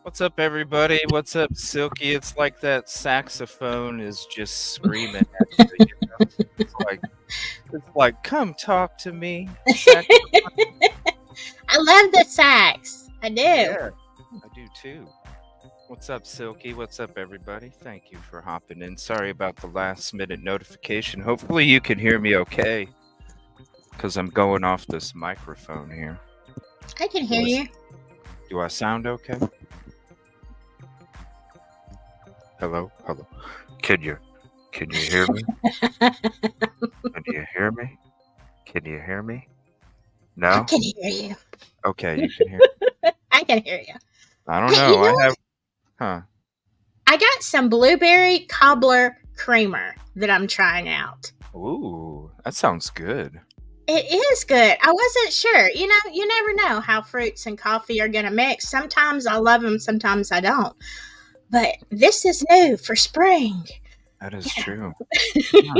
What's up, everybody? What's up, Silky? It's like that saxophone is just screaming at you. It's like, come talk to me. I love the sax. I do. Yeah, I do too. What's up, Silky? What's up, everybody? Thank you for hopping in. Sorry about the last minute notification. Hopefully you can hear me okay, because I'm going off this microphone here. I can hear you. Do I sound okay? Hello? Can you hear me? Can you hear me? Can you hear me? No? I can hear you. Okay, you can hear me. I can hear you. I don't know. I got some blueberry cobbler creamer that I'm trying out. Ooh, that sounds good. It is good. I wasn't sure. You never know how fruits and coffee are going to mix. Sometimes I love them, sometimes I don't. But this is new for spring. That is true. Yeah.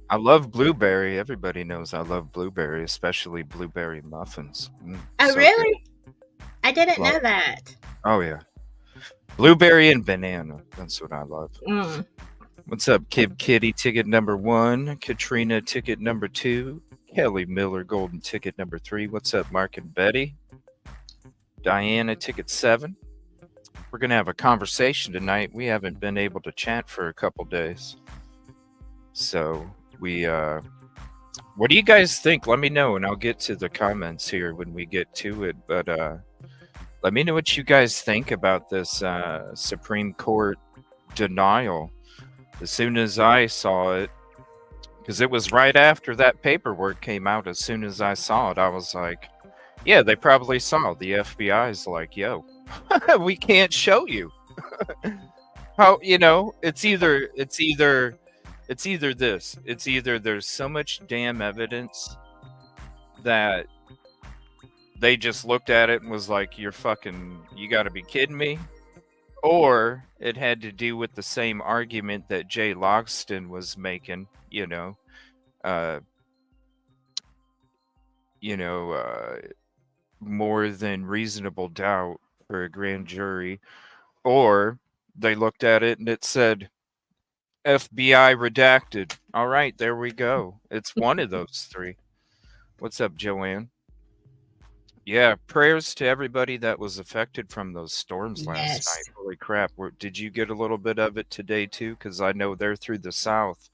I love blueberry. Everybody knows I love blueberry, especially blueberry muffins. Oh, so really? Good. I didn't know that. Oh, yeah. Blueberry and banana. That's what I love. What's up, Kid Kitty, ticket number 1. Katrina, ticket number 2. Kelly Miller, golden ticket number 3. What's up, Mark and Betty? Diana, ticket 7. We're going to have a conversation tonight. We haven't been able to chat for a couple days. So what do you guys think? Let me know, and I'll get to the comments here when we get to it. But let me know what you guys think about this Supreme Court denial. As soon as I saw it, because it was right after that paperwork came out, as soon as I saw it, I was like, yeah, they probably saw. The FBI's like, yo, we can't show you. How, it's either this. It's either there's so much damn evidence that they just looked at it and was like, you gotta be kidding me. Or it had to do with the same argument that Jay Logston was making, more than reasonable doubt for a grand jury. Or they looked at it and it said FBI redacted. All right, there we go. It's one of those three. What's up, Joanne? Yeah, prayers to everybody that was affected from those storms last night. Holy crap. Did you get a little bit of it today too? Because I know they're through the South.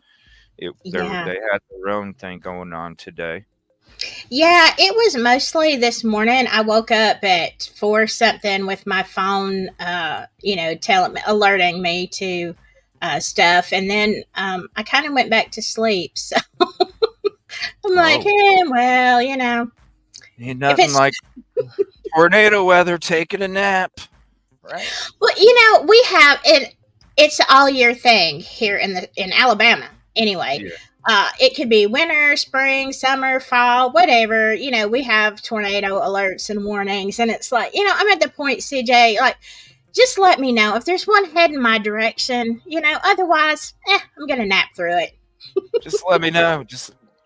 They had their own thing going on today. Yeah, it was mostly this morning. I woke up at 4 something with my phone, alerting me to stuff. And then I kind of went back to sleep. So I'm like, hey, well, Ain't nothing like tornado weather taking a nap. Right. Well, we have it. It's an all year thing here in Alabama. Anyway, it could be winter, spring, summer, fall, whatever. We have tornado alerts and warnings, and it's like, I'm at the point, CJ, like, just let me know if there's one heading my direction. Otherwise, I'm gonna nap through it. Just let me know.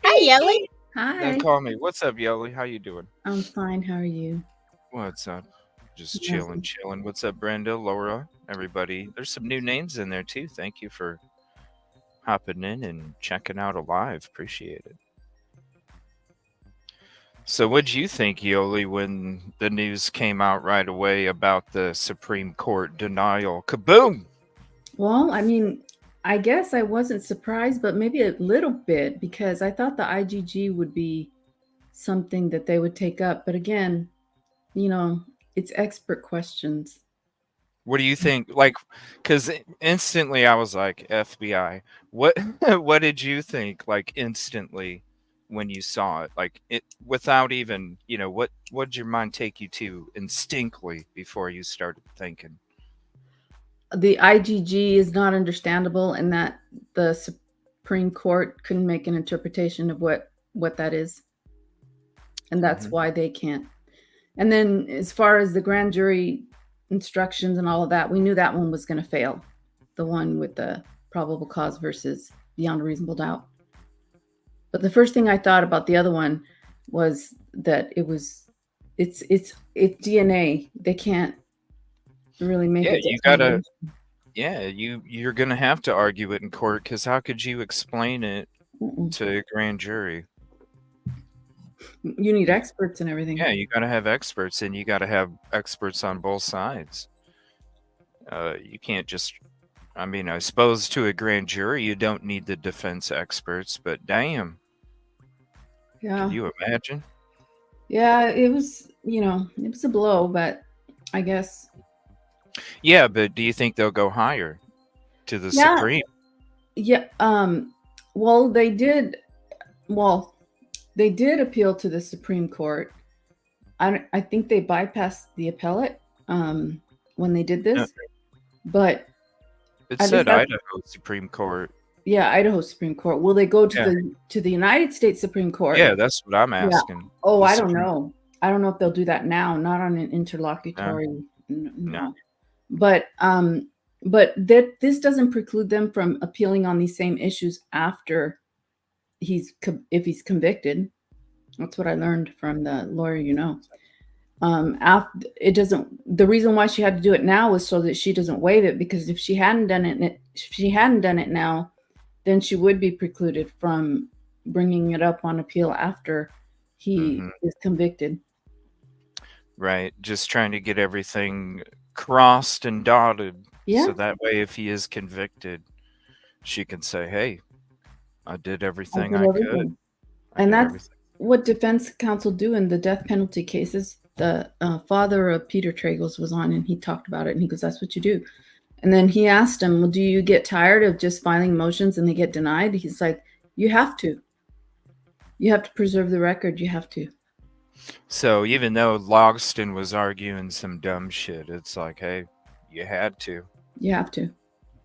Hey, Yoli. Hi. Don't call me. What's up, Yoli? How you doing? I'm fine. How are you? What's up? Just chilling. What's up, Brenda, Laura, everybody? There's some new names in there too. Thank you for hopping in and checking out alive. Appreciate it. So what'd you think, Yoli, when the news came out right away about the Supreme Court denial? Kaboom! Well, I mean, I guess I wasn't surprised, but maybe a little bit, because I thought the IGG would be something that they would take up. But again, it's expert questions. What do you think? Like, because instantly I was like, FBI. What did you think? Like, instantly when you saw it, like it, without even, what did your mind take you to instinctively before you started thinking? The IGG is not understandable, and that the Supreme Court couldn't make an interpretation of what that is, and that's why they can't. And then as far as the grand jury instructions and all of that, we knew that one was going to fail, the one with the probable cause versus beyond a reasonable doubt. But the first thing I thought about the other one was that it's DNA. They can't really make Yeah, a you gotta. determination. Yeah, you're gonna have to argue it in court because how could you explain it Mm-mm. to a grand jury? You need experts and everything. Yeah, you gotta have experts, and you gotta have experts on both sides. You can't just. I mean, I suppose to a grand jury, you don't need the defense experts, but damn, Yeah. can you imagine? Yeah, it was, it was a blow, but I guess. Yeah, but do you think they'll go higher to the Yeah. Supreme? Yeah. Well, they did. Well, they did appeal to the Supreme Court. I think they bypassed the appellate when they did this, but It at least said that's, Idaho Supreme Court. yeah, Idaho Supreme Court. Will they go to Yeah. the United States Supreme Court? Yeah, that's what I'm Yeah. asking. Oh, The I don't Supreme- know. I don't know if they'll do that now. Not on an interlocutory. No. But that this doesn't preclude them from appealing on these same issues after if he's convicted. That's what I learned from the lawyer. After it doesn't. The reason why she had to do it now was so that she doesn't waive it, because if she hadn't done it now, then she would be precluded from bringing it up on appeal after he is convicted. Right, just trying to get everything crossed and dotted. Yeah. So that way, if he is convicted, she can say, "Hey, I did everything I could." And that's what defense counsel do in the death penalty cases. The father of Peter Tragels was on, and he talked about it, and he goes, "That's what you do." And then he asked him, "Well, do you get tired of just filing motions and they get denied?" He's like, "You have to. You have to preserve the record. You have to." So even though Logston was arguing some dumb shit, it's like, hey, you had to. You have to.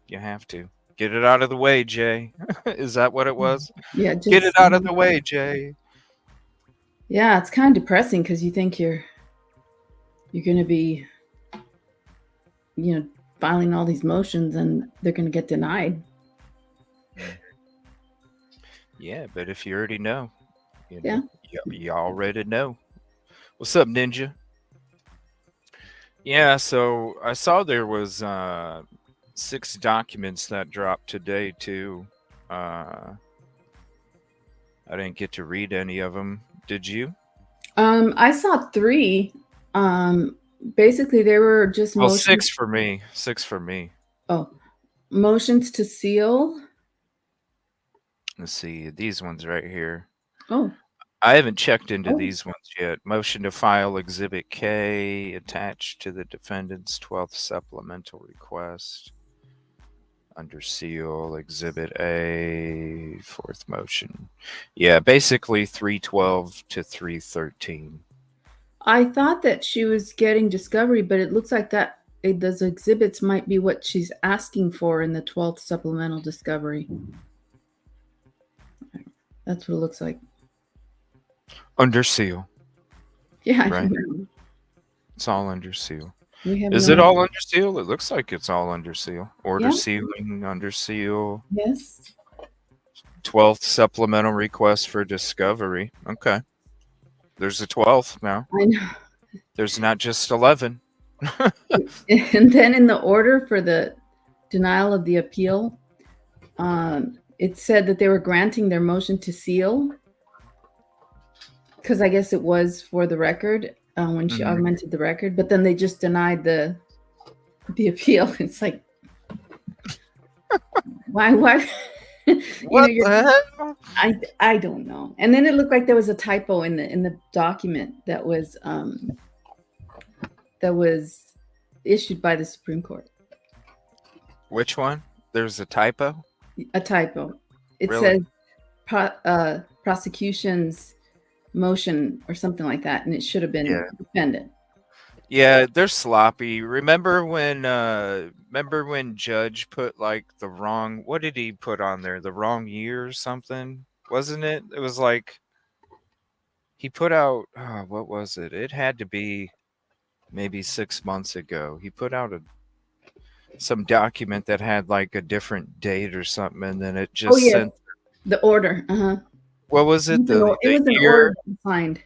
You have to. Get it out of the way, Jay. Is that what it was? Yeah. Get it out of the way, Jay. Yeah, it's kind of depressing because you think you're going to be, filing all these motions and they're going to get denied. Yeah, but if you already know, Yeah. You already know. What's up, Ninja? Yeah, so I saw there was 6 documents that dropped today too. I didn't get to read any of them. Did you? I saw 3. Basically, they were just motions. 6 for me. 6 for me. Oh, motions to seal. Let's see these ones right here. Oh, I haven't checked into these ones yet. Motion to file Exhibit K attached to the defendant's 12th supplemental request. Under seal, Exhibit A, 4th motion. Yeah, basically 312 to 313. I thought that she was getting discovery, but it looks like that those exhibits might be what she's asking for in the 12th supplemental discovery. That's what it looks like. Under seal. Yeah. Right. It's all under seal. Is it all under seal? It looks like it's all under seal. Order sealing, under seal. Yes. 12th supplemental request for discovery. Okay. There's a 12th now. I know. There's not just 11. And then in the order for the denial of the appeal, it said that they were granting their motion to seal, because I guess it was for the record when she augmented the record, but then they just denied the appeal. It's like, why? What the hell? I don't know. And then it looked like there was a typo in the document that was issued by the Supreme Court. Which one? There's a typo? A typo. It Really? says prosecution's motion or something like that, and it should have been defendant. Yeah, they're sloppy. Remember when Judge put like the wrong, what did he put on there? The wrong year or something? Wasn't it? It was like he put out what was it? It had to be maybe 6 months ago. He put out some document that had like a different date or something, and then it Oh just yeah, sent. the order. What was it? It The was an order year, that was signed.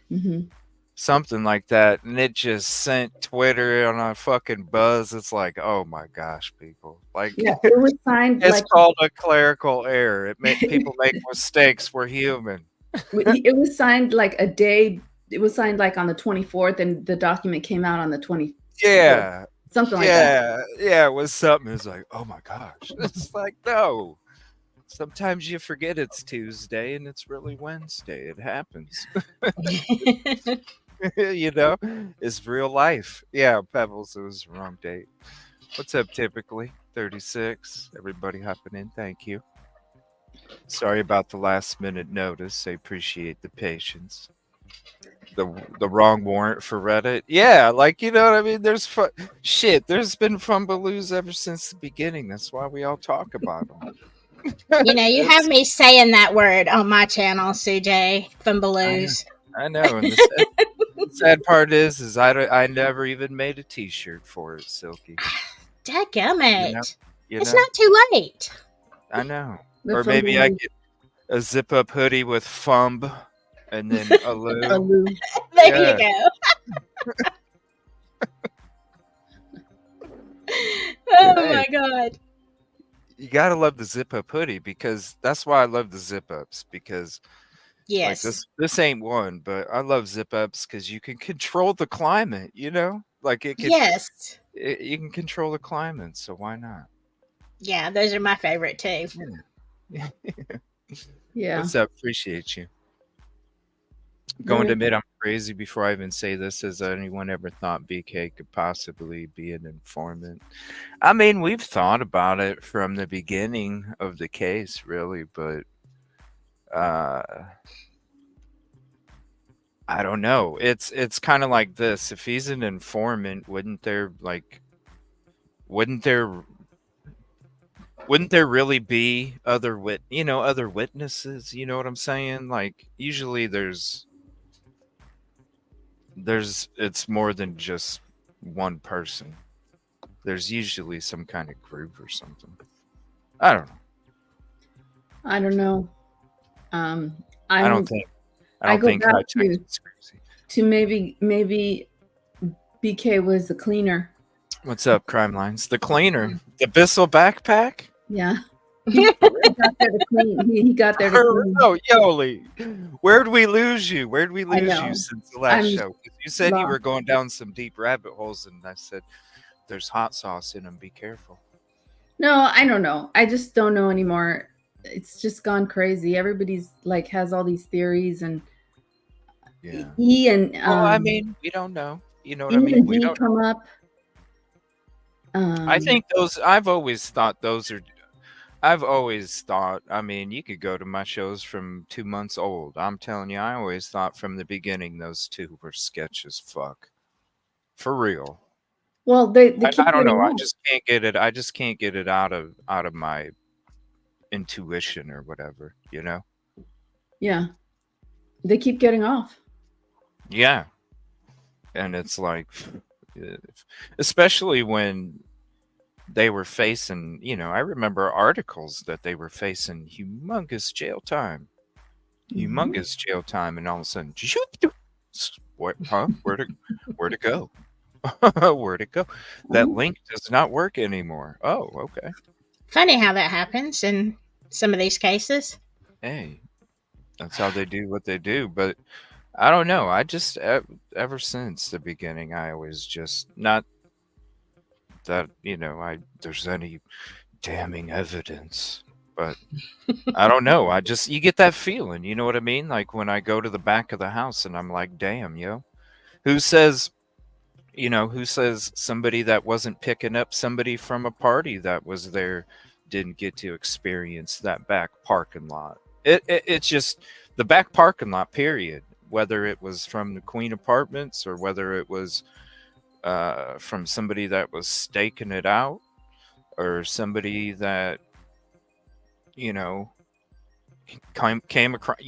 something like that, and it just sent Twitter on a fucking buzz. It's like, oh my gosh, people! Like, Yeah, it was signed it's like called a clerical error. People make mistakes. We're human. it was signed like a day. It was signed like on the 24th, and the document came out on the 24th, Yeah, something like that. yeah. It was something. It's like, oh my gosh. It's like, no. Sometimes you forget it's Tuesday and it's really Wednesday. It happens. You know, it's real life. Yeah, Pebbles, it was the wrong date. What's up, typically? 36. Everybody hopping in. Thank you. Sorry about the last minute notice. I appreciate the patience. The wrong warrant for Reddit. Yeah, like, you know what I mean? Shit, there's been Fumbaloos ever since the beginning. That's why we all talk about them. You have me saying that word on my channel, CJ Fimbaloo's. I know, and the sad part is I never even made a T-shirt for it, Silky. Dadgummit. It's know, not too late. I know. The Or maybe I Fumbaloo. get a zip-up hoodie with Fumb, and then a Lou. Aloo. There Yeah. you go. Oh Hey. my god. You gotta love the zip-up hoodie, because that's why I love the zip-ups, because Yes. like this ain't one, but I love zip-ups because you can control the climate. You know, like Yes. you can control the climate, so why not? Yeah, those are my favorite too. Yeah. Yeah. What's up? Appreciate you. Going to admit I'm crazy before I even say this. Has anyone ever thought BK could possibly be an informant? I mean, we've thought about it from the beginning of the case, really, but I don't know. It's kind of like this. If he's an informant, wouldn't there really be other witnesses? You know what I'm saying? Like, usually it's more than just one person. There's usually some kind of group or something. I don't know. I don't know. I don't think high tech is crazy. to maybe BK was the cleaner. What's up, Crime Lines? The cleaner, the Bissell backpack. Yeah. He got there to clean. He got there to clean. Oh, Yoli, where'd we lose you? Where'd we lose know. you since the last I'm show? 'Cause you said you lost. were going down some deep rabbit holes, and I said, "There's hot sauce in them. Be careful." No, I don't know. I just don't know anymore. It's just gone crazy. Everybody's like has all these theories, and Yeah. E and Well, I mean, we don't know. You know what E I mean? and We D don't. come up. I think those. I've always thought those are. I've always thought. I mean, you could go to my shows from 2 months old. I'm telling you, I always thought from the beginning those two were sketch as fuck. For real. Well, they keep I don't know. getting I off. just can't get it. I just can't get it out of my intuition or whatever. You know. Yeah, they keep getting off. Yeah. And it's like, especially when they were facing, I remember articles that they were facing humongous jail time, and all of a sudden, what? Huh? Where'd it go? Where'd it go? That link does not work anymore. Oh, okay. Funny how that happens in some of these cases. Hey, that's how they do what they do. But I don't know. I just, ever since the beginning, I always just, not that, there's any damning evidence, but I don't know. You get that feeling, you know what I mean? Like when I go to the back of the house and I'm like, damn, who says somebody that wasn't picking up somebody from a party that was there didn't get to experience that back parking lot? It's just the back parking lot, period. Whether it was from the Queen Apartments or whether it was from somebody that was staking it out or somebody that, came across.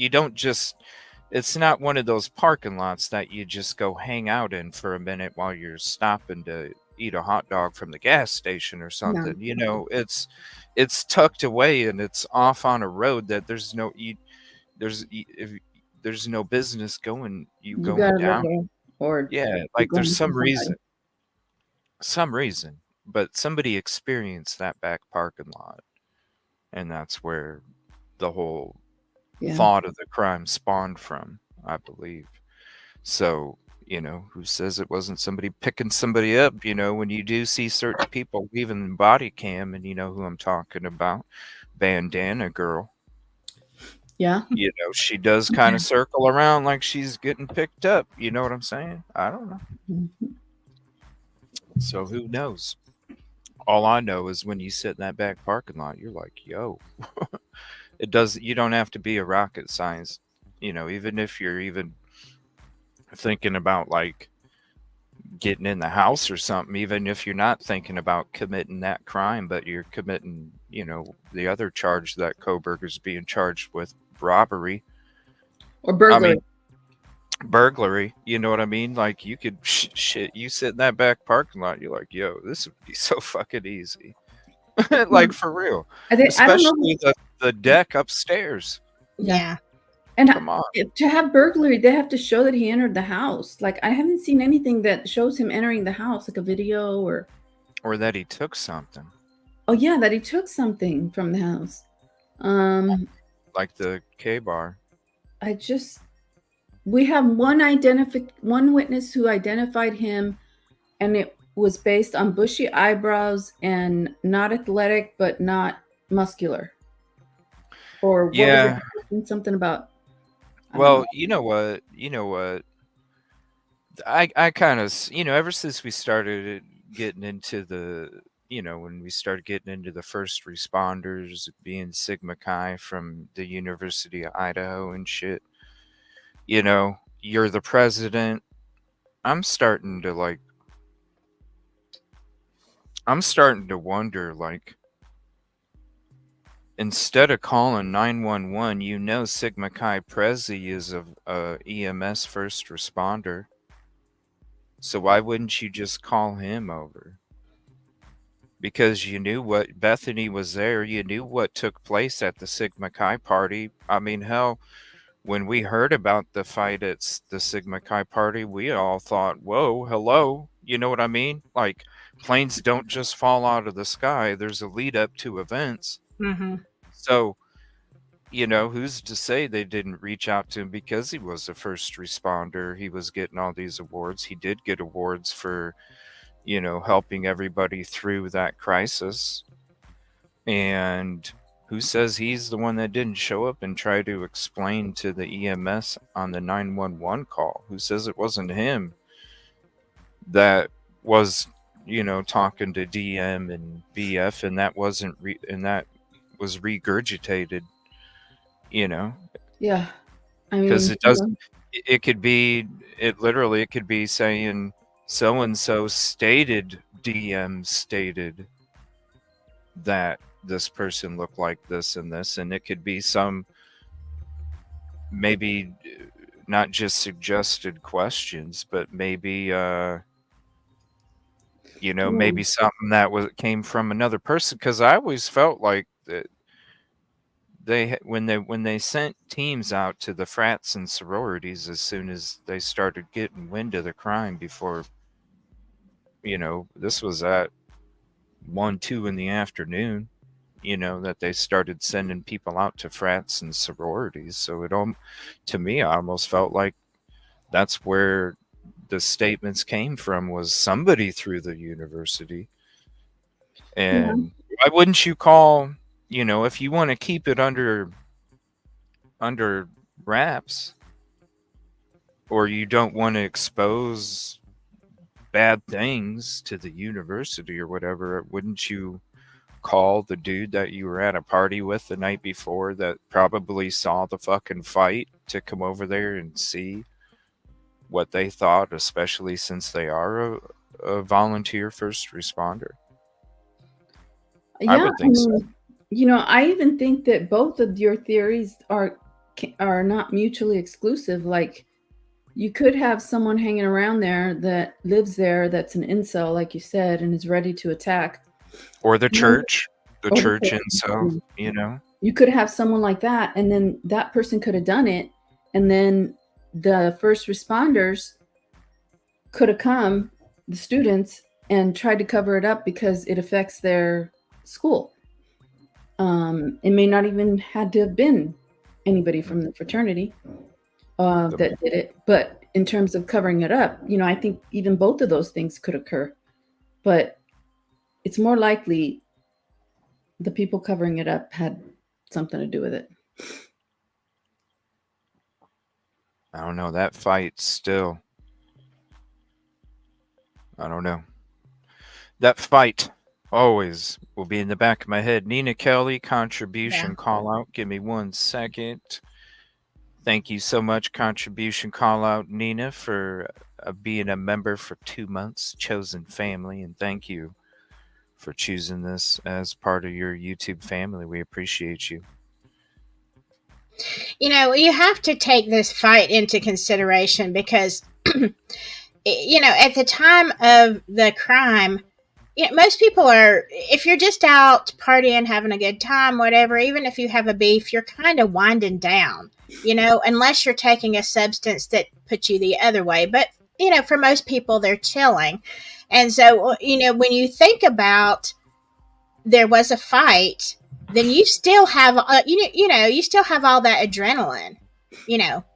It's not one of those parking lots that you just go hang out in for a minute while you're stopping to eat a hot dog from the gas station or No. something. You know, it's tucked away and it's off on a road that there's no there's no business going You going gotta live down. there, or Yeah, you're like going there's to somebody. some reason, but somebody experienced that back parking lot, and that's where the whole Yeah. thought of the crime spawned from, I believe. So, you know, who says it wasn't somebody picking somebody up? You know, when you do see certain people leaving the body cam, and you know who I'm talking about, Bandana Girl. Yeah. You know, she does kind of circle around like she's getting picked up. You know what I'm saying? I don't know. Mhm. So who knows? All I know is when you sit in that back parking lot, you're like, yo, it does. You don't have to be a rocket science. You know, even if you're even thinking about like getting in the house or something, even if you're not thinking about committing that crime, but you're committing, you know, the other charge that Koberger's being charged with, robbery. Or I burglary. mean, burglary. You know what I mean? Like you could shit. You sit in that back parking lot, you're like, yo, this would be so fucking easy. Like for real. I don't know. Especially the deck upstairs. Yeah. And Come on. to have burglary, they have to show that he entered the house. Like I haven't seen anything that shows him entering the house, like a video or that he took something. Oh yeah, that he took something from the house. Like the K bar. We have one witness who identified him, and it was based on bushy eyebrows and not athletic but not muscular. Or what Yeah. was it? Something about Well, you know what? I kind of, you know, ever since we started getting into the, you know, when we started getting into the first responders being Sigma Chi from the University of Idaho and shit, you know, you're the president. I'm starting to wonder, like, instead of calling 911, you know, Sigma Chi Prezi is a EMS first responder. So why wouldn't you just call him over? Because you knew what Bethany was there. You knew what took place at the Sigma Chi party. I mean, hell, when we heard about the fight at the Sigma Chi party, we all thought, whoa, hello. You know what I mean? Like, planes don't just fall out of the sky. There's a lead up to events. Mm-hmm. So, you know, who's to say they didn't reach out to him because he was a first responder? He was getting all these awards. He did get awards for, you know, helping everybody through that crisis. And who says he's the one that didn't show up and try to explain to the EMS on the 911 call? Who says it wasn't him that was, you know, talking to DM and BF, and that wasn't and that was regurgitated, you know? Yeah. I mean, because it does, it could be, it literally, it could be saying so and so stated, DM stated that this person looked like this and this, and it could be some, maybe not just suggested questions, but maybe you know, maybe something that came from another person. Because I always felt like that when they sent teams out to the frats and sororities as soon as they started getting wind of the crime, before, you know, this was at 1-2 in the afternoon, you know, that they started sending people out to frats and sororities. So it all, to me, I almost felt like that's where the statements came from, was somebody through the university. And why wouldn't you call, you know, if you want to keep it under wraps, or you don't want to expose bad things to the university or whatever, wouldn't you call the dude that you were at a party with the night before that probably saw the fucking fight to come over there and see what they thought, especially since they are a volunteer first responder? Yeah, I would think so. You know, I even think that both of your theories are not mutually exclusive. Like, you could have someone hanging around there that lives there that's an incel, like you said, and is ready to attack. Or the church. The Or the church church. incel, you know? You could have someone like that, and then that person could have done it, and then the first responders could have come, the students, and tried to cover it up because it affects their school. It may not even had to have been anybody from the fraternity that did it, but in terms of covering it up, I think even both of those things could occur, but it's more likely the people covering it up had something to do with it. I don't know. That fight still. I don't know. That fight always will be in the back of my head. Nina Kelly, contribution call out. Give me 1 second. Thank you so much, contribution call out, Nina, for being a member for 2 months, chosen family, and thank you for choosing this as part of your YouTube family. We appreciate you. You have to take this fight into consideration because, at the time of the crime, most people are, if you're just out partying, having a good time, whatever, even if you have a beef, you're kind of winding down, unless you're taking a substance that puts you the other way. But, for most people, they're chilling. And so, when you think about there was a fight, then you still have, you still have all that adrenaline,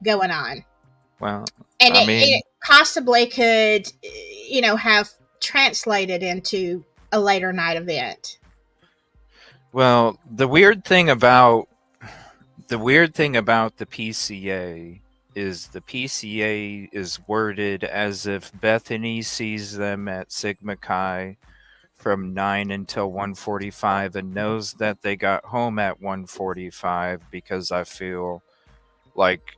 going on. Well, and it possibly could, have translated into a later night event. Well, the weird thing about the PCA is the PCA is worded as if Bethany sees them at Sigma Chi from 9 until 1:45 and knows that they got home at 1:45, because I feel like,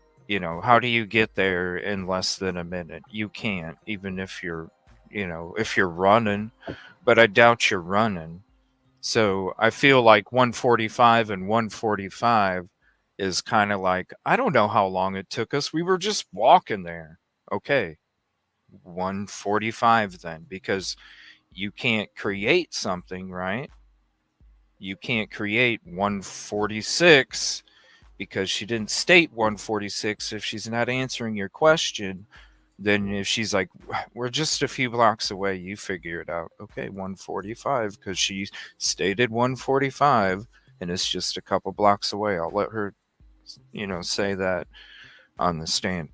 how do you get there in less than a minute? You can't, even if you're running, but I doubt you're running. So I feel like 1:45 and 1:45 is kind of like, I don't know how long it took us. We were just walking there. Okay. 1:45 then, because you can't create something, right? You can't create 1:46 because she didn't state 1:46 if she's not answering your question. Then if she's like, we're just a few blocks away, you figure it out. Okay, 1:45, because she stated 1:45 and it's just a couple blocks away. I'll let her, say that on the stand.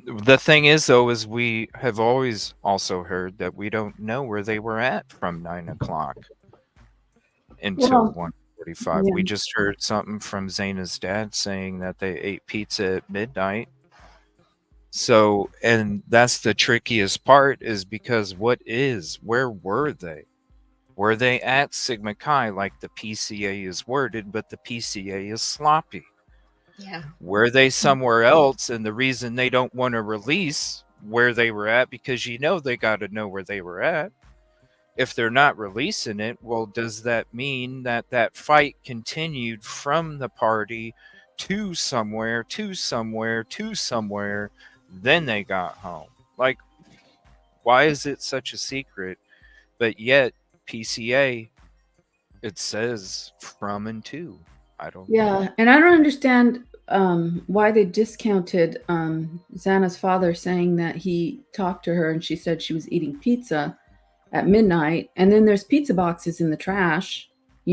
The thing is, though, is we have always also heard that we don't know where they were at from 9 o'clock until 1:45. We just heard something from Zaina's dad saying that they ate pizza at midnight. So, and that's the trickiest part, is because where were they? Were they at Sigma Chi like the PCA is worded, but the PCA is sloppy? Yeah. Were they somewhere else? And the reason they don't want to release where they were at, because they got to know where they were at. If they're not releasing it, well, does that mean that that fight continued from the party to somewhere, then they got home? Like, why is it such a secret? But yet, PCA, it says from and to. I don't know. And I don't understand why they discounted Xana's father saying that he talked to her and she said she was eating pizza at midnight, and then there's pizza boxes in the trash,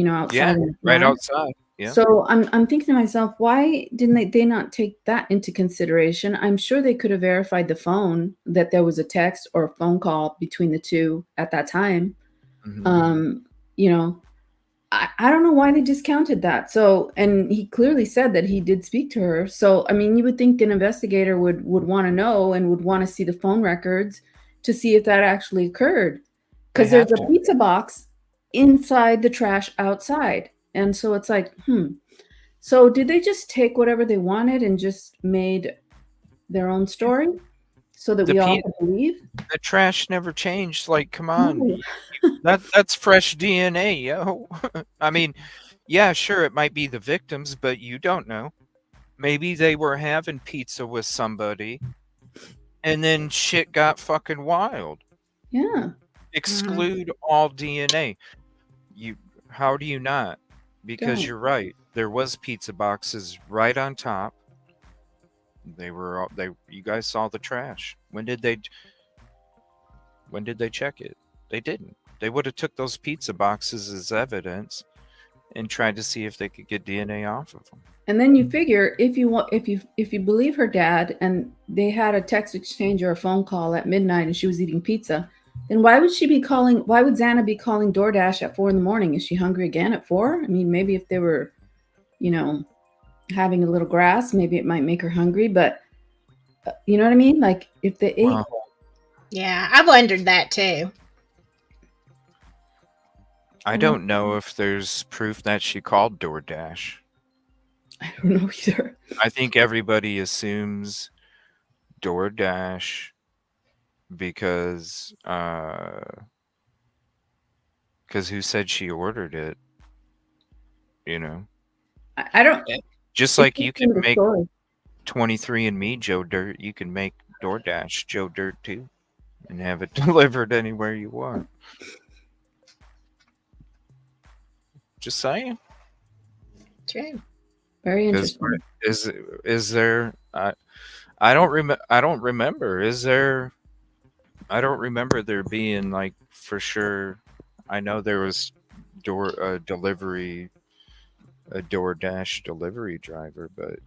outside. Right outside. Yeah. So I'm thinking to myself, why didn't they not take that into consideration? I'm sure they could have verified the phone, that there was a text or a phone call between the two at that time. Mm-hmm. I don't know why they discounted that. So, and he clearly said that he did speak to her. So, I mean, you would think an investigator would want to know and would want to see the phone records to see if that actually occurred. Because there's a pizza box inside the trash outside. And so it's like, So did they just take whatever they wanted and just made their own story so that we all could believe? The trash never changed. Like, come on. That's fresh DNA, yo. I mean, yeah, sure, it might be the victims, but you don't know. Maybe they were having pizza with somebody And then shit got fucking wild. Yeah. Exclude all DNA. How do you not? Because Don't. you're right. There was pizza boxes right on top. You guys saw the trash. When did they check it? They didn't. They would have took those pizza boxes as evidence and tried to see if they could get DNA off of them. And then you figure if you believe her dad and they had a text exchange or a phone call at midnight and she was eating pizza, then why would Xana be calling DoorDash at 4 a.m? Is she hungry again at 4? I mean, maybe if they were, having a little grass, maybe it might make her hungry, but you know what I mean? Like if they ate. Wow. Yeah, I wondered that too. I don't know if there's proof that she called DoorDash. I don't know either. I think everybody assumes DoorDash because who said she ordered it? I don't. Just like you can make 23andMe Joe Dirt, you can make DoorDash Joe Dirt too, and have it delivered anywhere you want. Just saying. True. Very interesting. Is there? I don't remember. Is there? I don't remember there being like for sure. I know there was a DoorDash delivery driver, but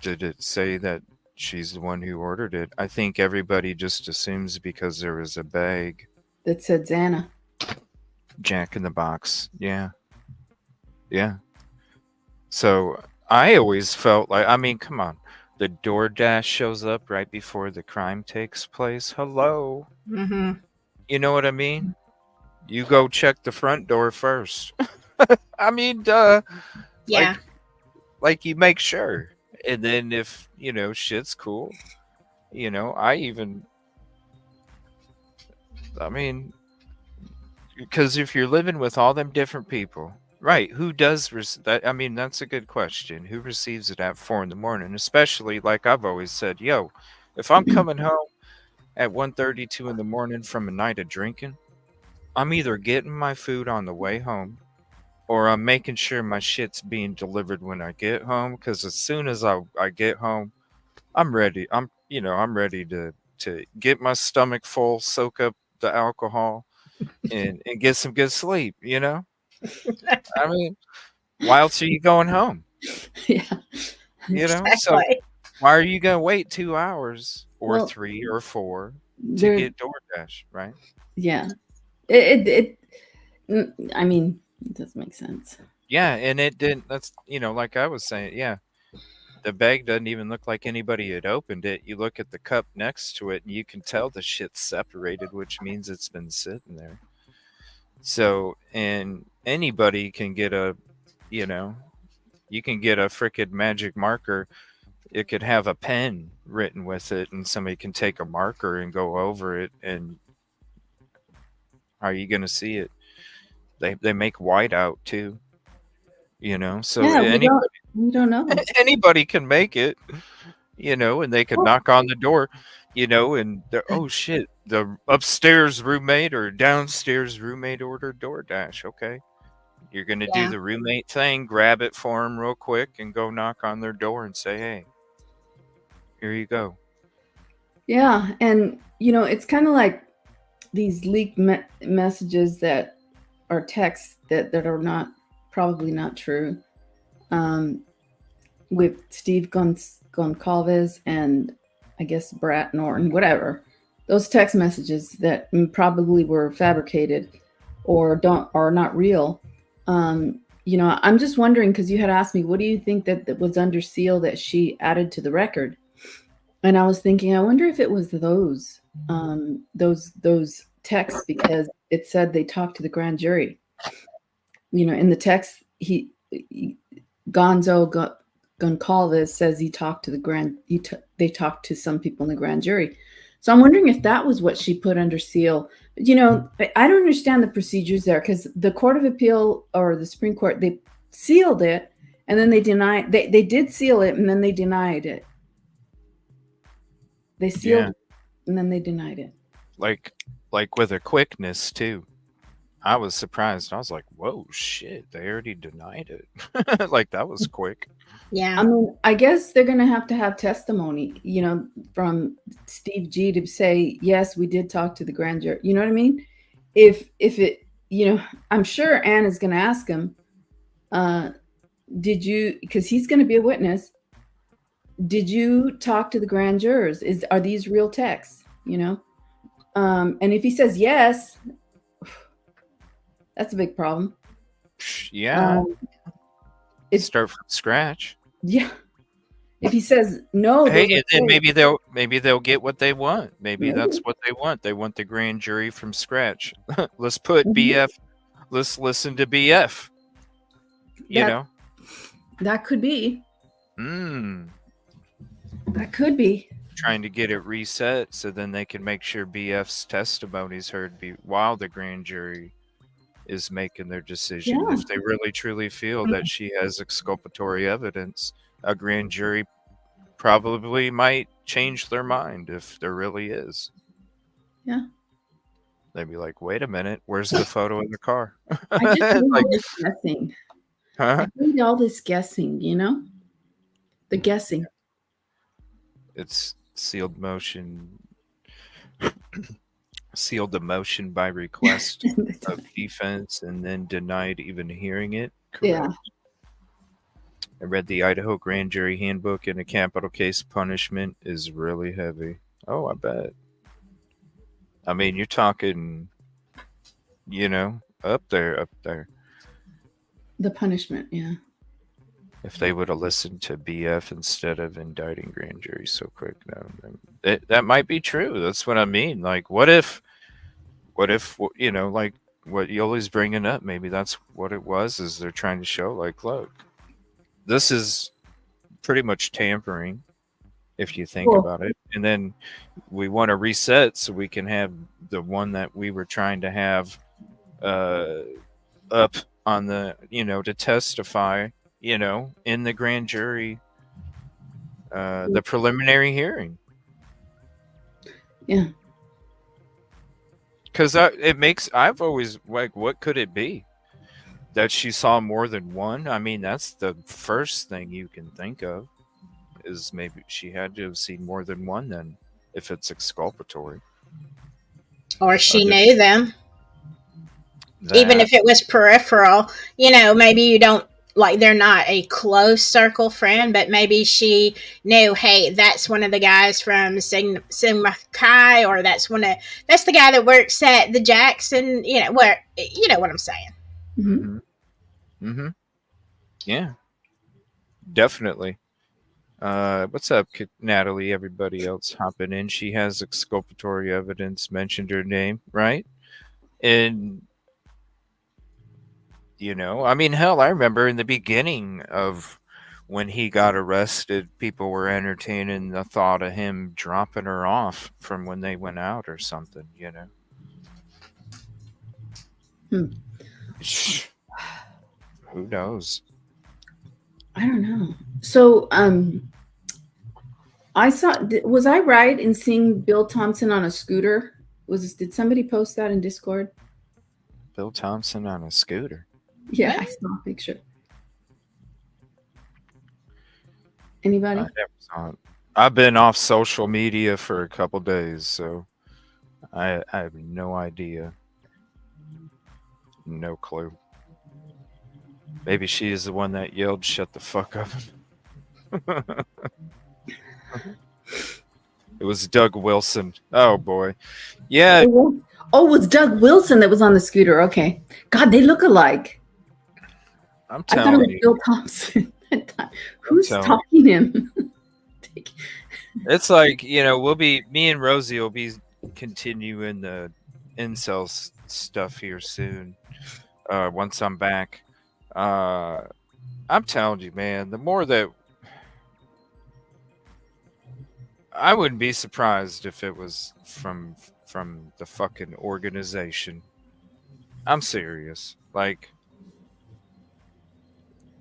did it say that she's the one who ordered it? I think everybody just assumes because there was a bag that said Xana. Jack in the Box. Yeah. So I always felt like, I mean, come on. The DoorDash shows up right before the crime takes place. Hello. Mm-hmm. You know what I mean? You go check the front door first. I mean, yeah. Like you make sure. And then if, shit's cool, because if you're living with all them different people, right, who does that? I mean, that's a good question. Who receives it at 4 a.m? Especially, like I've always said, if I'm coming home at 1:30, 2 a.m. from a night of drinking, I'm either getting my food on the way home or I'm making sure my shit's being delivered when I get home. Because as soon as I get home, I'm ready. I'm ready to get my stomach full, soak up the alcohol, and get some good sleep. I mean, why else are you going home? Yeah. Exactly. So why are you going to wait 2 hours or 3 or 4 to get DoorDash, right? Yeah. It I mean, it does make sense. Yeah, and it didn't. That's like I was saying. Yeah, the bag doesn't even look like anybody had opened it. You look at the cup next to it, and you can tell the shit's separated, which means it's been sitting there. So, and anybody can get you can get a frickin' magic marker. It could have a pen written with it, and somebody can take a marker and go over it. And how are you going to see it? They make whiteout too. So yeah, we don't know. Anybody can make it, and they can knock on the door, and oh shit, the upstairs roommate or downstairs roommate ordered DoorDash. Okay. You're going to do the roommate thing, grab it for them real quick and go knock on their door and say, hey, here you go. Yeah. And, it's kind of like these leaked messages that are texts that are probably not true. With Steve Goncalves and I guess Brat Norton, whatever. Those text messages that probably were fabricated or are not real. I'm just wondering, because you had asked me, what do you think that was under seal that she added to the record? And I was thinking, I wonder if it was those texts, because it said they talked to the grand jury. In the text, Gonzo Goncalves says he talked to they talked to some people in the grand jury. So I'm wondering if that was what she put under seal. I don't understand the procedures there, because the Court of Appeal or the Supreme Court, they sealed it and then they denied. They did seal it and then they denied it. They sealed And then they denied it. Like with a quickness too. I was surprised. I was like, "Whoa, shit! They already denied it." Like that was quick. Yeah. I mean, I guess they're going to have testimony, from Steve G to say, yes, we did talk to the grand jury. You know what I mean? If it, I'm sure Anne is going to ask him, did you, because he's going to be a witness. Did you talk to the grand jurors? Are these real texts? And if he says yes, that's a big problem. Yeah. Start from scratch. Yeah. If he says no, hey, and maybe they'll get what they want. Maybe that's what they want. They want the grand jury from scratch. Let's put BF. Let's listen to BF. That could be. That could be. Trying to get it reset so then they can make sure BF's testimony is heard while the grand jury is making their decision. Yeah. If they really truly feel that she has exculpatory evidence, a grand jury probably might change their mind if there really is. Yeah. They'd be like, wait a minute, where's the photo in the car? I just hate all this guessing. Huh? I hate all this guessing, the guessing. It's sealed motion by request of defense and then denied even hearing it. Correct. Yeah. I read the Idaho Grand Jury Handbook, and a capital case punishment is really heavy. Oh, I bet. I mean, you're talking, up there. The punishment, yeah. If they would have listened to BF instead of indicting grand jury so quick, no, that might be true. That's what I mean. Like, what if, like what Yoli's bringing up, maybe that's what it was, is they're trying to show, like, look, this is pretty much tampering, if you think about it. And then we want to reset so we can have the one that we were trying to have up on the, to testify, in the grand jury, the preliminary hearing. Yeah. Because I've always, like, what could it be? That she saw more than one? I mean, that's the first thing you can think of, is maybe she had to have seen more than one then, if it's exculpatory. Or she knew them. Even if it was peripheral, maybe you don't, like, they're not a close circle friend, but maybe she knew, hey, that's one of the guys from Sigma Chi, or that's the guy that works at the Jackson, where, you know what I'm saying. Mm-hmm. Mm-hmm. Yeah, definitely. What's up, Natalie? Everybody else hopping in. She has exculpatory evidence, mentioned her name, right? And I mean, hell, I remember in the beginning of when he got arrested, people were entertaining the thought of him dropping her off from when they went out or something, Who knows? I don't know. So, was I right in seeing Bill Thompson on a scooter? Did somebody post that in Discord? Bill Thompson on a scooter? Yeah, I saw a picture. Anybody? I never saw it. I've been off social media for a couple days, so I have no idea. No clue. Maybe she is the one that yelled, "Shut the fuck up." It was Doug Wilson. Oh, boy. Yeah. Oh, it was Doug Wilson that was on the scooter. Okay. God, they look alike. I'm telling you. I thought it was Bill Thompson. Who's talking him? It's like, me and Rosie will be continuing the incel stuff here soon. Once I'm back. I'm telling you, man, the more that I wouldn't be surprised if it was from the fucking organization. I'm serious. Like,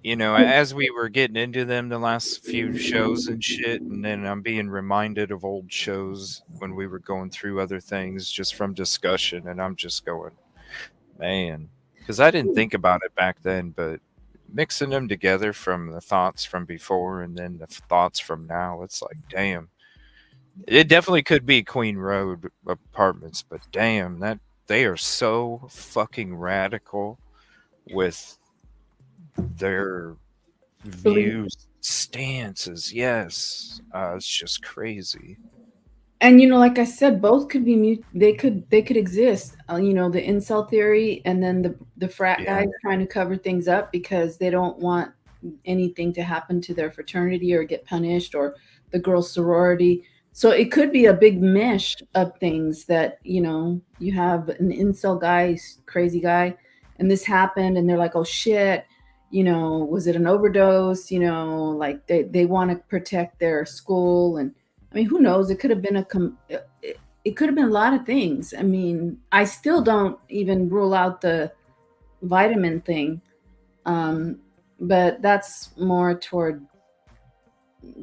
you know, as we were getting into them the last few shows and shit, and then I'm being reminded of old shows when we were going through other things just from discussion, and I'm just going, man, because I didn't think about it back then, but mixing them together from the thoughts from before and then the thoughts from now, it's like, damn. It definitely could be Queen Road apartments, but damn, that they are so fucking radical with their views, stances. Yes, it's just crazy. And like I said, both could be they could exist. The incel theory, and then the frat guys trying to cover things up because they don't want anything to happen to their fraternity or get punished, or the girls' sorority. So it could be a big mesh of things that you have an incel guy, crazy guy, and this happened, and they're like, oh shit. Was it an overdose? Like they want to protect their school, and I mean, who knows? It could have been it could have been a lot of things. I mean, I still don't even rule out the vitamin thing, but that's more toward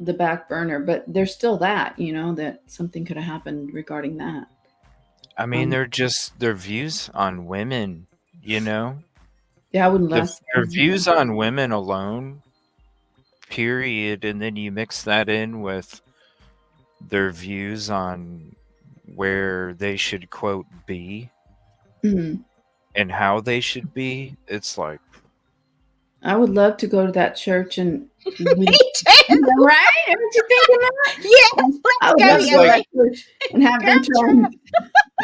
the back burner. But there's still that, that something could have happened regarding that. I mean, they're just their views on women, Yeah, I wouldn't last. Their views on women alone, period, and then you mix that in with their views on where they should quote be and how they should be. It's like, I would love to go to that church and Me too. Right? Aren't you thinking that? Yes, I would love to go to that church and have them try.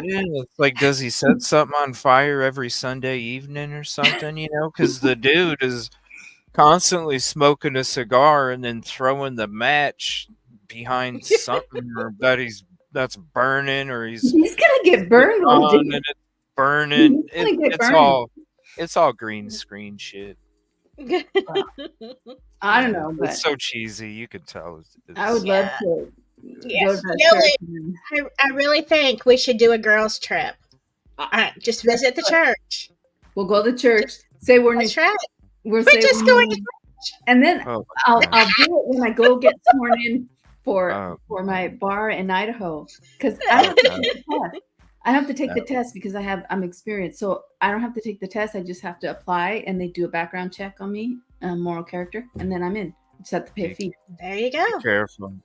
yeah, it's like, does he set something on fire every Sunday evening or something? Because the dude is constantly smoking a cigar and then throwing the match behind something or that's burning, or he's gonna get burned and it's burning. It's all green screen shit. I don't know, but it's so cheesy. You could tell. I would love to. Yes, I really think we should do a girls' trip. Just visit the church. We'll go to church. Say we're That's right. We're just going to church. And then I'll do it when I go get sworn in for my bar in Idaho, because I have to take the test because I'm experienced. So I don't have to take the test. I just have to apply, and they do a background check on me, moral character, and then I'm in. Just have to pay a fee. There you go.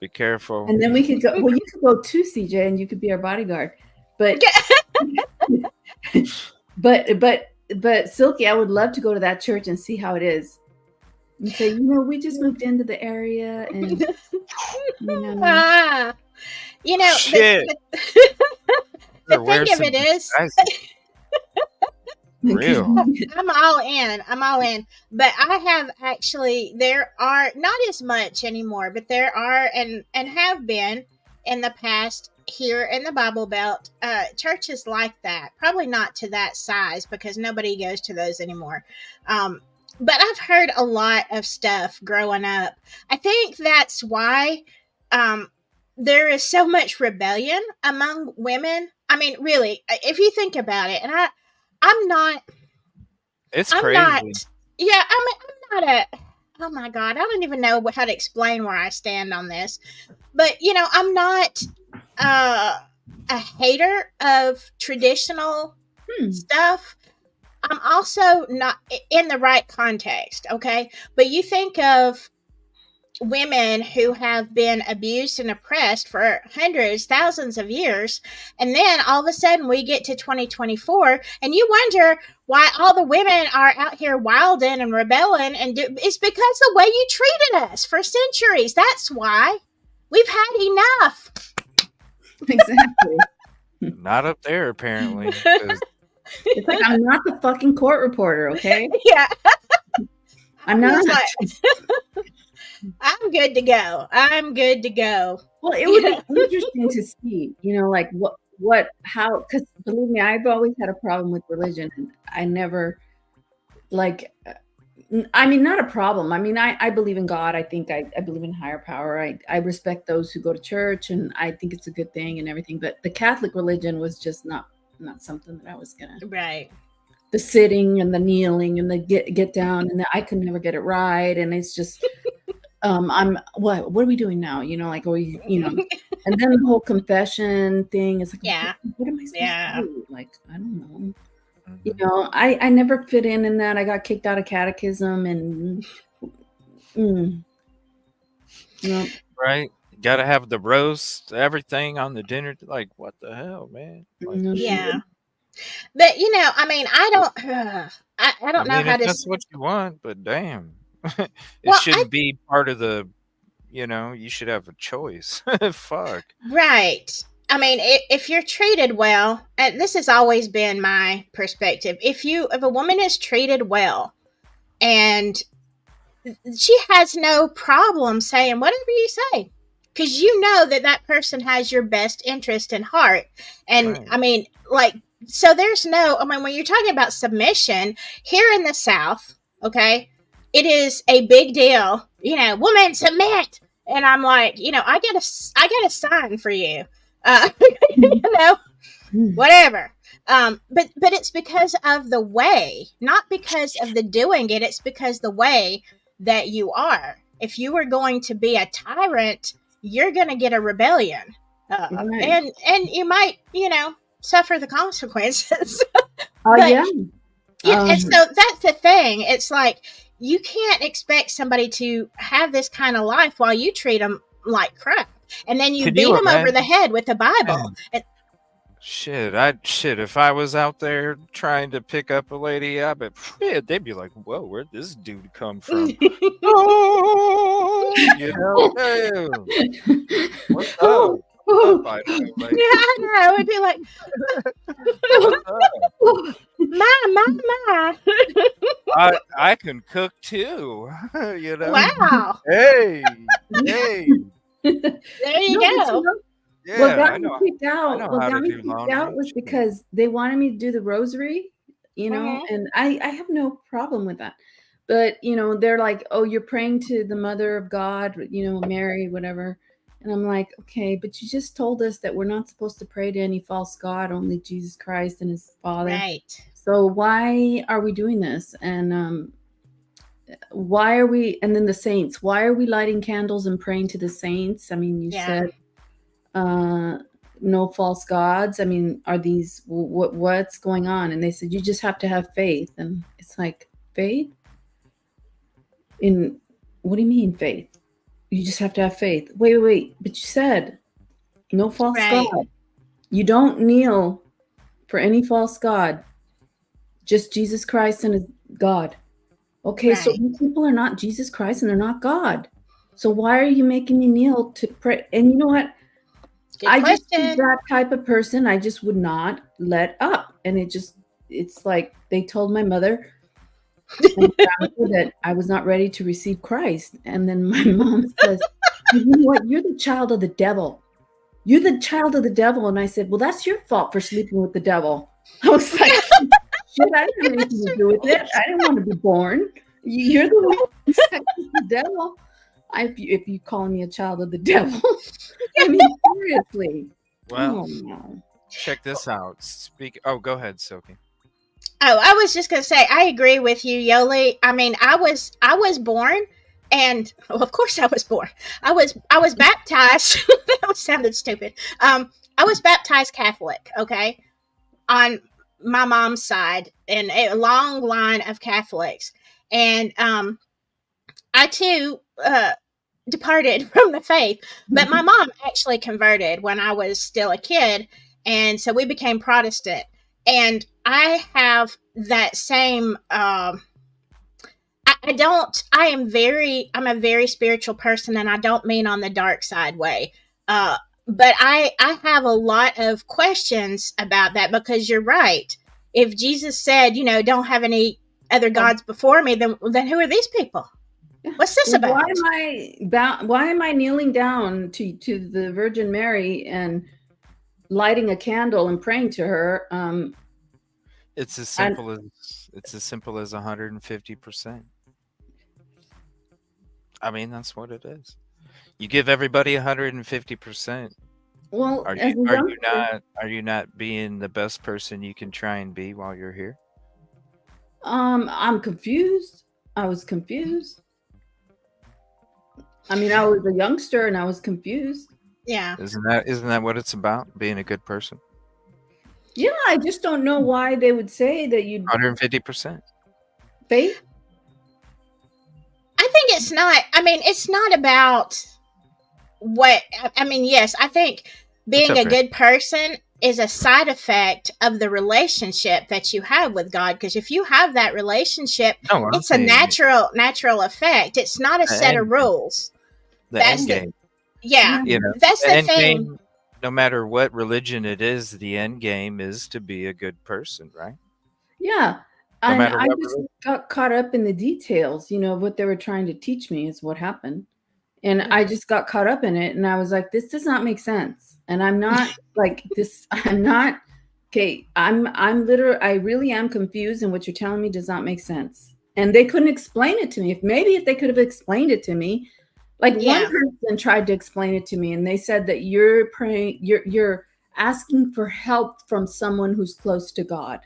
Be careful. And then we could go. Well, you could go too, CJ, and you could be our bodyguard. But but Silky, I would love to go to that church and see how it is. And say, we just moved into the area, and shit. The thing of it is, real. I'm all in. But I have actually, there are not as much anymore, but there are and have been in the past here in the Bible Belt, churches like that. Probably not to that size because nobody goes to those anymore. But I've heard a lot of stuff growing up. I think that's why there is so much rebellion among women. I mean, really, if you think about it, and I'm not. It's I'm crazy. Not, yeah, I'm not a. Oh my God, I don't even know how to explain where I stand on this. But I'm not a hater of traditional stuff. I'm also not in the right context, okay? But you think of women who have been abused and oppressed for hundreds, thousands of years, and then all of a sudden we get to 2024, and you wonder why all the women are out here wilding and rebelling, and it's because the way you treated us for centuries. That's why. We've had enough. Exactly. Not up there, apparently. It's like, I'm not the fucking court reporter, okay? Yeah. I'm not. I'm good to go. Well, it would be interesting to see, like how, because believe me, I've always had a problem with religion, and I never, not a problem. I mean, I believe in God. I think I believe in higher power. I respect those who go to church, and I think it's a good thing and everything. But the Catholic religion was just not something that I was gonna. Right. the sitting and the kneeling and the get down, and I could never get it right, and it's just I'm what are we doing now? Like, are we, and then the whole confession thing is like, Yeah. what am I supposed to do? Like, I don't know. Mhm. I never fit in that. I got kicked out of catechism and Right? Got to have the roast, everything on the dinner. Like, what the hell, man? Like, Yeah. But I mean, I don't I don't know how if to that's what you want, but damn, it well, shouldn't be part of the. You should have a choice. Fuck. right. I mean, if you're treated well, and this has always been my perspective. If a woman is treated well, and she has no problem saying whatever you say, because you know that person has your best interest in heart. And Right. I mean, like, so there's no, I mean, when you're talking about submission here in the South, okay, it is a big deal, woman submit. And I'm like, I get a sign for you, whatever. But it's because of the way, not because of the doing it. It's because the way that you are. If you are going to be a tyrant, you're going to get a rebellion, right. and you might, suffer the consequences. Oh, yeah. And so that's the thing. It's like you can't expect somebody to have this kind of life while you treat them like crap, and then you Can beat you them over the imagine? head with the Bible. Shit, if I was out there trying to pick up a lady, I bet they'd be like, "Whoa, where'd this dude come from?" Oh, hey, what's up? What's up, Idaho, lady? Yeah, I know. It'd be like, What's up? my. I can cook too. Wow. Hey, hey. There you go. Yeah, What got I me know. kicked out? know What how got to me do kicked laundry. out was Shit. because they wanted me to do the rosary, Mhm. and I have no problem with that. But they're like, "Oh, you're praying to the Mother of God, Mary, whatever." And I'm like, "Okay, but you just told us that we're not supposed to pray to any false god, only Jesus Christ and His Father. Right. So why are we doing this? And why are we? And then the saints. Why are we lighting candles and praying to the saints? I mean, you Yeah. said no false gods. I mean, are these what's going on? And they said you just have to have faith. And it's like, faith in what do you mean faith? You just have to have faith. Wait, but you said no false Right. god. You don't kneel for any false god, just Jesus Christ and His God. Okay, so Right. these people are not Jesus Christ and they're not God. So why are you making me kneel to pray? And you know what? Good I just question. that type of person I just would not let up. And it's like they told my mother and that I was not ready to receive Christ. And then my mom says, "You know what? You're the child of the devil. You're the child of the devil." And I said, "Well, that's your fault for sleeping with the devil." I was like, shit, I didn't have anything to do with it. I didn't want to be born. You're the one who said the devil. If you call me a child of the devil. I mean, seriously. Well, Oh, no. check this out. Go ahead, Silky. Oh, I was just gonna say I agree with you, Yoli. I mean, I was born, and of course I was born. I was baptized. That sounded stupid. I was baptized Catholic. Okay, on my mom's side, and a long line of Catholics, and I too departed from the faith, but my mom actually converted when I was still a kid, and so we became Protestant. And I have that same. I don't. I'm a very spiritual person, and I don't mean on the dark side way. But I have a lot of questions about that, because you're right. If Jesus said, don't have any other gods before me, then who are these people? What's this about? Why am I kneeling down to the Virgin Mary and lighting a candle and praying to her? It's as simple as 150%. I mean, that's what it is. You give everybody 150%. Well, Are you not being the best person you can try and be while you're here? I'm confused. I was confused. I mean, I was a youngster and I was confused. Yeah. Isn't that what it's about? Being a good person. Yeah, I just don't know why they would say that you'd 150%. faith. I think it's not. I mean, it's not about what. I mean, yes, I think being a good person is a side effect of the relationship that you have with God. Because if you have that relationship, it's a natural effect. It's not a set of rules. The end game. Yeah, you know, that's the thing. Game, no matter what religion it is, the end game is to be a good person, right? Yeah. No and I just got caught up in the details, of what they were trying to teach me is what happened. And I just got caught up in it. And I was like, this does not make sense. And I'm not like this. I'm not. Okay. I'm literally, I really am confused. And what you're telling me does not make sense. And they couldn't explain it to me. If they could have explained it to me, like one person tried to explain it to me. And they said that you're praying, you're asking for help from someone who's close to God.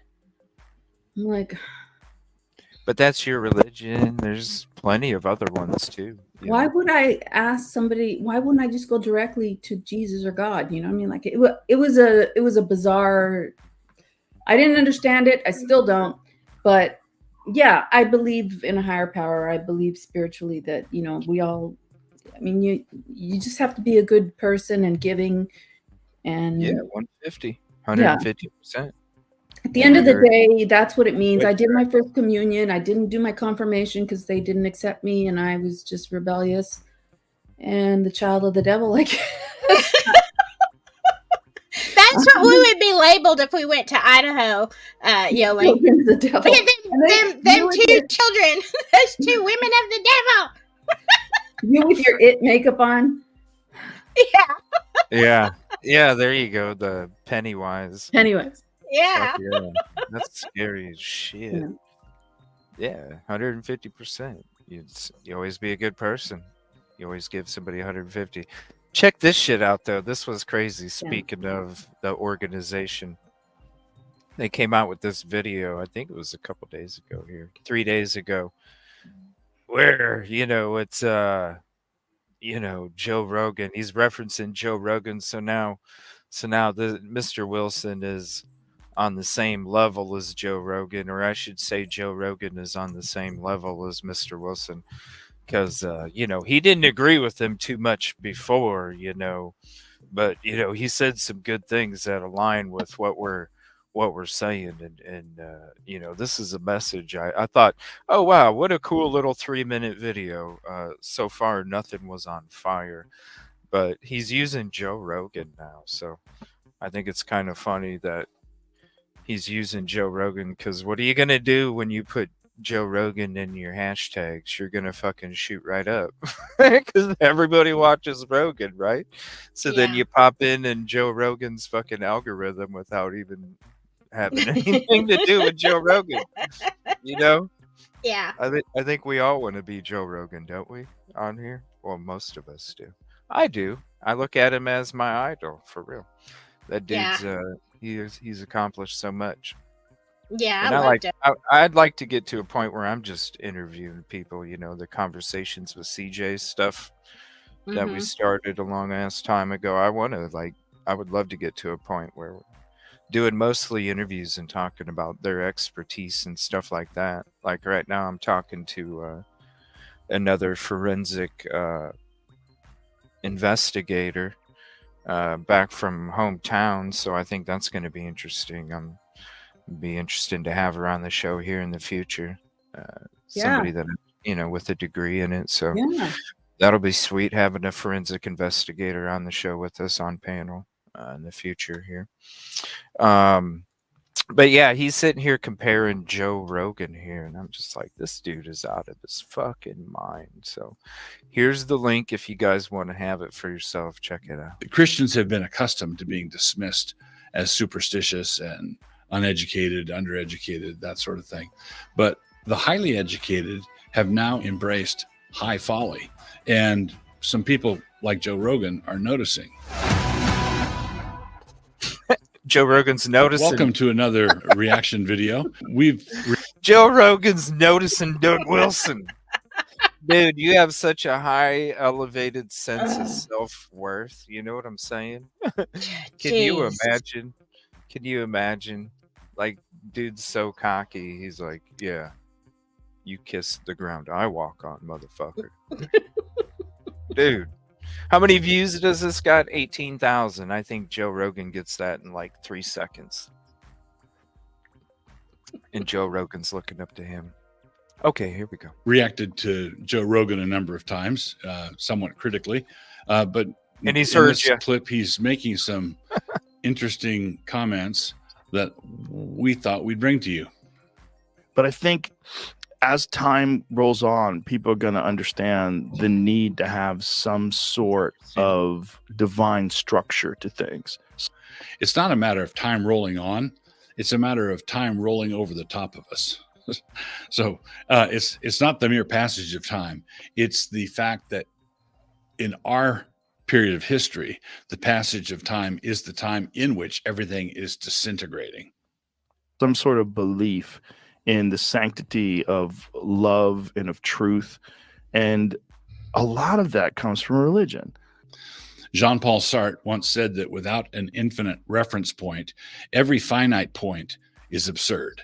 I'm like, but that's your religion. There's plenty of other ones too. Why would I ask somebody? Why wouldn't I just go directly to Jesus or God? You know what I mean? Like it was a bizarre. I didn't understand it. I still don't. But yeah, I believe in a higher power. I believe spiritually that we all. I mean, you just have to be a good person and giving, and 150%. At the end of the day, that's what it means. I did my first communion. I didn't do my confirmation because they didn't accept me, and I was just rebellious and the child of the devil. Like that's what we would be labeled if we went to Idaho. Like the devil. Them two children, those two women of the devil. You with your it makeup on. Yeah. There you go. The Pennywise. Yeah. That's scary as shit. Yeah, 150%. You always be a good person. You always give somebody 150. Check this shit out, though. This was crazy. Speaking of the organization, they came out with this video. I think it was a couple days ago here, 3 days ago, where it's Joe Rogan. He's referencing Joe Rogan. So now the Mr. Wilson is on the same level as Joe Rogan, or I should say Joe Rogan is on the same level as Mr. Wilson, because he didn't agree with him too much before, but he said some good things that align with what we're saying, and this is a message. I thought, oh wow, what a cool little 3-minute video. So far nothing was on fire, but he's using Joe Rogan now, so I think it's kind of funny that he's using Joe Rogan, because what are you going to do when you put Joe Rogan in your hashtags? You're going to fucking shoot right up, because everybody watches Rogan, right? So then you pop in Joe Rogan's fucking algorithm without even having anything to do with Joe Rogan, Yeah. I think we all want to be Joe Rogan, don't we, on here? Well, most of us do. I do. I look at him as my idol, for real. That dude's he's accomplished so much. Yeah, and I'd like to get to a point where I'm just interviewing people, the conversations with CJ stuff that we started a long ass time ago. I would love to get to a point where we're doing mostly interviews and talking about their expertise and stuff like that. Like right now I'm talking to another forensic investigator back from hometown, so I think that's going to be interesting. Be interesting to have her on the show here in the future. Somebody that with a degree in it, so that'll be sweet, having a forensic investigator on the show with us on panel in the future here. But yeah, he's sitting here comparing Joe Rogan here, and I'm just like, this dude is out of his fucking mind. So here's the link if you guys want to have it for yourself. Check it out. Christians have been accustomed to being dismissed as superstitious and uneducated, undereducated, that sort of thing. But the highly educated have now embraced high folly. And some people like Joe Rogan are noticing. Joe Rogan's noticing. Welcome to another reaction video. Joe Rogan's noticing Doug Wilson. Dude, you have such a high elevated sense of self-worth. You know what I'm saying? Can you Jeez. imagine? Can you imagine? Like, dude's so cocky. He's like, yeah, you kiss the ground I walk on, motherfucker. Dude, how many views does this got? 18,000. I think Joe Rogan gets that in like 3 seconds. And Joe Rogan's looking up to him. Okay, here we go. Reacted to Joe Rogan a number of times, somewhat critically, but And he's in heard this you. clip, he's making some interesting comments that we thought we'd bring to you. But I think as time rolls on, people are going to understand the need to have some sort of divine structure to things. It's not a matter of time rolling on; it's a matter of time rolling over the top of us. So it's not the mere passage of time. It's the fact that in our period of history, the passage of time is the time in which everything is disintegrating. Some sort of belief in the sanctity of love and of truth. And a lot of that comes from religion. Jean-Paul Sartre once said that without an infinite reference point, every finite point is absurd.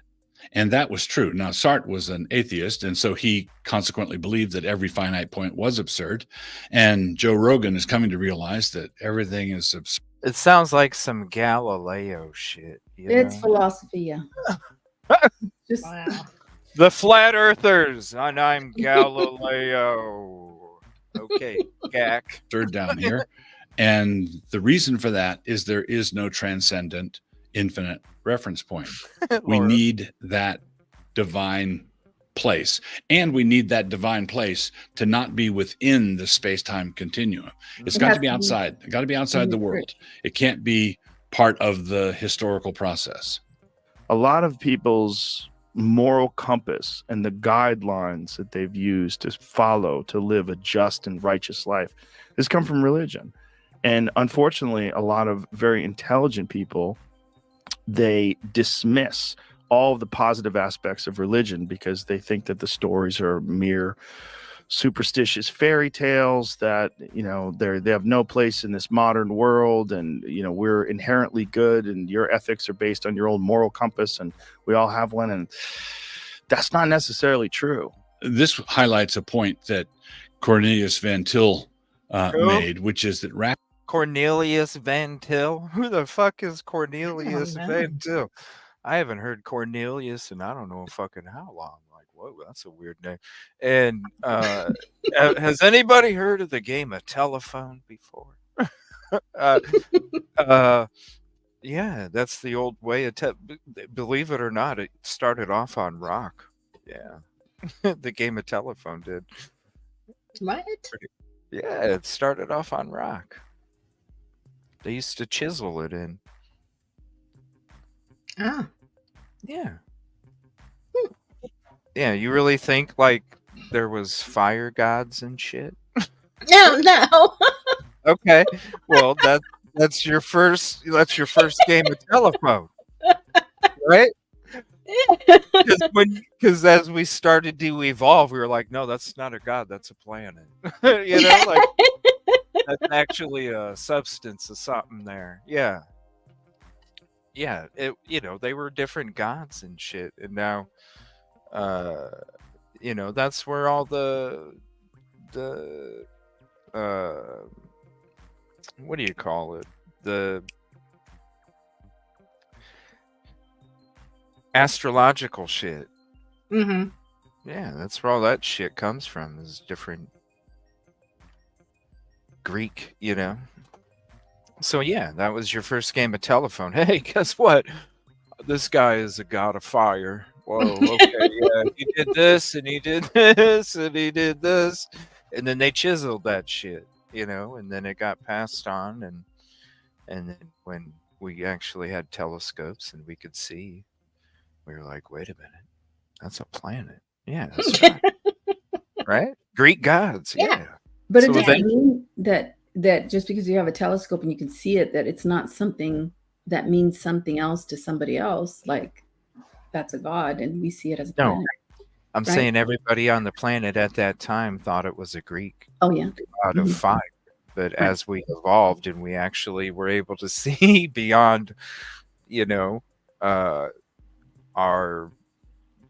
And that was true. Now, Sartre was an atheist, and so he consequently believed that every finite point was absurd. And Joe Rogan is coming to realize that everything is absurd. It sounds like some Galileo shit. It's philosophy, yeah. Just Wow. The flat earthers, and I'm Galileo. Okay, Gak. Absurd down here. And the reason for that is there is no transcendent infinite reference point. We Laura. need that divine place, and we need that divine place to not be within the space-time continuum. It's got to be outside. It got to be outside the world. It can't be part of the historical process. A lot of people's moral compass and the guidelines that they've used to follow to live a just and righteous life has come from religion. And unfortunately, a lot of very intelligent people, they dismiss all of the positive aspects of religion because they think that the stories are mere superstitious fairy tales, that, you know, they have no place in this modern world, and, you know, we're inherently good and your ethics are based on your own moral compass and we all have one. And that's not necessarily true. This highlights a point that Cornelius Van Til made, which is that Cornelius Van Til? Who the fuck is Cornelius know. Van Til? I haven't heard Cornelius in I don't know fucking how long. Like, whoa, that's a weird name. And has anybody heard of the game of telephone before? Yeah, that's the old way of believe it or not, it started off on rock. Yeah. The game of telephone did. What? Yeah, it started off on rock. They used to chisel it in. Oh. Yeah. Yeah, you really think like there was fire gods and shit? No. Okay. Well, that's your first game of telephone. Right? Because as we started to evolve, we were like, no, that's not a god, that's a planet. You know, like that's actually a substance of something there. Yeah. Yeah, it, you know, they were different gods and shit, and now you know, that's where all the what do you call it? The astrological shit. Mm-hmm. Yeah, that's where all that shit comes from, is different Greek, you know. So yeah, that was your first game of telephone. Hey, guess what? This guy is a god of fire. Whoa, okay, yeah, he did this and he did this and he did this, and then they chiseled that shit, you know, and then it got passed on, and then when we actually had telescopes and we could see, we were like, wait a minute, that's a planet. Yeah, that's right. Right? Greek gods. Yeah. But So it doesn't then- mean that just because you have a telescope and you can see it, that it's not something that means something else to somebody else. Like, that's a god, and we see it as a No. planet. I'm Right? saying everybody on the planet at that time thought it was a Greek Oh yeah. god of Mhm. fire. But Right. as we evolved and we actually were able to see beyond, you know, our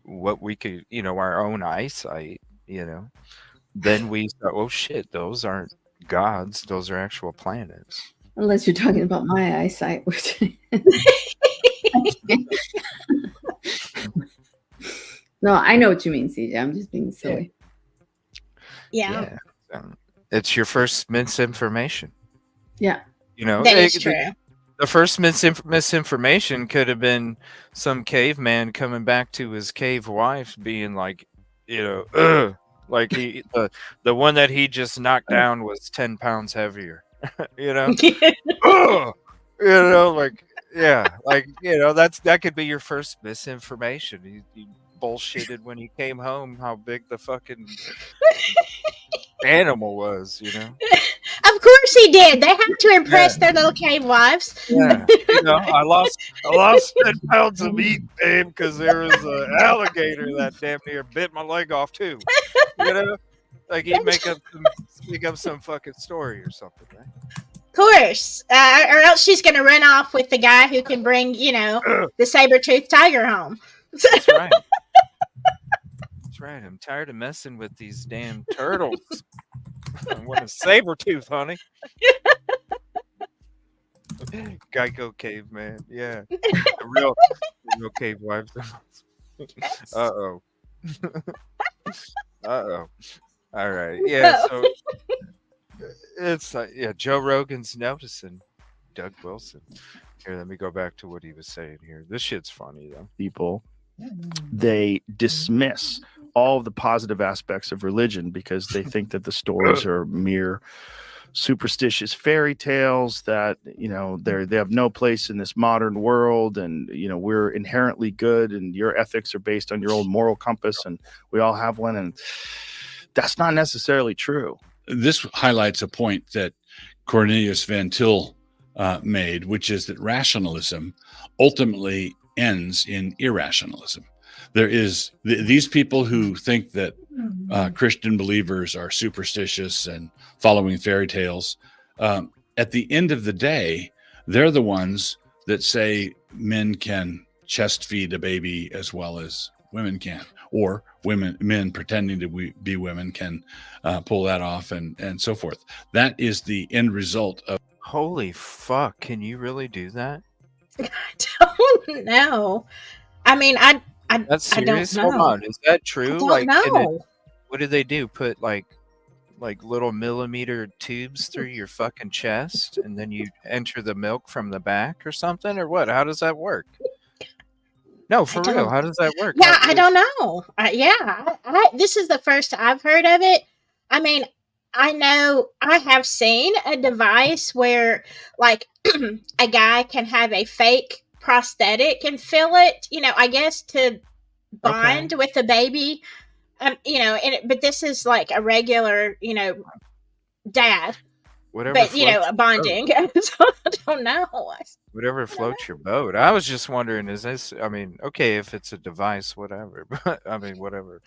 what we could, our own eyesight, then we thought, oh shit, those aren't gods; those are actual planets. Unless you're talking about my eyesight, which no, I know what you mean, CJ. I'm just being silly. Yeah. It's your first misinformation. Yeah. That is true. The first misinformation could have been some caveman coming back to his cave wife being like, like the one that he just knocked down was 10 pounds heavier, Ugh! That could be your first misinformation. He bullshitted when he came home how big the fucking animal was, Of course he did. They have to impress their little cave wives. Yeah, I lost 10 pounds of meat, babe, because there was an alligator that damn near bit my leg off too. Like he'd make up some fucking story or something, right? Of course, or else she's gonna run off with the guy who can bring, the saber-toothed tiger home. That's right. That's right. I'm tired of messing with these damn turtles. I want a saber tooth, honey. Geico caveman, yeah. The real cave wives. Uh-oh. Uh-oh. All right. Yeah, so it's Joe Rogan's noticing Doug Wilson. Here, let me go back to what he was saying here. This shit's funny though. People, they dismiss all of the positive aspects of religion because they think that the stories are mere superstitious fairy tales that they have no place in this modern world, and we're inherently good and your ethics are based on your own moral compass and we all have one, and that's not necessarily true. This highlights a point that Cornelius Van Til made, which is that rationalism ultimately ends in irrationalism. There is these people who think that Christian believers are superstitious and following fairy tales. At the end of the day, they're the ones that say men can chest feed a baby as well as women can, or men pretending to be women can pull that off, and so forth. That is the end result of. Holy fuck! Can you really do that? I don't know. I mean, That's serious. I don't know. Hold on, is that true? I don't know. What do they do? Put like little millimeter tubes through your fucking chest, and then you enter the milk from the back or something, or what? How does that work? No, for real. How does that work? Yeah, I don't know. This is the first I've heard of it. I mean, I know I have seen a device where, like, a guy can have a fake prosthetic and fill it, I guess to bond with the baby. But this is like a regular, dad. Whatever, but bonding. So I don't know. Whatever floats your boat. I was just wondering, is this? I mean, okay, if it's a device, whatever. But I mean, whatever.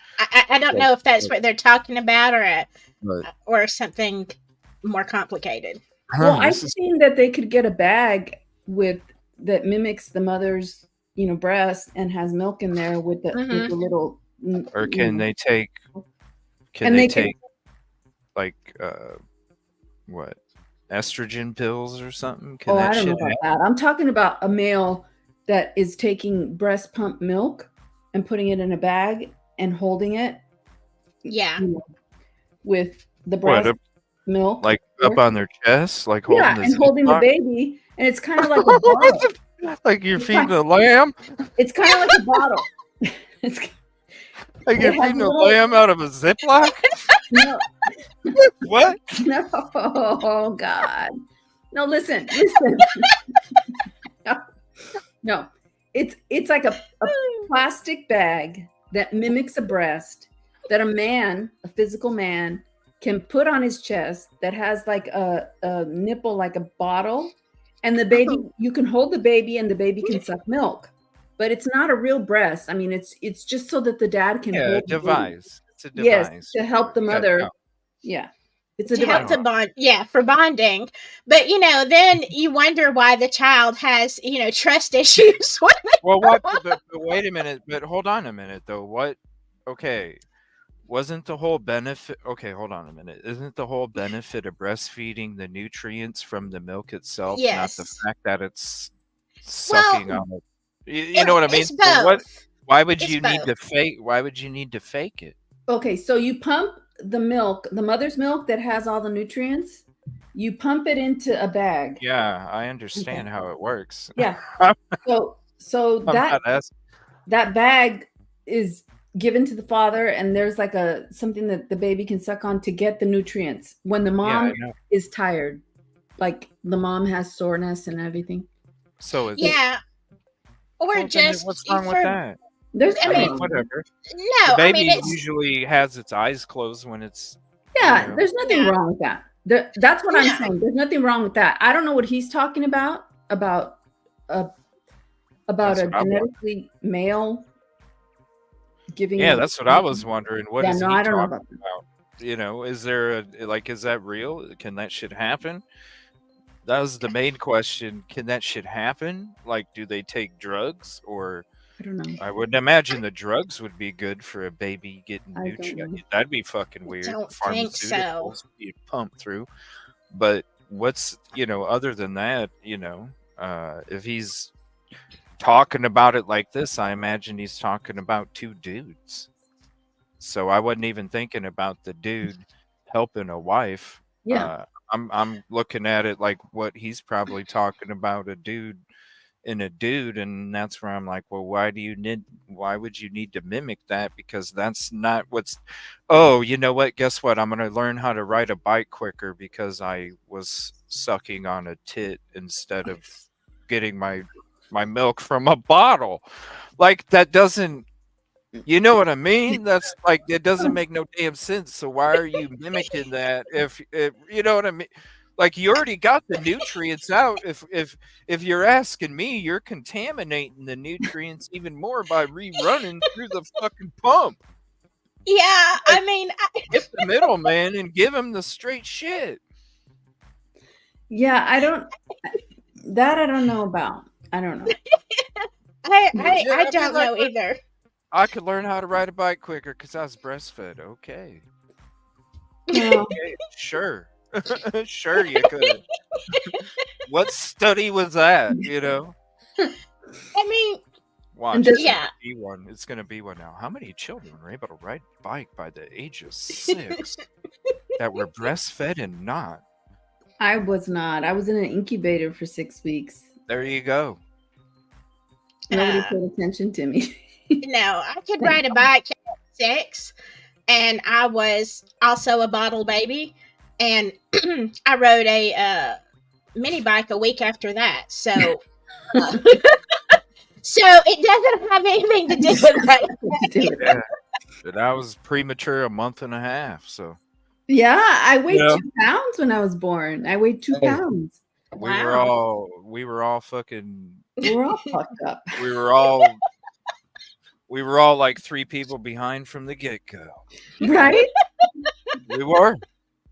I don't know if that's what they're talking about, or something more complicated. Well, I've seen that they could get a bag that mimics the mother's, breast and has milk in there with the little. Or can they take? Can they take like what? Estrogen pills or something? I don't know about that. I'm talking about a male that is taking breast pump milk and putting it in a bag and holding it. Yeah. With the breast milk. Like up on their chest? Like holding the baby. And it's kind of like a bottle. Like you're feeding a lamb? It's kind of like a bottle. It's like you're feeding a lamb out of a Ziploc? No. What? No, oh God. No, listen. No. It's like a plastic bag that mimics a breast that a physical man, can put on his chest that has like a nipple like a bottle, and the baby, you can hold the baby and the baby can suck milk. but it's not a real breast. I mean, it's just so that the dad can Yeah, a hold the baby. device. It's a Yes, device. to help the Yeah, mother. no. Yeah, it's a To help device. the bond, yeah, for bonding. But then you wonder why the child has trust issues. Well, what? But wait a minute. But hold on a minute, though. What? Okay. Wasn't the whole benefit? Okay, hold on a minute. Isn't the whole benefit of breastfeeding the nutrients from the milk itself, not the Yes. fact that it's Well, sucking on it? You know what I mean? it's So what? both. Why would It's you need to both. fake? Why would you need to fake it? Okay, so you pump the milk, the mother's milk that has all the nutrients. You pump it into a bag. Yeah, I understand how it works. Yeah. So I'm that not asking. that bag is given to the father, and there's like something that the baby can suck on to get the nutrients when the Yeah, mom I know. is tired, like the mom has soreness and everything. So it's Yeah. Or well, then just what's wrong with for that? There's I I mean, mean, whatever. no, The I baby mean it's usually has its eyes closed when it's yeah, know. there's nothing Yeah. wrong with that. That's what I'm No. saying. There's nothing wrong with that. I don't know what he's talking about a That's a what I want. genetically male giving. Yeah, that's what I was wondering. What Yeah, is no, he I don't know talking about that. about? Is there is that real? Can that shit happen? That was the main question. Can that shit happen? Like, do they take drugs? Or I don't know. I wouldn't imagine the drugs would be good for a baby getting I don't know. nutrients. That'd be fucking weird. don't think so. Pharmaceuticals you pump through. But what's other than that, if he's talking about it like this, I imagine he's talking about two dudes. So I wasn't even thinking about the dude helping a wife. Yeah. I'm looking at it like what he's probably talking about, a dude and a dude, and that's where I'm like, well, why would you need to mimic that? Because that's not what's oh, you know what? Guess what? I'm gonna learn how to ride a bike quicker because I was sucking on a tit instead of getting my milk from a bottle. Like that doesn't you know what I mean? That's like it doesn't make no damn sense. So why are you mimicking that? If you know what I mean? Like you already got the nutrients out. If you're asking me, you're contaminating the nutrients even more by rerunning through the fucking pump. Yeah, I mean, Get the middleman and give him the straight shit. Yeah, I don't know about. I don't know. I I'd be don't like, know either. I could learn how to ride a bike quicker because I was breastfed. Okay. Well, Okay, sure. Sure you could. What study was that, I mean, Watch, And it's yeah. gonna be one. It's gonna be one now. How many children were able to ride a bike by the age of 6 that were breastfed and not? I was not. I was in an incubator for 6 weeks. There you go. Nobody Uh, paid attention to me. no, I could ride a bike at 6, and I was also a bottle baby, and I rode a mini bike a week after that. So, so it doesn't have anything to do with that. Yeah. And I was premature a month and a half, so Yeah, I weighed Yeah. 2 pounds when I was born. I weighed 2 pounds. we were all fucking We were all fucked up. we were all like 3 people behind from the get-go. Right? We were.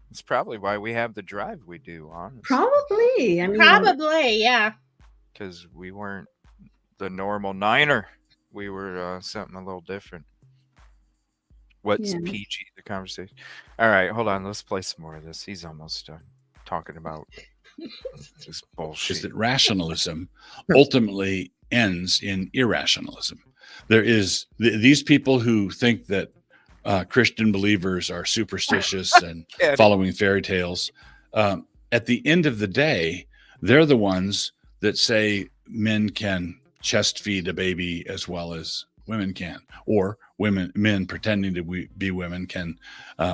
It's probably why we have the drive we do, honestly. Probably. I mean, Probably, yeah. Because we weren't the normal Niner. We were something a little different. What's Yeah. PG, the conversation? All right, hold on. Let's play some more of this. He's almost done talking about this Is bullshit. that rationalism ultimately ends in irrationalism. There is these people who think that Christian believers are superstitious and Yeah. following fairy tales. At the end of the day, they're the ones that say men can chest feed a baby as well as women can, or men pretending to be women can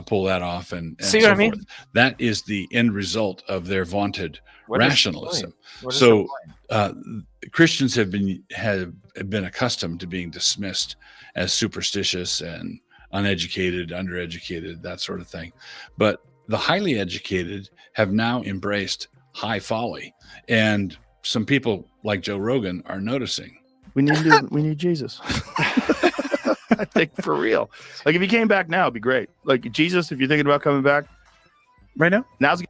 pull that off and See so what I mean? forth. That is the end result of their vaunted What is the rationalism. point? What is So the point? Christians have been accustomed to being dismissed as superstitious and uneducated, undereducated, that sort of thing. But the highly educated have now embraced high folly, and some people like Joe Rogan are noticing We need Jesus. I think for real. Like if he came back now, it'd be great. Like Jesus, if you're thinking about coming back right now, now's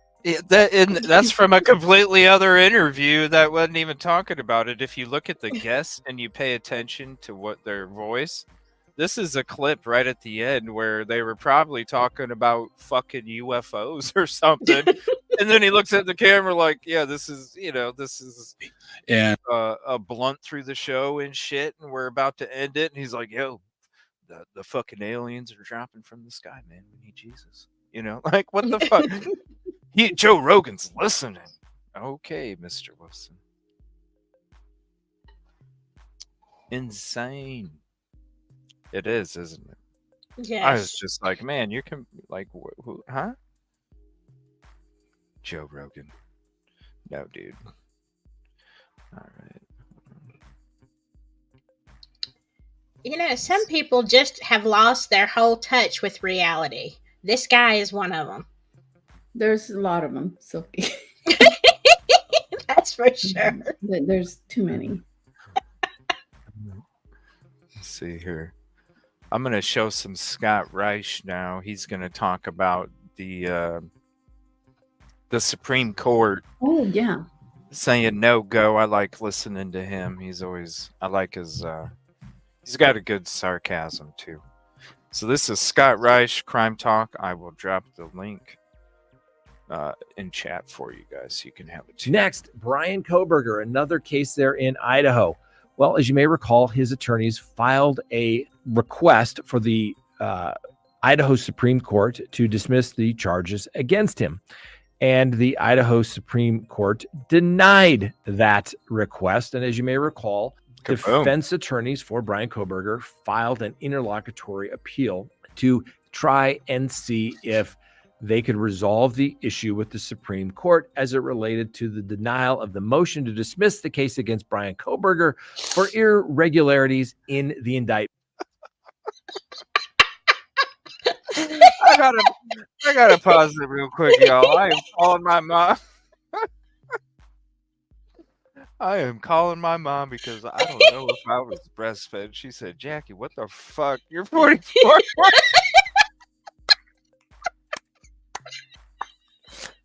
that's from a completely other interview that wasn't even talking about it. If you look at the guests and you pay attention to what their voice, this is a clip right at the end where they were probably talking about fucking UFOs or something. And then he looks at the camera like, yeah, this is And a blunt through the show and shit. And we're about to end it. And he's like, yo, the fucking aliens are dropping from the sky, man. We need Jesus. Like what the fuck? Joe Rogan's listening. Okay, Mr. Wilson. Insane. It is, isn't it? Yes. I was just like, man, you can like, who, huh? Joe Rogan. No, dude. All right. Some people just have lost their whole touch with reality. This guy is one of them. There's a lot of them, Sophie. That's for sure. There's too many. Let's see here. I'm going to show some Scott Reich now. He's going to talk about the Supreme Court. Oh, yeah. Saying no go. I like listening to him. I like his, he's got a good sarcasm too. So this is Scott Reich, Crime Talk. I will drop the link in chat for you guys so you can have it too. Next, Brian Koberger, another case there in Idaho. Well, as you may recall, his attorneys filed a request for the Idaho Supreme Court to dismiss the charges against him. And the Idaho Supreme Court denied that request. And as you may recall, defense attorneys for Brian Koberger filed an interlocutory appeal to try and see if they could resolve the issue with the Supreme Court as it related to the denial of the motion to dismiss the case against Brian Koberger for irregularities in the indictment. I gotta pause it real quick, y'all. I am calling my mom. I am calling my mom because I don't know if I was breastfed. She said, Jackie, what the fuck? You're 44.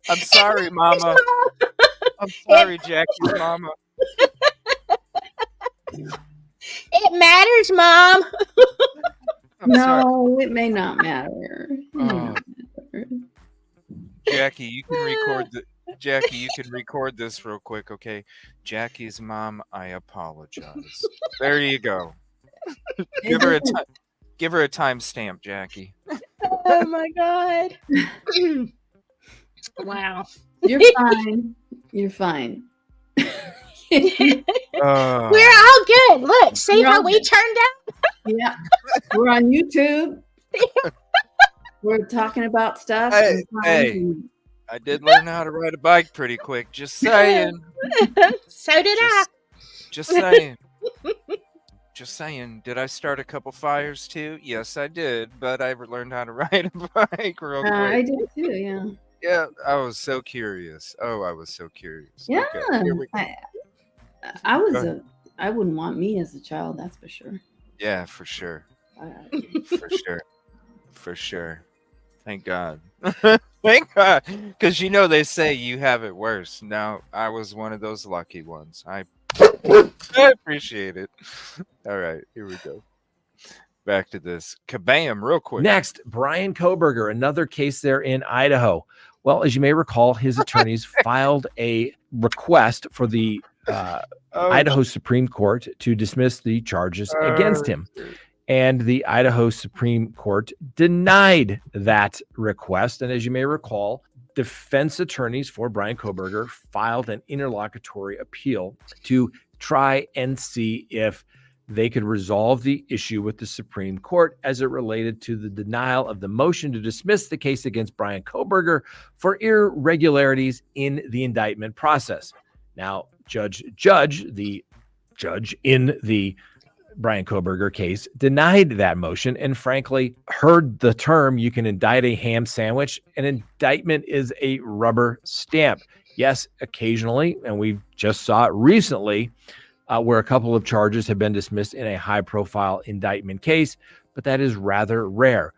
I'm sorry, Mama. I'm sorry, Jackie's mama. It matters, Mom. No, it may not matter. Jackie, you can record Jackie, you can record this real quick, okay? Jackie's mom, I apologize. There you go. Give her a timestamp, Jackie. Oh my God. Wow. You're fine. You're fine. We're all good. Look, see We're how all we good. turned out? Yeah. We're on YouTube. We're talking about stuff. Hey. I did learn how to ride a bike pretty quick. Just saying. So did I. Just saying. Just saying. Did I start a couple fires too? Yes, I did. But I learned how to ride a bike real quick. I did too, yeah. Yeah, I was so curious. Oh, I was so curious. Yeah. Okay, here we go. I wouldn't want me as a child, that's for sure. Yeah, for sure. For sure. For sure. Thank God. Thank God. Because they say you have it worse. Now, I was one of those lucky ones. I appreciate it. All right, here we go. Back to this. Kabam, real quick. Next, Brian Koberger, another case there in Idaho. Well, as you may recall, his attorneys filed a request for the Idaho Supreme Court to dismiss the charges against him. And the Idaho Supreme Court denied that request. And as you may recall, defense attorneys for Brian Koberger filed an interlocutory appeal to try and see if they could resolve the issue with the Supreme Court as it related to the denial of the motion to dismiss the case against Brian Koberger for irregularities in the indictment process. Now, the judge in the Brian Koberger case denied that motion and frankly heard the term, you can indict a ham sandwich. An indictment is a rubber stamp. Yes, occasionally, and we just saw it recently, where a couple of charges have been dismissed in a high-profile indictment case, but that is rather rare.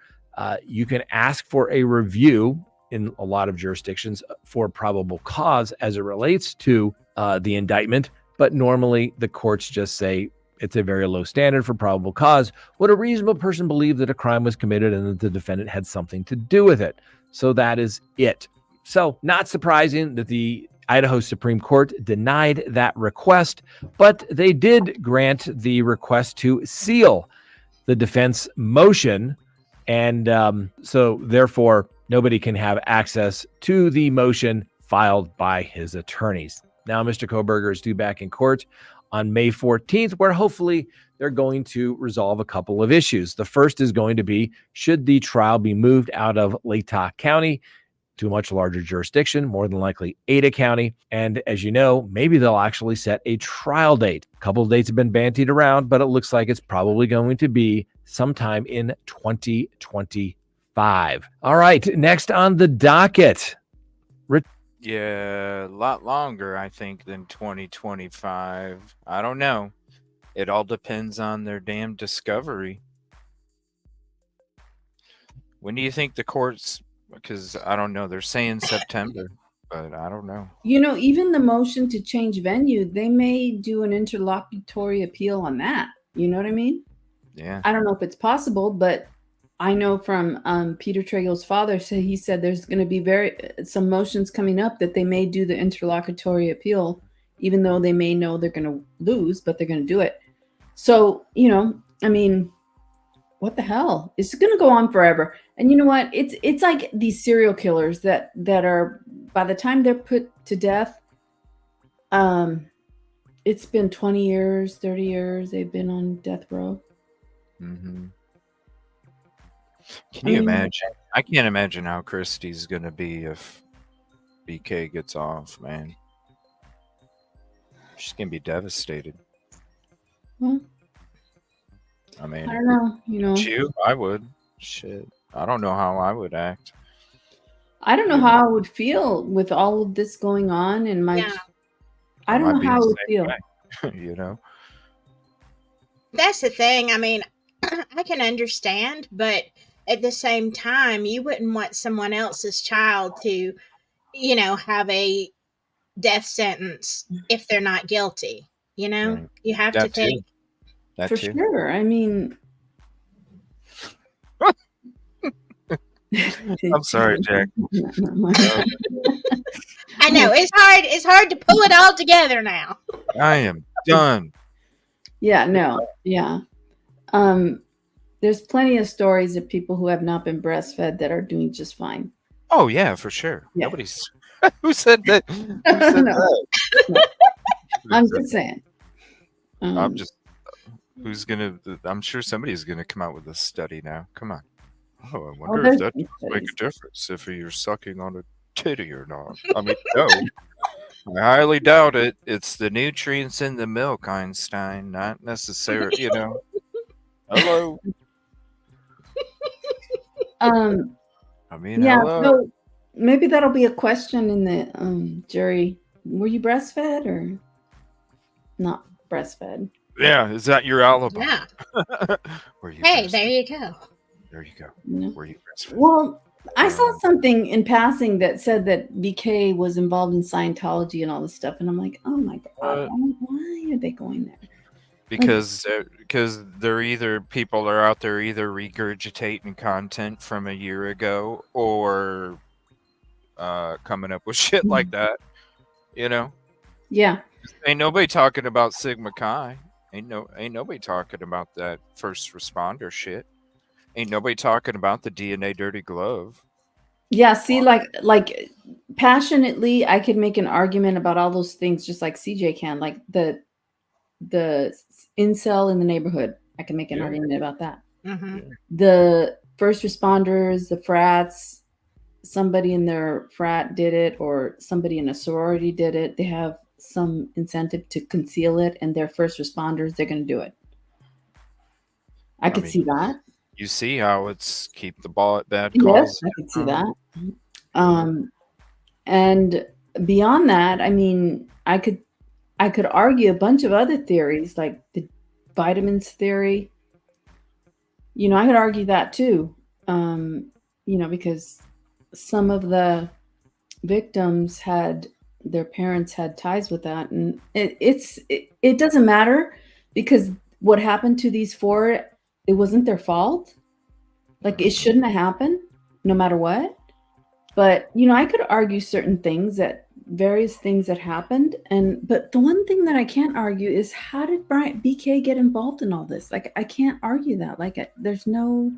You can ask for a review in a lot of jurisdictions for probable cause as it relates to the indictment, but normally the courts just say it's a very low standard for probable cause. Would a reasonable person believe that a crime was committed and that the defendant had something to do with it? So that is it. So not surprising that the Idaho Supreme Court denied that request, but they did grant the request to seal the defense motion. And so therefore, nobody can have access to the motion filed by his attorneys. Now, Mr. Koberger is due back in court on May 14th, where hopefully they're going to resolve a couple of issues. The first is going to be, should the trial be moved out of Latah County to a much larger jurisdiction, more than likely Ada County? And as you know, maybe they'll actually set a trial date. A couple of dates have been bandied around, but it looks like it's probably going to be sometime in 2025. All right, next on the docket. Yeah, a lot longer, I think, than 2025. I don't know. It all depends on their damn discovery. When do you think the courts? Because I don't know. They're saying September, but I don't know. You know, even the motion to change venue, they may do an interlocutory appeal on that. You know what I mean? Yeah. I don't know if it's possible, but I know from Peter Tregel's father, so he said there's going to be some motions coming up that they may do the interlocutory appeal, even though they may know they're going to lose, but they're going to do it. So, you know, I mean, what the hell? It's going to go on forever. And you know what? It's like these serial killers that are, by the time they're put to death, it's been 20 years, 30 years they've been on death row. Mm-hmm. Can you imagine? I can't imagine how Christie's going to be if BK gets off, man. She's going to be devastated. Well, I mean, I don't know, you know. I would. Shit. I don't know how I would act. I don't know how I would feel with all of this going on, and I don't know how I would feel. You know? That's the thing. I mean, I can understand, but at the same time, you wouldn't want someone else's child to, you know, have a death sentence if they're not guilty. You know, Right. You have That to think. That For too. sure. I mean, I'm sorry, Jack. I know it's hard to pull it all together now. I am done. Yeah, no, yeah. There's plenty of stories of people who have not been breastfed that are doing just fine. Oh yeah, for sure. Yeah. Nobody's. Who said that? Who said that? No. I'm just saying. I'm just. Who's gonna? I'm sure somebody's gonna come out with a study now. Come on. Oh, I wonder if that does make a difference if you're sucking on a titty or not. I mean, no. I highly doubt it. It's the nutrients in the milk, Einstein, not necessarily. You know. Hello. I mean, yeah. hello. So maybe that'll be a question in the jury. Were you breastfed or not breastfed? Yeah, is that your alibi? Yeah. Were you Hey, breastfed? there you go. There you go. No. Were you breastfed? Well, I saw something in passing that said that BK was involved in Scientology and all this stuff, and I'm like, oh my god, why are they going there? Because they're either people are out there either regurgitating content from a year ago or coming up with shit like that. You know, Yeah. ain't nobody talking about Sigma Chi. Ain't nobody talking about that first responder shit. Ain't nobody talking about the DNA dirty glove. Yeah, see, like passionately, I could make an argument about all those things just like CJ can, like the incel in the neighborhood. I can make an argument about that. Mm-hmm. The first responders, the frats, somebody in their frat did it, or somebody in a sorority did it. They have some incentive to conceal it, and they're first responders. They're going to do it. I could see that. You see how it's keep the ball at bad calls. Yes, I could see that. And beyond that, I mean, I could I could argue a bunch of other theories, like the vitamins theory. I could argue that too. Because some of the victims had their parents had ties with that, and it doesn't matter because what happened to these four, it wasn't their fault. Like it shouldn't have happened, no matter what. But I could argue certain things that various things that happened, but the one thing that I can't argue is how did BK get involved in all this? Like I can't argue that. Like there's no.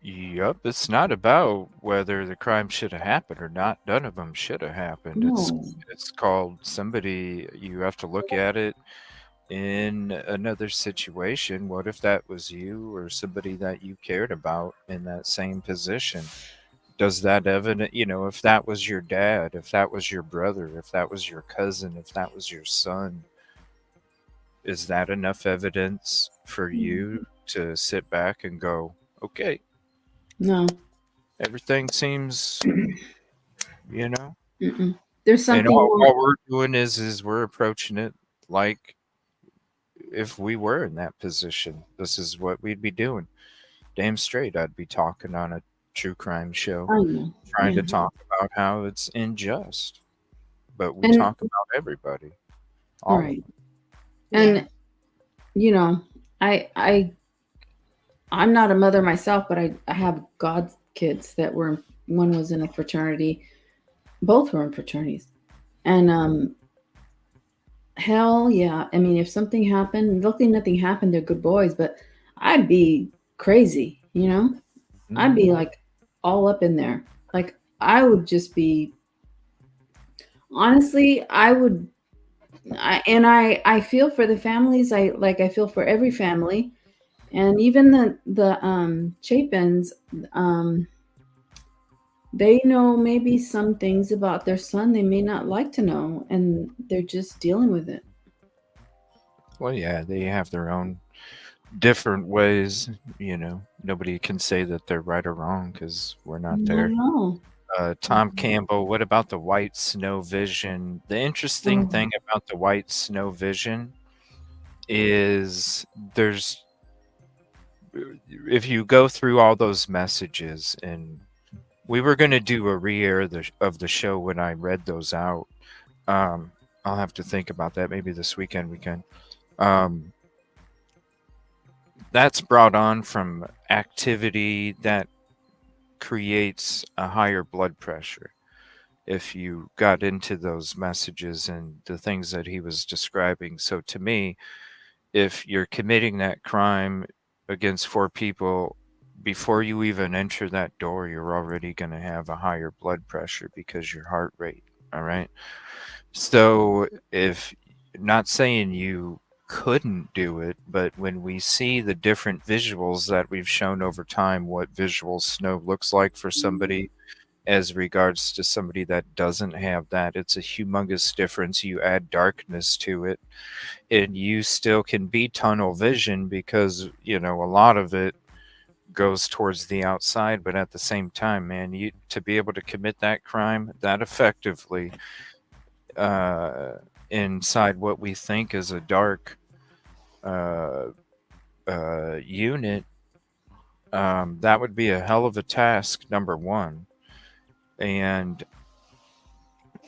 Yep, it's not about whether the crime should have happened or not. None of them should have happened. No. It's called somebody. You have to look at it in another situation. What if that was you or somebody that you cared about in that same position? Does that evidence, if that was your dad, if that was your brother, if that was your cousin, if that was your son, is that enough evidence for you to sit back and go, okay, No. everything seems, Mm-mm. There's something. And all we're doing is we're approaching it like if we were in that position. This is what we'd be doing. Damn straight, I'd be talking on a true crime show, I know. trying Yeah. to talk about how it's unjust. But we And- talk about everybody. All of Right. them. And I'm not a mother myself, but I have god kids that one was in a fraternity, both were in fraternities, and hell yeah, I mean, if something happened, luckily nothing happened, they're good boys, but I'd be crazy, I'd be like all up in there. Like I would just be, honestly, I feel for the families. I feel for every family, and even the Chapins, they know maybe some things about their son they may not like to know, and they're just dealing with it. Well, yeah, they have their own different ways. Nobody can say that they're right or wrong because we're not there. No. Tom Campbell, what about the white snow vision? The interesting thing about the white snow vision is if you go through all those messages, and we were going to do a re-air of the show when I read those out. I'll have to think about that. Maybe this weekend we can. That's brought on from activity that creates a higher blood pressure. If you got into those messages and the things that he was describing. So to me, if you're committing that crime against four people, before you even enter that door, you're already going to have a higher blood pressure because your heart rate. All right. So if not saying you couldn't do it, but when we see the different visuals that we've shown over time, what visual snow looks like for somebody as regards to somebody that doesn't have that, it's a humongous difference. You add darkness to it, and you still can be tunnel vision because, a lot of it goes towards the outside, but at the same time, man, to be able to commit that crime that effectively inside what we think is a dark unit, that would be a hell of a task, number one. And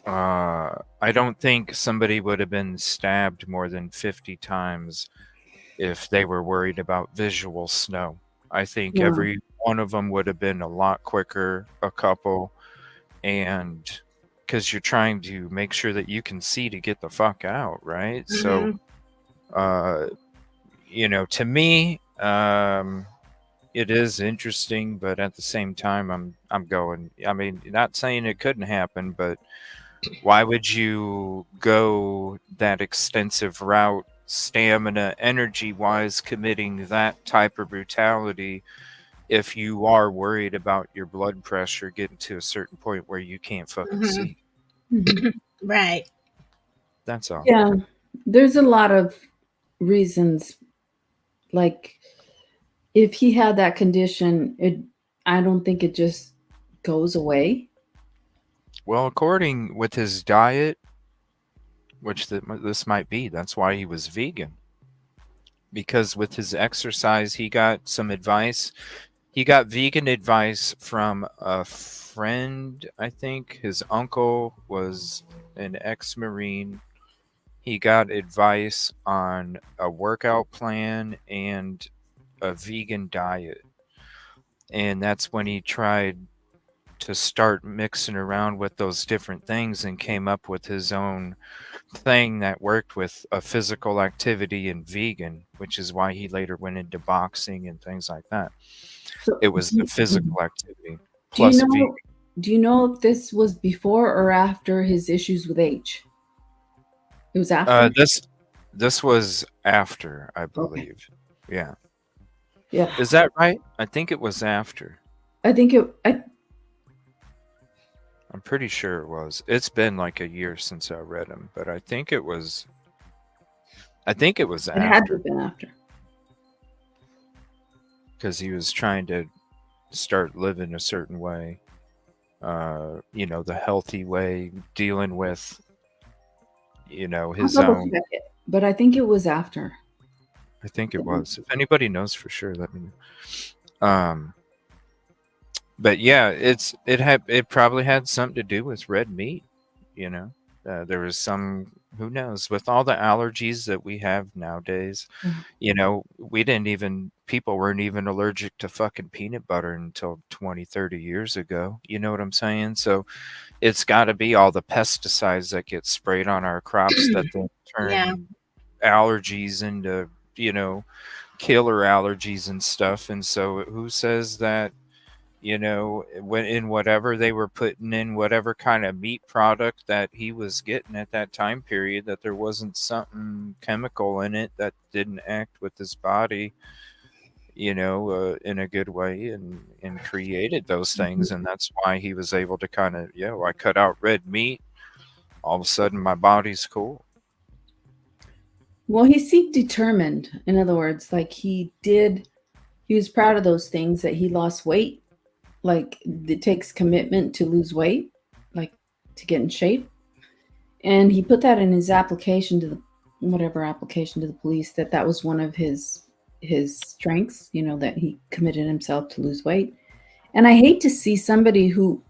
I don't think somebody would have been stabbed more than 50 times if they were worried about visual snow. I think every one of them would have been a lot quicker, a couple, and because you're trying to make sure that you can see to get the fuck out, right? So, to me, it is interesting, but at the same time, I'm going. I mean, not saying it couldn't happen, but why would you go that extensive route, stamina, energy-wise, committing that type of brutality if you are worried about your blood pressure getting to a certain point where you can't fucking see? Right. That's all. Yeah, there's a lot of reasons. Like, if he had that condition, I don't think it just goes away. Well, according with his diet, which this might be. That's why he was vegan. Because with his exercise, he got some advice. He got vegan advice from a friend, I think. His uncle was an ex-Marine. He got advice on a workout plan and a vegan diet. And that's when he tried to start mixing around with those different things and came up with his own thing that worked with a physical activity and vegan, which is why he later went into boxing and things like that. So, It was the physical activity do you plus know? vegan. Do you know if this was before or after his issues with H? It was after. This was after, I believe. Okay. Yeah. Yeah. Is that right? I think it was after. I think it. I'm pretty sure it was. It's been like a year since I read him, but I think it was. I think it was after. It had to have been after. Because he was trying to start living a certain way. The healthy way, dealing with, his own. But I think it was after. I think it was. If anybody knows for sure, let me know. But yeah, it probably had something to do with red meat. There was some, who knows, with all the allergies that we have nowadays. People weren't even allergic to fucking peanut butter until 20, 30 years ago. You know what I'm saying? So it's got to be all the pesticides that get sprayed on our crops that then turn allergies into, killer allergies and stuff. And so who says that, when in whatever they were putting in, whatever kind of meat product that he was getting at that time period, that there wasn't something chemical in it that didn't act with his body, in a good way and created those things. And that's why he was able to kind of, I cut out red meat. All of a sudden my body's cool. Well, he seemed determined. In other words, like he was proud of those things, that he lost weight. Like it takes commitment to lose weight, like to get in shape. And he put that in his application to the police, that was one of his strengths, that he committed himself to lose weight. And I hate to see somebody who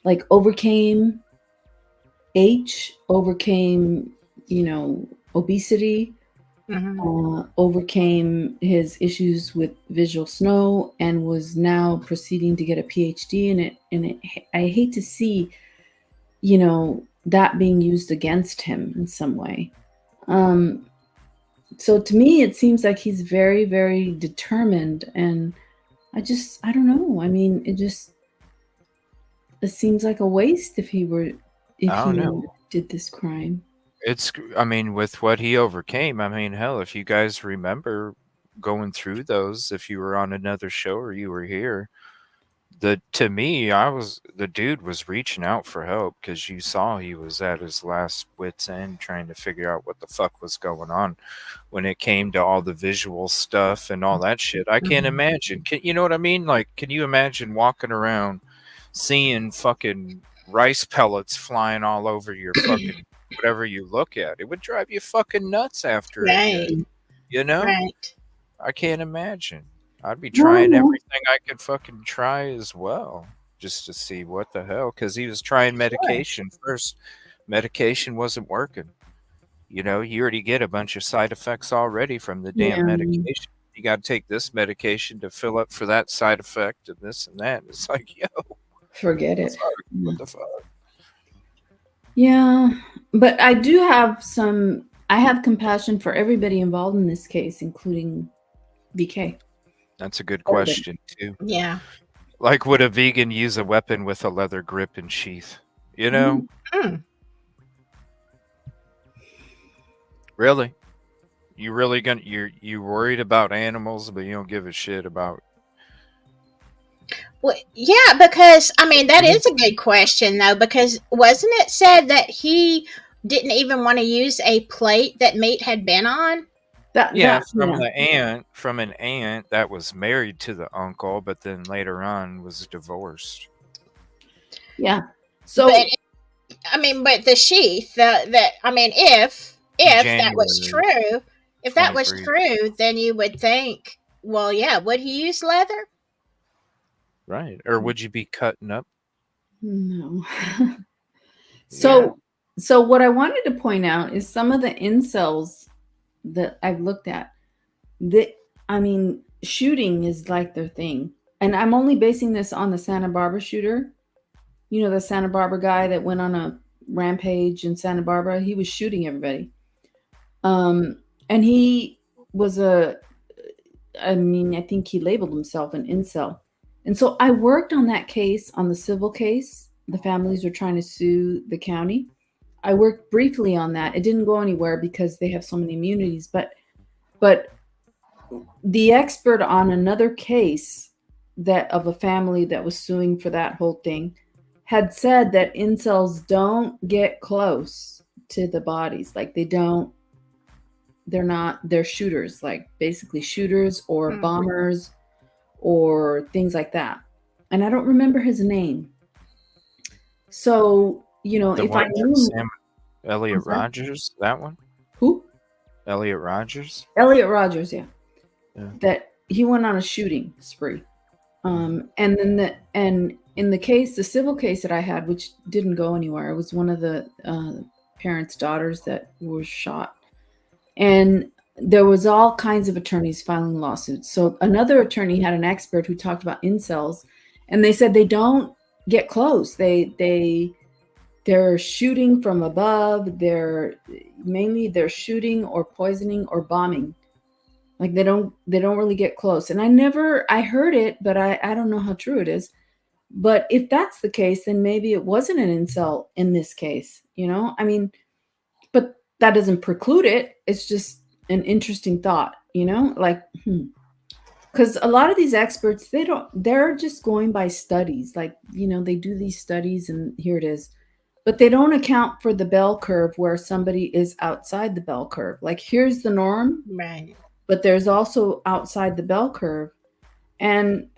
like overcame H, overcame, obesity, overcame his issues with visual snow, and was now proceeding to get a PhD in it. And I hate to see, that being used against him in some way. So to me, it seems like he's very, very determined. And I don't know. I mean, it seems like a waste if he did this crime. With what he overcame, hell, if you guys remember going through those, if you were on another show or you were here, the dude was reaching out for help, because you saw he was at his last wit's end trying to figure out what the fuck was going on when it came to all the visual stuff and all that shit. I can't imagine. You know what I mean? Like, can you imagine walking around seeing fucking rice pellets flying all over your fucking whatever you look at? It would drive you fucking nuts after it. Right. I can't imagine. I'd be trying everything I could fucking try as well, just to see what the hell, because he was trying medication first. Medication wasn't working. You already get a bunch of side effects already from the damn medication. You got to take this medication to fill up for that side effect and this and that. It's like, forget it. What the fuck? Yeah, but I do have I have compassion for everybody involved in this case, including BK. That's a good question, too. Yeah. Like, would a vegan use a weapon with a leather grip and sheath? Really? You really you worried about animals, but you don't give a shit about... Well, yeah, because that is a good question though, because wasn't it said that he didn't even want to use a plate that meat had been on? From an aunt that was married to the uncle, but then later on was divorced. Yeah. So I mean, but the sheath, I mean, if that was January true, if that was 23. true, then you would think, well, yeah, would he use leather? Right. Or would you be cutting up? No. Yeah. So what I wanted to point out is some of the incels that I've looked at. I mean, shooting is like their thing. And I'm only basing this on the Santa Barbara shooter. You know, the Santa Barbara guy that went on a rampage in Santa Barbara. He was shooting everybody. And he was I think he labeled himself an incel. And so I worked on that case, on the civil case. The families were trying to sue the county. I worked briefly on that. It didn't go anywhere because they have so many immunities. But the expert on another case that of a family that was suing for that whole thing had said that incels don't get close to the bodies. Like they're shooters, like basically shooters or bombers or things like that. And I don't remember his name. So, you know, The if I one knew Elliot Rogers, that one? who? Elliot Rogers? Elliot Rogers, yeah. Yeah. That he went on a shooting spree. And then in the case, the civil case that I had, which didn't go anywhere, it was one of the parents' daughters that was shot. And there was all kinds of attorneys filing lawsuits. So another attorney had an expert who talked about incels, and they said they don't get close. They're shooting from above. They're shooting or poisoning or bombing. Like they don't really get close. And I heard it, but I don't know how true it is. But if that's the case, then maybe it wasn't an incel in this case, you know? I mean, but that doesn't preclude it. It's just an interesting thought, you know? Like, because a lot of these experts, they're just going by studies. Like, you know, they do these studies and here it is. But they don't account for the bell curve where somebody is outside the bell curve. Like, here's the norm. Right. But there's also outside the bell curve. And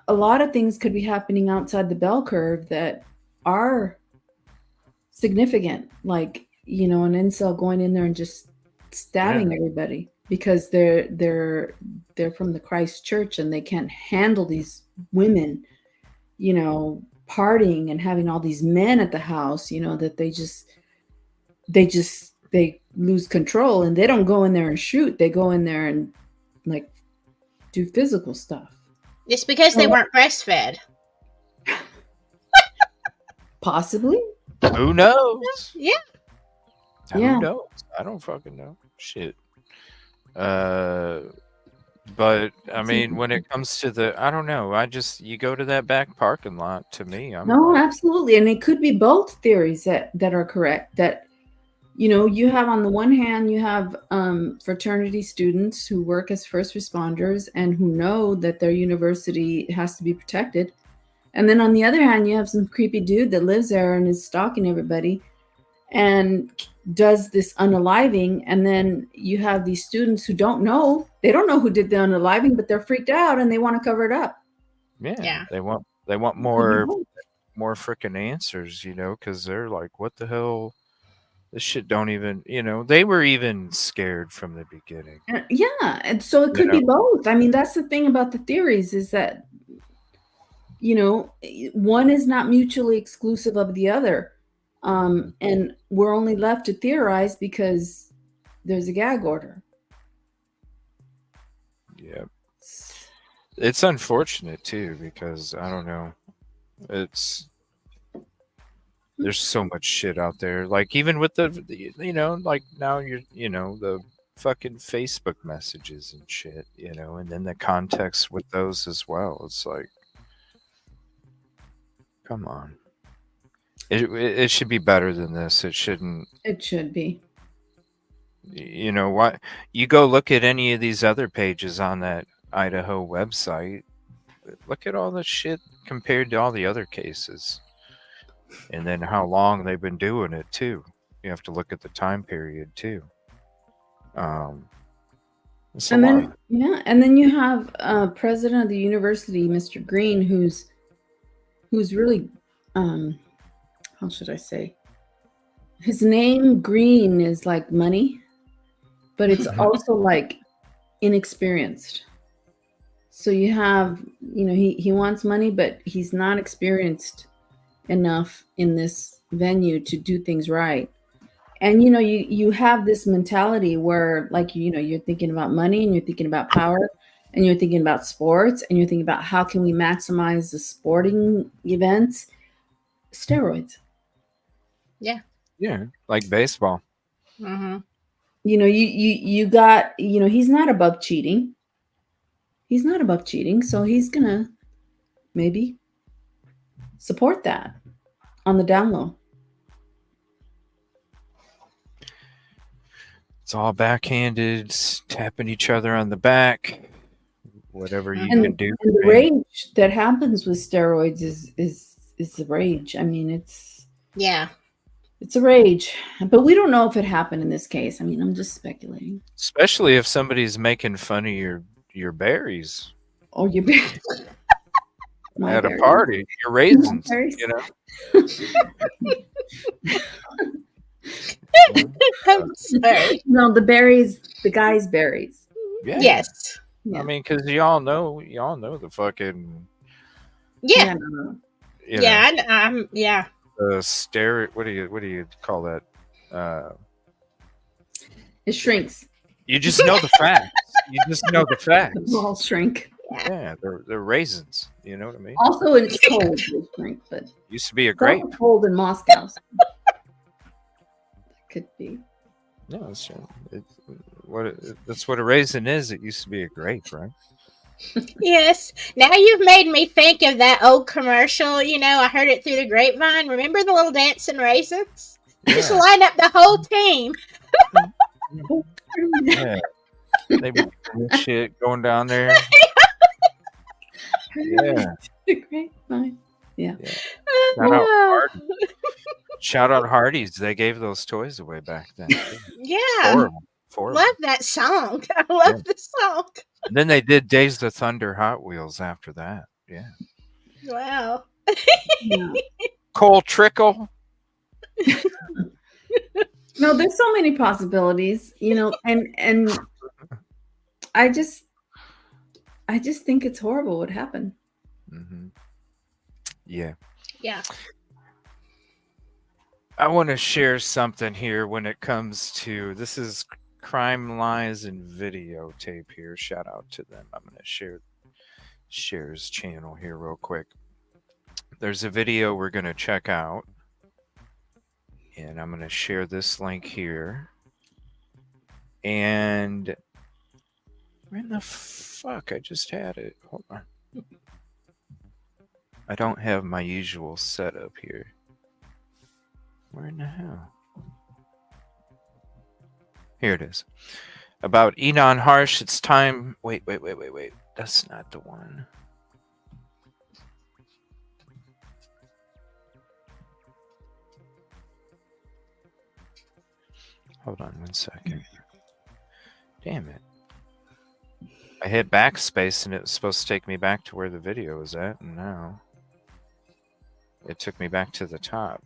a lot of things could be happening outside the bell curve that are significant. Like, you know, an incel going in there and just stabbing everybody because they're from the Christ Church and they can't handle these women, you know, partying and having all these men at the house, you know, that they lose control and they don't go in there and shoot. They go in there and like do physical stuff. It's because they weren't breastfed. Possibly. Who knows? Yeah. Who knows? I don't fucking know. Shit. But I mean, when it comes to I don't know. You go to that back parking lot. To me, no, absolutely, and it could be both theories that are correct. That, you know, you have on the one hand, you have fraternity students who work as first responders and who know that their university has to be protected, and then on the other hand, you have some creepy dude that lives there and is stalking everybody and does this unaliving, and then you have these students who don't know who did the unaliving, but they're freaked out and they want to cover it up. Yeah. They want more freaking answers, you know, because they're like, what the hell? This shit don't even, you know, they were even scared from the beginning. Yeah, and so it could be both. I mean, that's the thing about the theories is that, you know, one is not mutually exclusive of the other. And we're only left to theorize because there's a gag order. Yeah. It's unfortunate too, because I don't know. There's so much shit out there. Like even with the you know, like now the fucking Facebook messages and shit, you know, and then the context with those as well. It's like, come on. It should be better than this. It shouldn't. It should be. You know what? You go look at any of these other pages on that Idaho website. Look at all the shit compared to all the other cases, and then how long they've been doing it too. You have to look at the time period too. It's and a then lot. and then you have president of the university, Mr. Green, who's really how should I say? His name green is like money, but it's also like inexperienced. So you have, he wants money, but he's not experienced enough in this venue to do things right. And you have this mentality where, like, you're thinking about money, and you're thinking about power, and you're thinking about sports, and you're thinking about how can we maximize the sporting events. Steroids. Yeah. Yeah, like baseball. Mm-hmm. You got, he's not above cheating. He's not above cheating, so he's gonna maybe support that on the down low. It's all backhanded, tapping each other on the back, whatever you And can do. the rage that happens with steroids is the rage. I mean, it's a rage, but we don't know if it happened in this case. I mean, I'm just speculating. Especially if somebody's making fun of your berries. Oh, your berries. At a party, your raisins, I'm sorry. No, the berries, the guy's berries. Yeah. Yes. I mean, because y'all know the fucking. Yeah. Yeah. The what do you call that? It shrinks. You just know the facts. You just know the facts. The balls shrink. Yeah, they're raisins. You know what I mean? Also, when it's cold, they shrink. But used to be a grape. Cold in Moscow. So could be. No, that's what a raisin is. It used to be a grape, right? Yes. Now you've made me think of that old commercial. I heard it through the grapevine. Remember the little dancing raisins? Yeah. Just line up the whole team. Yeah. They be doing shit going down there. Yeah. Grapevine. Yeah. Shout out Hardee's. They gave those toys away back then. Yeah. Horrible. Love that song. I love the song. And then they did Days of Thunder Hot Wheels after that. Yeah. Wow. Yeah. Cole Trickle. No, there's so many possibilities, and I just think it's horrible what happened. Mm-hmm. Yeah. Yeah. I want to share something here when it comes to this is Crime Lies and Videotape here. Shout out to them. I'm going to share his channel here real quick. There's a video we're going to check out. And I'm going to share this link here. And where in the fuck? I just had it. Hold on. I don't have my usual setup here. Where in the hell? Here it is. About Enon Harsh. It's time. Wait. That's not the one. Hold on 1 second. Damn it. I hit backspace and it was supposed to take me back to where the video was at, and now it took me back to the top.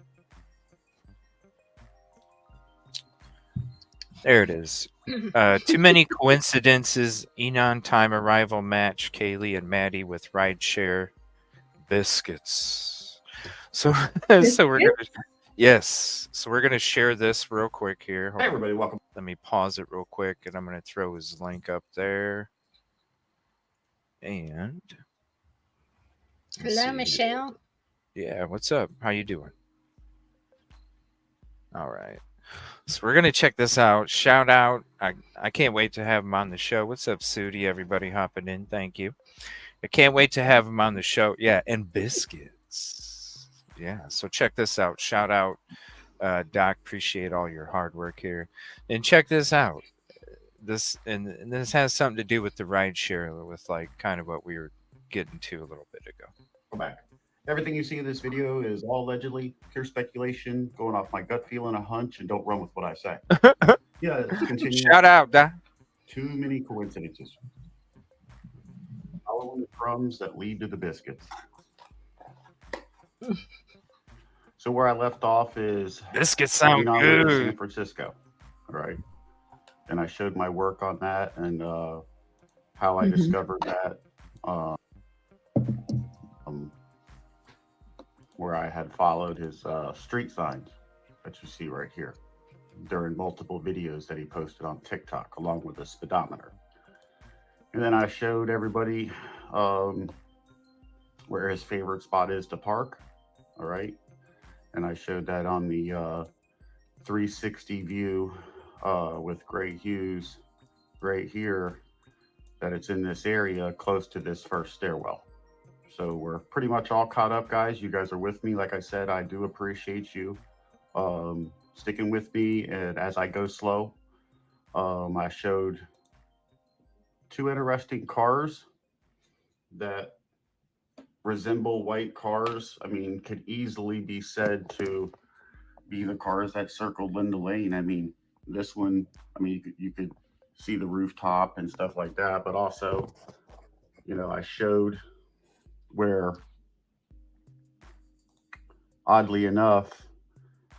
There it is. Too many coincidences. Enon time arrival match. Kaylee and Maddie with rideshare biscuits. So we're gonna. Yes. So we're going to share this real quick here. Hey, everybody. Welcome. Let me pause it real quick, and I'm going to throw his link up there. And hello, Michelle. Yeah, what's up? How you doing? All right. So we're going to check this out. Shout out. I can't wait to have him on the show. What's up, Sudi? Everybody hopping in. Thank you. I can't wait to have him on the show. Yeah, and biscuits. Yeah, so check this out. Shout out, Doc. Appreciate all your hard work here. And check this out. This has something to do with the rideshare, with like kind of what we were getting to a little bit ago. Go back. Everything you see in this video is all allegedly pure speculation, going off my gut feeling, a hunch, and don't run with what I say. Yeah, let's continue. Shout out, Doc. Too many coincidences. Following the crumbs that lead to the biscuits. So where I left off is Biscuits sound Enon lived in San good. Francisco. All right. And I showed my work on that and how I Mhm. discovered that. Where I had followed his street signs that you see right here during multiple videos that he posted on TikTok, along with a speedometer. And then I showed everybody where his favorite spot is to park. All right. And I showed that on the 360 view with great hues right here, that it's in this area close to this first stairwell. So we're pretty much all caught up, guys. You guys are with me. Like I said, I do appreciate you sticking with me. And as I go slow, I showed two interesting cars that resemble white cars. I mean, could easily be said to be the cars that circled Linda Lane. I mean, this one, I mean, you could see the rooftop and stuff like that, but also, you know, I showed where, oddly enough,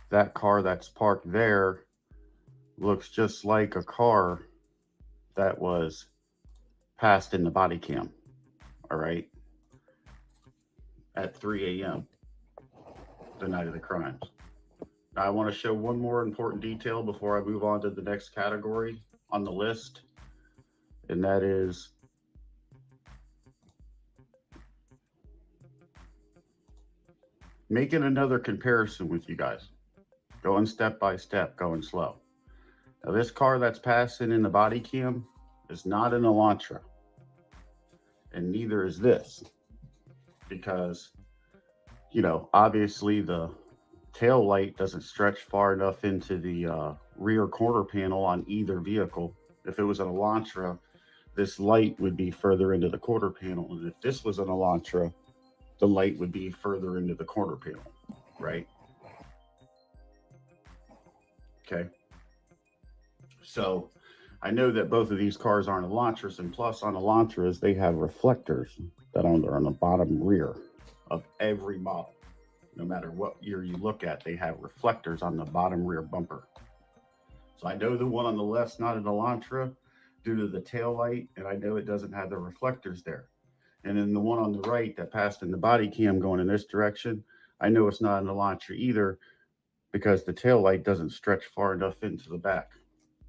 that car that's parked there looks just like a car that was passed in the body cam. All right. At 3 a.m. the night of the crimes. Now, I want to show one more important detail before I move on to the next category on the list, and that is making another comparison with you guys, going step by step, going slow. Now, this car that's passing in the body cam is not an Elantra, and neither is this, because, you know, obviously the tail light doesn't stretch far enough into the rear quarter panel on either vehicle. If it was an Elantra, this light would be further into the quarter panel. And if this was an Elantra, the light would be further into the quarter panel, right? Okay. So I know that both of these cars aren't Elantras, and plus on Elantras, they have reflectors that are on the bottom rear of every model. No matter what year you look at, they have reflectors on the bottom rear bumper. So I know the one on the left's not an Elantra due to the tail light, and I know it doesn't have the reflectors there. And then the one on the right that passed in the body cam going in this direction, I know it's not an Elantra either, because the tail light doesn't stretch far enough into the back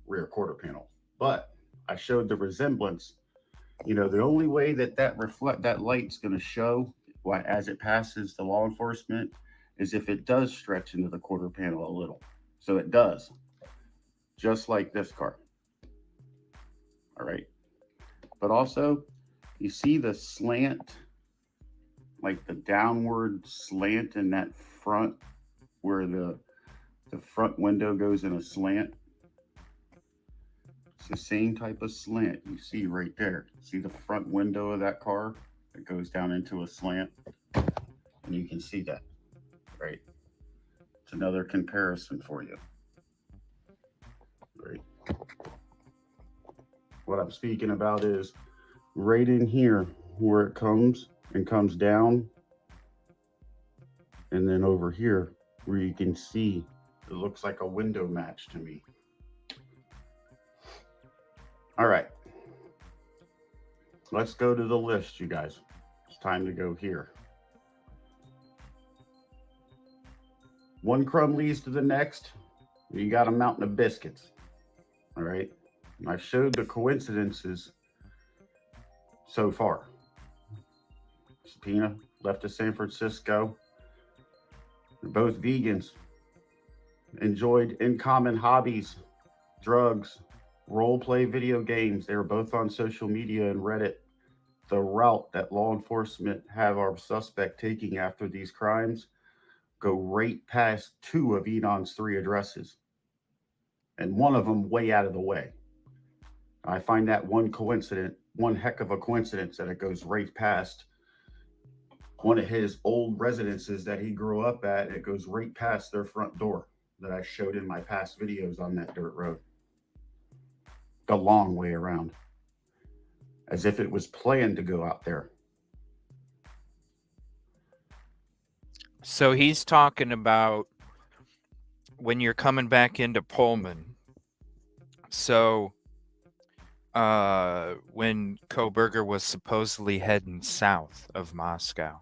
rear quarter panel. But I showed the resemblance. You know, the only way that that light's going to show as it passes the law enforcement is if it does stretch into the quarter panel a little. So it does, just like this car. All right. But also, you see the slant, like the downward slant in that front, where the front window goes in a slant. It's the same type of slant you see right there. See the front window of that car? It goes down into a slant, and you can see that, right? It's another comparison for you, right? What I'm speaking about is right in here where it comes and comes down, and then over here where you can see it looks like a window match to me. All right, let's go to the list, you guys. It's time to go here. One crumb leads to the next. You got a mountain of biscuits. All right. And I've showed the coincidences so far. Subpoena left to San Francisco. They're both vegans. Enjoyed in common hobbies, drugs, role play video games. They were both on social media and Reddit. The route that law enforcement have our suspect taking after these crimes go right past two of Enon's three addresses, and one of them way out of the way. I find that one heck of a coincidence that it goes right past one of his old residences that he grew up at. It goes right past their front door that I showed in my past videos on that dirt road. The long way around, as if it was planned to go out there. So he's talking about when you're coming back into Pullman. So when Koberger was supposedly heading south of Moscow,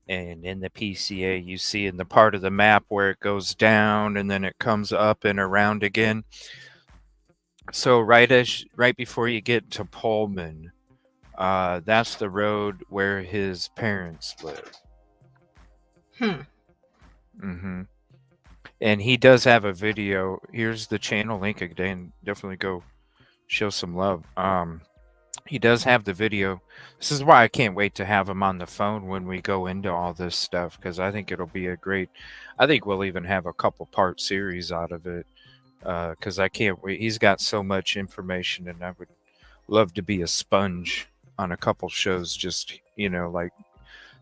and in the PCA you see in the part of the map where it goes down and then it comes up and around again. So right before you get to Pullman, that's the road where his parents live. Mm-hmm. And he does have a video. Here's the channel link again. Definitely go show some love. He does have the video. This is why I can't wait to have him on the phone when we go into all this stuff, because I think it'll be I think we'll even have a couple part series out of it, because I can't wait. He's got so much information, and I would love to be a sponge on a couple shows, just, like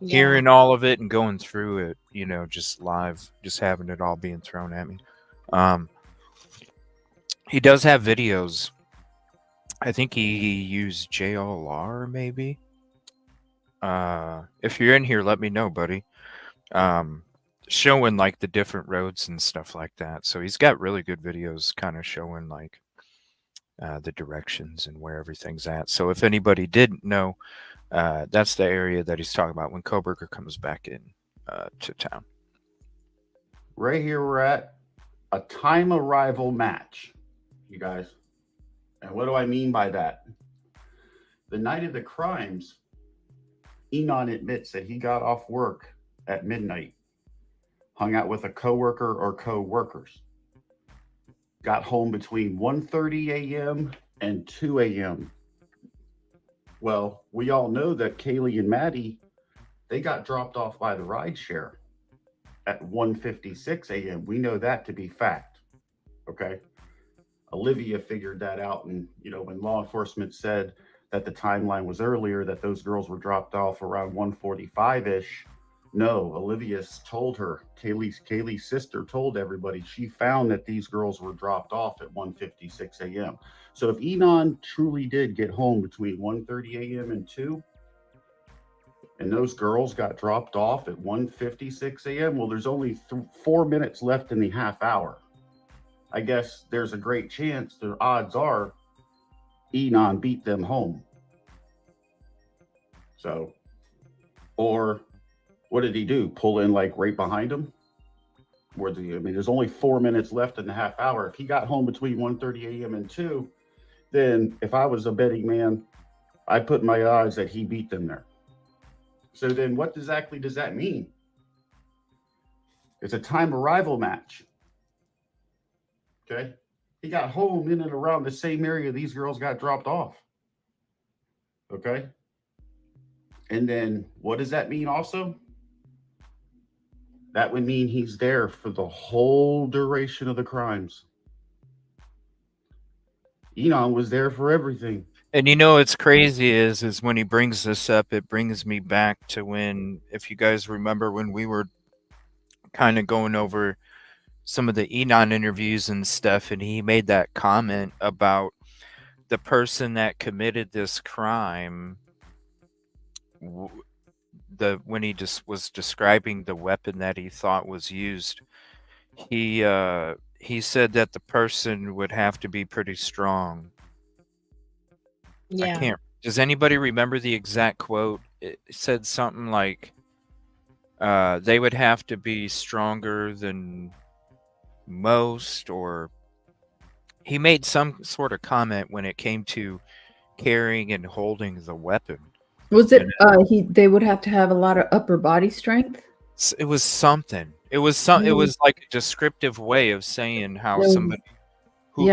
hearing all of it and going through it, just live, just having it all being thrown at me. He does have videos. I think he used JLR, maybe. If you're in here, let me know, buddy. Showing like the different roads and stuff like that. So he's got really good videos kind of showing like the directions and where everything's at. So if anybody didn't know, that's the area that he's talking about when Koberger comes back in to town. Right here, we're at a time arrival match, you guys. And what do I mean by that? The night of the crimes, Enon admits that he got off work at midnight, hung out with a coworker or co-workers, got home between 1:30 a.m. and 2 a.m. Well, we all know that Kaylee and Maddie, they got dropped off by the rideshare at 1:56 a.m. We know that to be fact, okay? Olivia figured that out, and when law enforcement said that the timeline was earlier, that those girls were dropped off around 1:45-ish. No, Olivia told her, Kaylee's sister told everybody, she found that these girls were dropped off at 1:56 a.m. So if Enon truly did get home between 1:30 a.m. and 2, and those girls got dropped off at 1:56 a.m., well, there's only 4 minutes left in the half hour. I guess there's a great chance, the odds are, Enon beat them home. So, or what did he do? Pull in like right behind him? There's only 4 minutes left in the half hour. If he got home between 1:30 a.m. and 2, then if I was a betting man, I put my odds that he beat them there. So then what exactly does that mean? It's a time arrival match. Okay. He got home in and around the same area these girls got dropped off. Okay. And then what does that mean also? That would mean he's there for the whole duration of the crimes. Enon was there for everything. And what's crazy is when he brings this up, it brings me back to when, if you guys remember, when we were kind of going over some of the Enon interviews and stuff, and he made that comment about the person that committed this crime, when he just was describing the weapon that he thought was used, he said that the person would have to be pretty strong. Yeah. Does anybody remember the exact quote? It said something like they would have to be stronger than most, or he made some sort of comment when it came to carrying and holding the weapon. Was it they would have to have a lot of upper body strength? It was something. It was it was like a descriptive way of saying how somebody who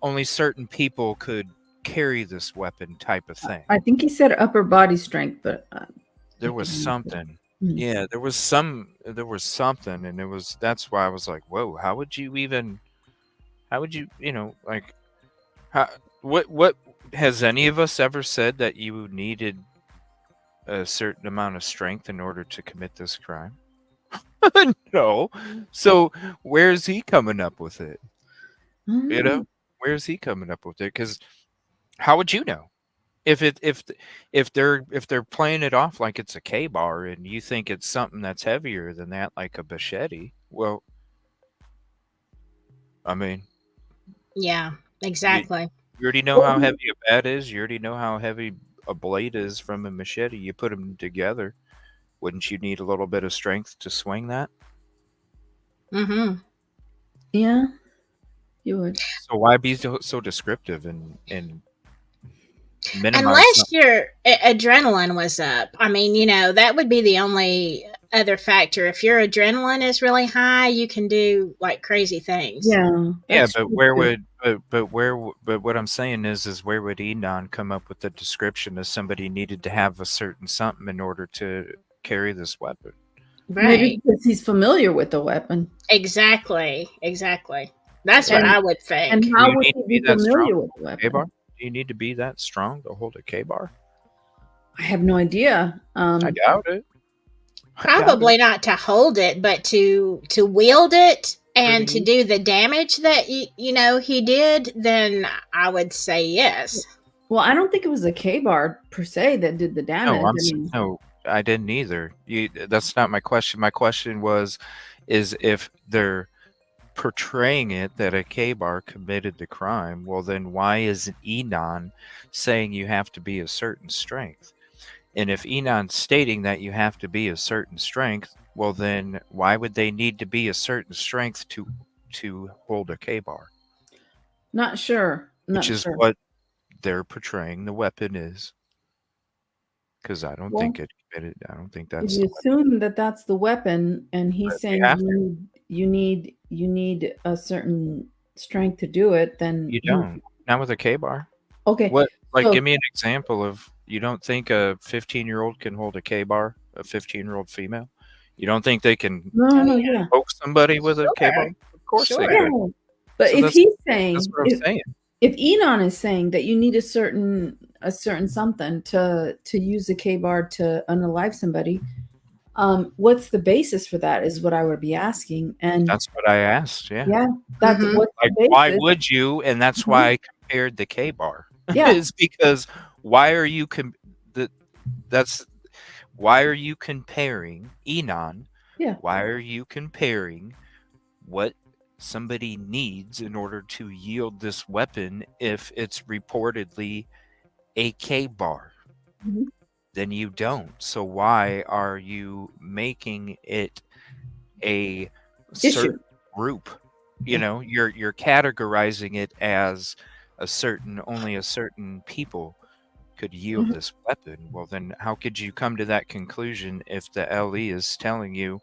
only certain people could carry this weapon type of thing. I think he said upper body strength, but there was something. Yeah, there was something, and that's why I was like, whoa, how would you, what has any of us ever said that you needed a certain amount of strength in order to commit this crime? No. So where's he coming up with it? Where's he coming up with it? Because how would you know? if they're playing it off like it's a K-bar and you think it's something that's heavier than that, like a machete, well, I mean, Yeah, you, exactly. you already know how heavy a bat is. You already know how heavy a blade is from a machete. You put them together. Wouldn't you need a little bit of strength to swing that? Mm-hmm. Yeah, you would. So why be so descriptive and minimize Unless something? your adrenaline was up. I mean, that would be the only other factor. If your adrenaline is really high, you can do like crazy things. Yeah. Yeah, that's but true, where too. would but what I'm saying is where would Enon come up with the description of somebody needed to have a certain something in order to carry this weapon? Right. Maybe because he's familiar with the weapon. Exactly. That's what And- I would think. And Do how you would need he to be be that familiar strong? with the weapon? K-bar? Do you need to be that strong to hold a K-bar? I have no idea. I doubt it. I doubt Probably it. not to hold it, but to wield it and to Pretty do the damage that he did, then I would say yes. Well, I don't think it was a K-bar per se that did the damage. No, I didn't either. That's not my question. My question is if they're portraying it that a K-bar committed the crime, well then why is Enon saying you have to be a certain strength? And if Enon's stating that you have to be a certain strength, well then why would they need to be a certain strength to hold a K-bar? Not sure. Not Which is sure. what they're portraying the weapon is. Because I don't think it committed. I don't think If that's you assume that that's the weapon, and he's But saying you have you need a certain strength to do it, then you don't. Not with a K-bar. Okay. What? Like, so- give me an example of. You don't think a 15-year-old can hold a K-bar? A 15-year-old female? You don't think they can No, yeah. poke somebody with a Sure. K-bar? Of course Sure. they Yeah. could. But So if that's- he's saying, That's what I'm saying. if Enon is saying that you need a certain something to use a K-bar to unalive somebody, what's the basis for that is what I would be asking. And That's what I asked. Yeah. yeah, that's Mhm. what's Like, the why basis. would you? And that's why I compared the K-bar. Yeah. Is because why are you why are you comparing Enon? Yeah. Why are you comparing what somebody needs in order to yield this weapon if it's reportedly a K-bar? Mhm. Then you don't. So why are you making it a Issue. certain group? You're categorizing it as only a certain people could yield Mhm. this weapon. Well, then how could you come to that conclusion if the LE is telling you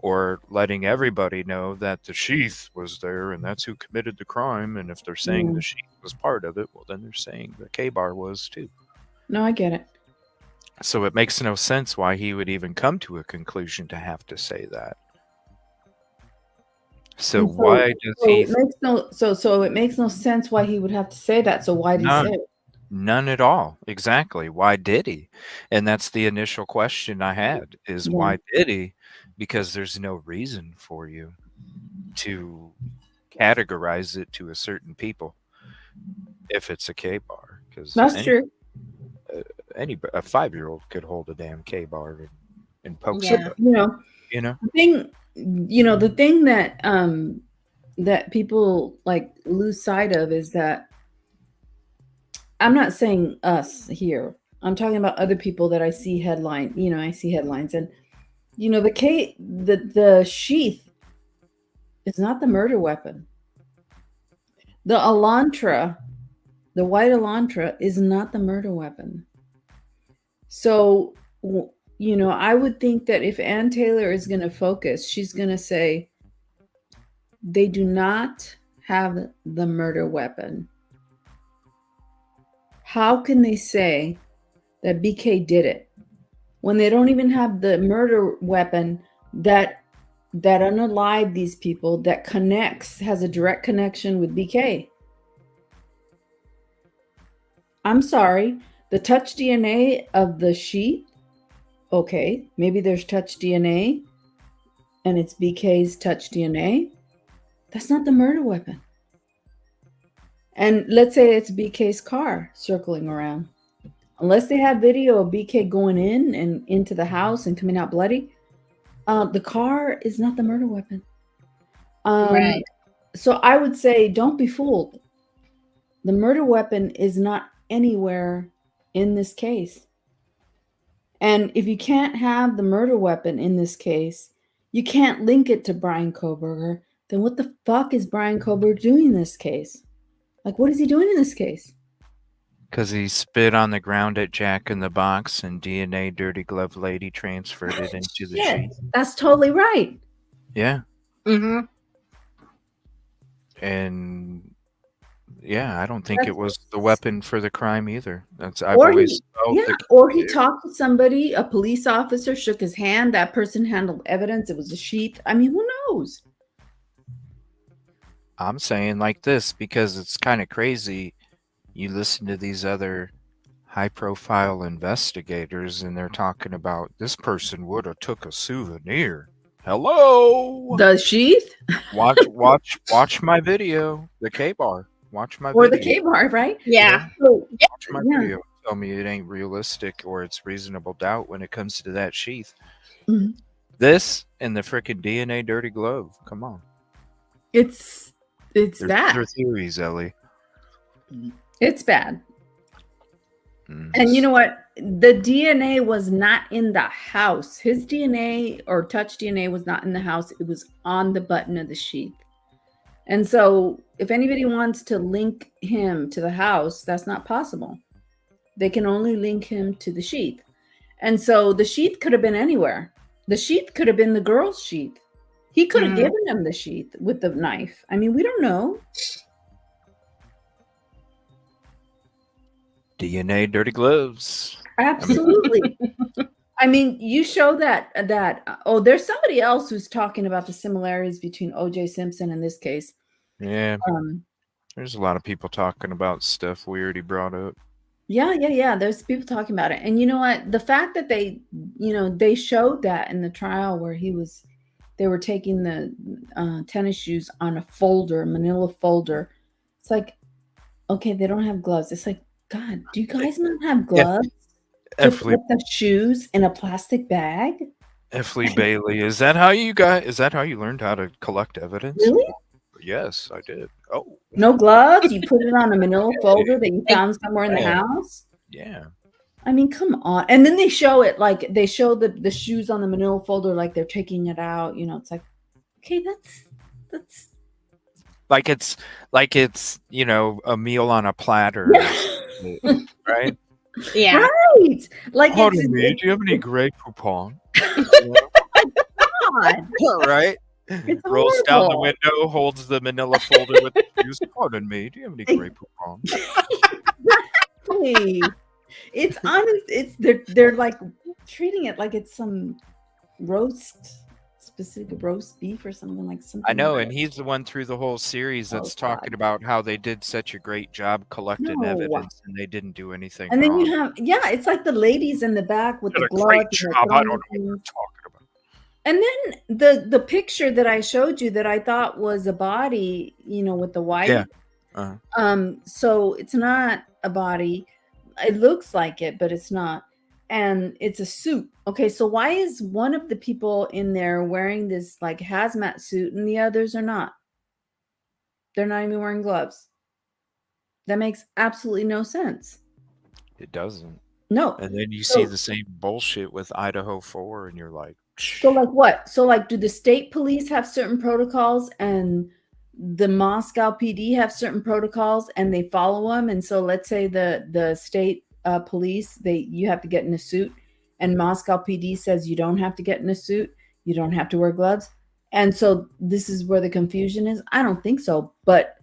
or letting everybody know that the sheath was there and that's who committed the crime? And if they're saying the sheath was part of it, well, then they're saying the K-bar was too. No, I get it. So it makes no sense why he would even come to a conclusion to have to say that. So And why does so he? it makes so it makes no sense why he would have to say that. So why did he None. say it? None at all. Exactly. Why did he? And that's the initial question I had is Yeah. why did he? Because there's no reason for you to categorize it to a certain people if it's a K-bar. Because That's true. a 5-year-old could hold a damn K-bar and poke Yeah. somebody. The thing that that people like lose sight of is that I'm not saying us here. I'm talking about other people that I see headlines and the sheath is not the murder weapon. The Elantra, the white Elantra is not the murder weapon. So, I would think that if Ann Taylor is going to focus, she's going to say they do not have the murder weapon. How can they say that BK did it when they don't even have the murder weapon that unalived these people, that has a direct connection with BK? I'm sorry, the touch DNA of the sheath, okay, maybe there's touch DNA and it's BK's touch DNA. That's not the murder weapon. And let's say it's BK's car circling around. unless they have video of BK going in and into the house and coming out bloody, the car is not the murder weapon. Right. So I would say don't be fooled. The murder weapon is not anywhere in this case. And if you can't have the murder weapon in this case, you can't link it to Brian Koberger, then what the fuck is Brian Koberger doing in this case? Like, what is he doing in this case? Because he spit on the ground at Jack in the Box, and DNA Dirty Glove Lady transferred it into the Yeah, sheet. that's totally right. Yeah. Mm-hmm. And yeah, I don't think it was the weapon for the crime either. I've Or always he, felt yeah, or he talked to somebody, a police officer, shook his hand. That person handled evidence. It was a sheet. I mean, who knows? I'm saying like this because it's kind of crazy. You listen to these other high-profile investigators, and they're talking about this person would have took a souvenir. Hello, The sheath watch my video, the K-bar. Watch my or video. the K-bar, right? Yeah. So, Watch my yeah. video. Tell me it ain't realistic or it's reasonable doubt when it comes to that sheath. Mhm. This and the frickin' DNA Dirty Glove. Come on. It's There's bad. other theories, Ellie. It's bad. Mm. And you know what? The DNA was not in the house. His DNA or touch DNA was not in the house. It was on the button of the sheath. And so if anybody wants to link him to the house, that's not possible. They can only link him to the sheath. And so the sheath could have been anywhere. The sheath could have been the girl's sheath. He could have given him the sheath with the knife. I mean, we don't know. DNA Dirty Gloves. Absolutely. I mean, you show that there's somebody else who's talking about the similarities between O.J. Simpson in this case. Yeah. There's a lot of people talking about stuff we already brought up. Yeah. There's people talking about it. And you know what? The fact that they showed that in the trial where they were taking the tennis shoes on a folder, manila folder. It's like, okay, they don't have gloves. It's like, God, do you guys not have gloves? To put the shoes in a plastic bag? Effley Bailey, is that how you learned how to collect evidence? Really? Yes, I did. Oh. No gloves? You put it on a manila folder that you found somewhere in the house? Yeah. I mean, come on. And then they show it like they show the shoes on the manila folder like they're taking it out. You know, it's like, okay, that's like it's a meal on a platter. Right? Yeah. Right. Like, pardon me, do you have any Grey Poupon? God. Right? It's rolls down the horrible. window, holds the manila folder with the shoes. Pardon me, do you have any Grey Poupon? Exactly. It's honest. They're like treating it like it's some specific roast beef or something like something. I know, like and he's the one through the whole series that's God. talking about how they did such a great job collecting No. evidence and they didn't do anything And then wrong. you have it's like the ladies in the back with Did the a gloves. great and they're job. I don't know throwing what they're things. talking about. And then the picture that I showed you that I thought was a body, with the white. Yeah. Uh-huh. So it's not a body. It looks like it, but it's not. And it's a suit. Okay, so why is one of the people in there wearing this like hazmat suit and the others are not? They're not even wearing gloves. That makes absolutely no sense. It doesn't. No. And then you see the same bullshit with Idaho 4 and you're like, so like what? So like do the state police have certain protocols and the Moscow PD have certain protocols and they follow them? And so let's say the state police, you have to get in a suit, and Moscow PD says you don't have to get in a suit, you don't have to wear gloves. And so this is where the confusion is. I don't think so, but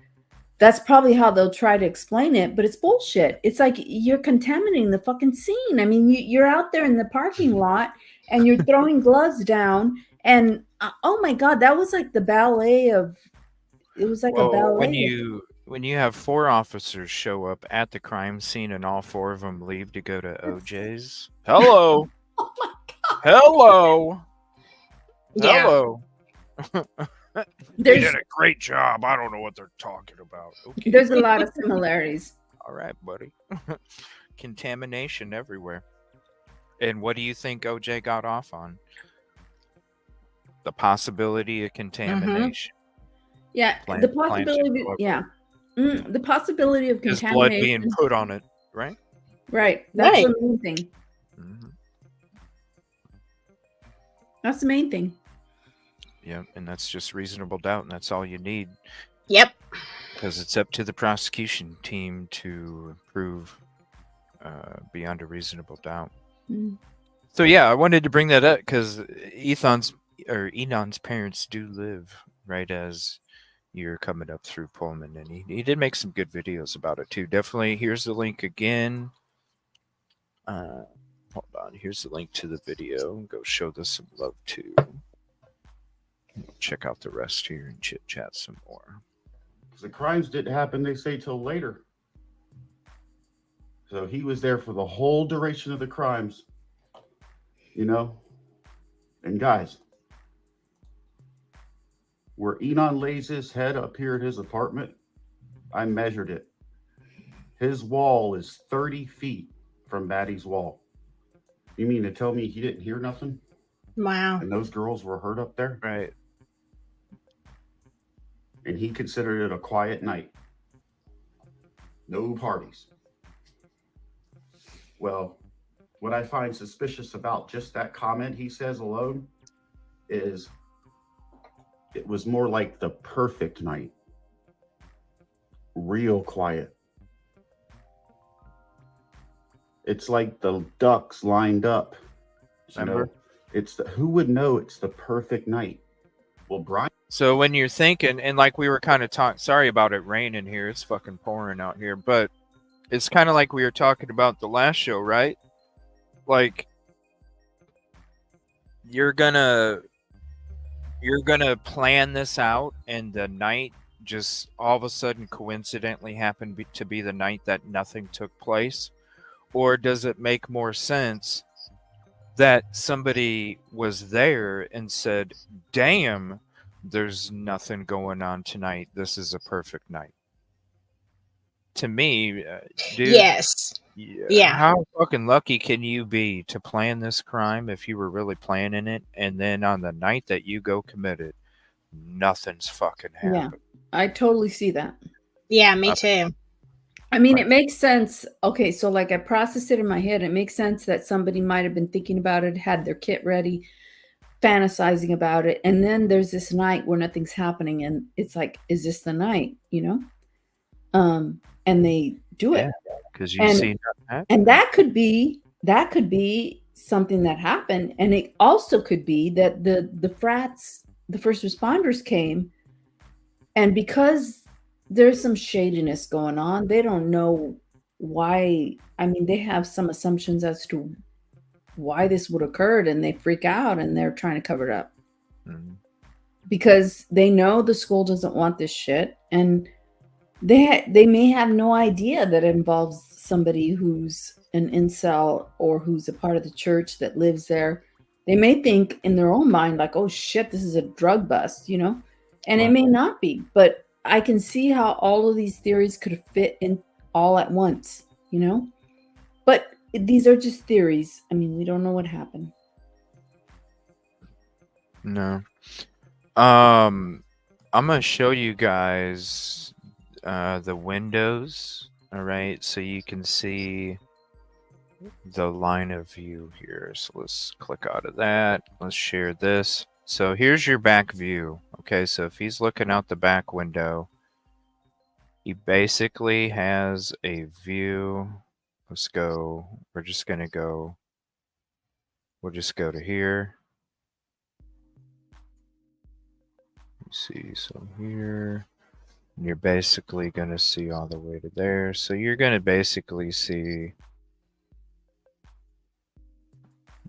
that's probably how they'll try to explain it, but it's bullshit. It's like you're contaminating the fucking scene. I mean, you're out there in the parking lot and you're throwing gloves down, and oh my God, that was like the ballet of. It was like a ballet. When you have 4 officers show up at the crime scene and all 4 of them leave to go to OJ's. Hello. Oh my God. Hello. Yeah. Hello. They did a great job. I don't know what they're talking about. Okay. There's a lot of similarities. All right, buddy. contamination everywhere. And what do you think OJ got off on? The possibility of contamination. Yeah, Plant- the possibility. plant- Yeah, the possibility of His blood being contamination. put on it, right? Right. That's Right. the main thing. Mhm. That's the main thing. Yeah, and that's just reasonable doubt, and that's all you need, Yep. because it's up to the prosecution team to prove beyond a reasonable doubt. Mm. So yeah, I wanted to bring that up because Enon's parents do live right as you're coming up through Pullman, and he did make some good videos about it too. Definitely, here's the link again. Hold on, here's the link to the video. Go show this some love too. Check out the rest here and chit chat some more. The crimes didn't happen, they say, till later. So he was there for the whole duration of the crimes, you know? And guys, where Enon lays his head up here at his apartment, I measured it. His wall is 30 feet from Maddie's wall. You mean to tell me he didn't hear nothing? Wow. And those girls were hurt up there? Right. And he considered it a quiet night. No parties. Well, what I find suspicious about just that comment he says alone is it was more like the perfect night. Real quiet. It's like the ducks lined up. You know, who would know it's the perfect night? Well, Brian. So when you're thinking, and like we were kind of talking, sorry about it raining here. It's fucking pouring out here, but it's kind of like we were talking about the last show, right? Like you're gonna plan this out, and the night just all of a sudden coincidentally happened to be the night that nothing took place? Or does it make more sense that somebody was there and said, damn, there's nothing going on tonight, this is a perfect night? To me, dude, Yes. Yeah. how fucking lucky can you be to plan this crime if you were really planning it, and then on the night that you go commit it, nothing's fucking happened? Yeah, I totally see that. Yeah, me too. I mean, it makes sense. Okay, so like I processed it in my head. It makes sense that somebody might have been thinking about it, had their kit ready, fantasizing about it, and then there's this night where nothing's happening, and it's like, is this the night? You know, and they do it because you see nothing happen. And that could be something that happened, and it also could be that the frats, the first responders came, and because there's some shadiness going on, they don't know why. I mean, they have some assumptions as to why this would occurred, and they freak out and they're trying to cover it up because they know the school doesn't want this shit, and they may have no idea that it involves somebody who's an incel or who's a part of the church that lives there. They may think in their own mind like, oh shit, this is a drug bust, you know, and it may not be, but I can see how all of these theories could fit in all at once, you know, but these are just theories. I mean, we don't know what happened. No. I'm going to show you guys the windows. All right. So you can see the line of view here. So let's click out of that. Let's share this. So here's your back view. Okay. So if he's looking out the back window, he basically has a view. Let's go. We're just going to go. We'll just go to here. See, so here, and you're basically going to see all the way to there. So you're going to basically see,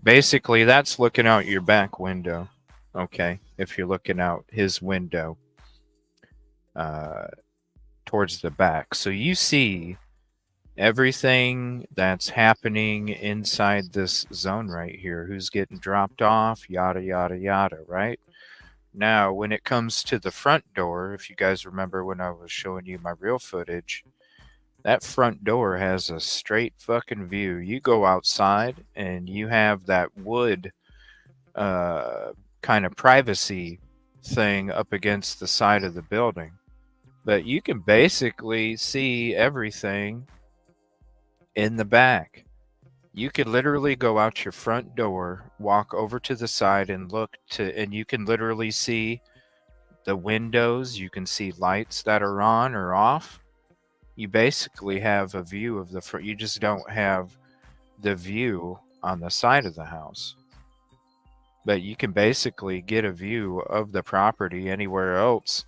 basically that's looking out your back window. Okay. If you're looking out his window towards the back. So you see everything that's happening inside this zone right here. Who's getting dropped off, yada, yada, yada, right? Now, when it comes to the front door, if you guys remember when I was showing you my real footage, That front door has a straight fucking view. You go outside and you have that wood kind of privacy thing up against the side of the building. But you can basically see everything in the back. You could literally go out your front door, walk over to the side and and you can literally see the windows. You can see lights that are on or off. You basically have a view of the front. You just don't have the view on the side of the house. But you can basically get a view of the property anywhere else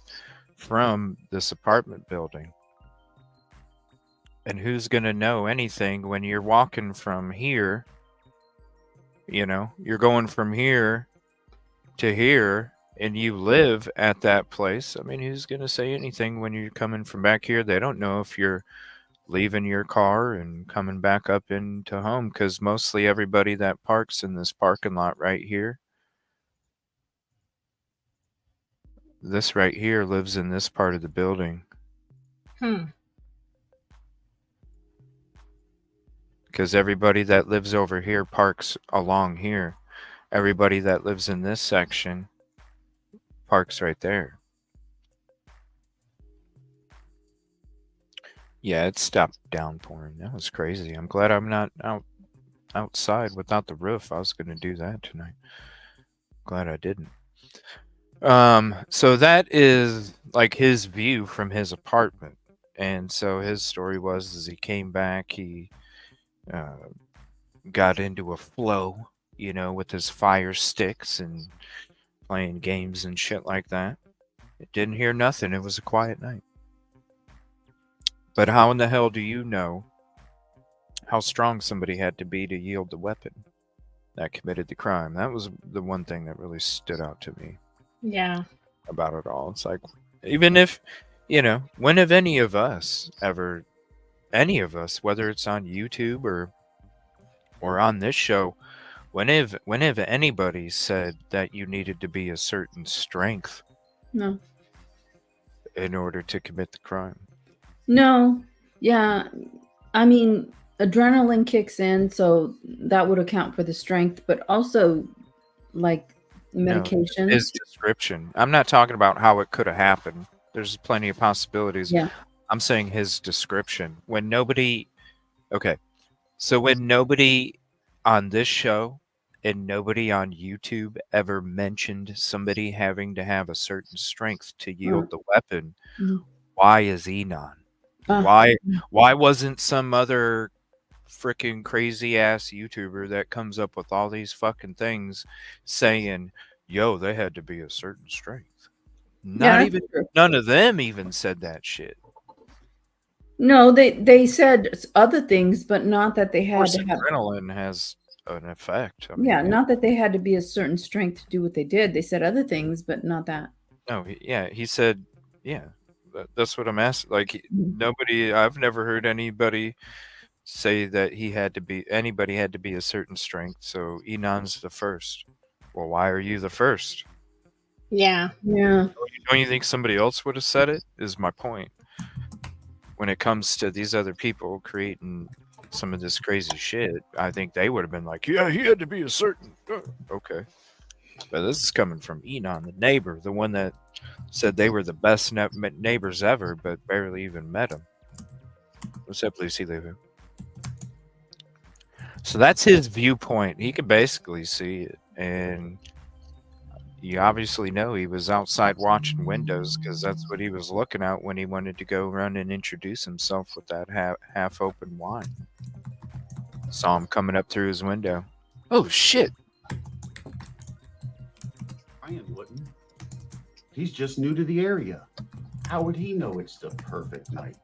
from this apartment building. And who's going to know anything when you're walking from here? You know, you're going from here to here and you live at that place. I mean, who's going to say anything when you're coming from back here? They don't know if you're leaving your car and coming back up into home, because mostly everybody that parks in this parking lot right here, this right here, lives in this part of the building. Because everybody that lives over here parks along here. Everybody that lives in this section parks right there. Yeah, it stopped downpouring. That was crazy. I'm glad I'm not outside without the roof. I was going to do that tonight. Glad I didn't. So that is like his view from his apartment. And so his story was, as he came back, he got into a flow, you know, with his fire sticks and playing games and shit like that. It didn't hear nothing. It was a quiet night. But how in the hell do you know how strong somebody had to be to yield the weapon that committed the crime? That was the one thing that really stood out to me. Yeah. About it all. It's like, even if, you know, when have any of us, whether it's on YouTube or on this show, when have anybody said that you needed to be a certain strength? No. In order to commit the crime? No. Yeah. I mean, adrenaline kicks in, so that would account for the strength, but also like medications. No, his description. I'm not talking about how it could have happened. There's plenty of possibilities. Yeah. I'm saying his description. When nobody on this show and nobody on YouTube ever mentioned somebody having to have a certain strength to yield the weapon, why is Enon? Why wasn't some other freaking crazy ass YouTuber that comes up with all these fucking things saying, yo, they had to be a certain strength? None of them even said that shit. No, they said other things, but not that they had to have. Adrenaline has an effect. I mean, not that they had to be a certain strength to do what they did. They said other things, but not that. No, he said, yeah. That's what I'm asking. Like, I've never heard anybody say that anybody had to be a certain strength. So Enon's the first. Well, why are you the first? Yeah. Yeah. Don't you think somebody else would have said it? Is my point. When it comes to these other people creating some of this crazy shit, I think they would have been like, yeah, he had to be a certain. Okay. But this is coming from Enon, the neighbor, the one that said they were the best neighbors ever, but barely even met him. What's up, Lucy Lou? So that's his viewpoint. He could basically see it. And you obviously know he was outside watching windows, because that's what he was looking at when he wanted to go run and introduce himself with that half-open wine. Saw him coming up through his window. Oh, shit. Brian wouldn't. He's just new to the area. How would he know it's the perfect night?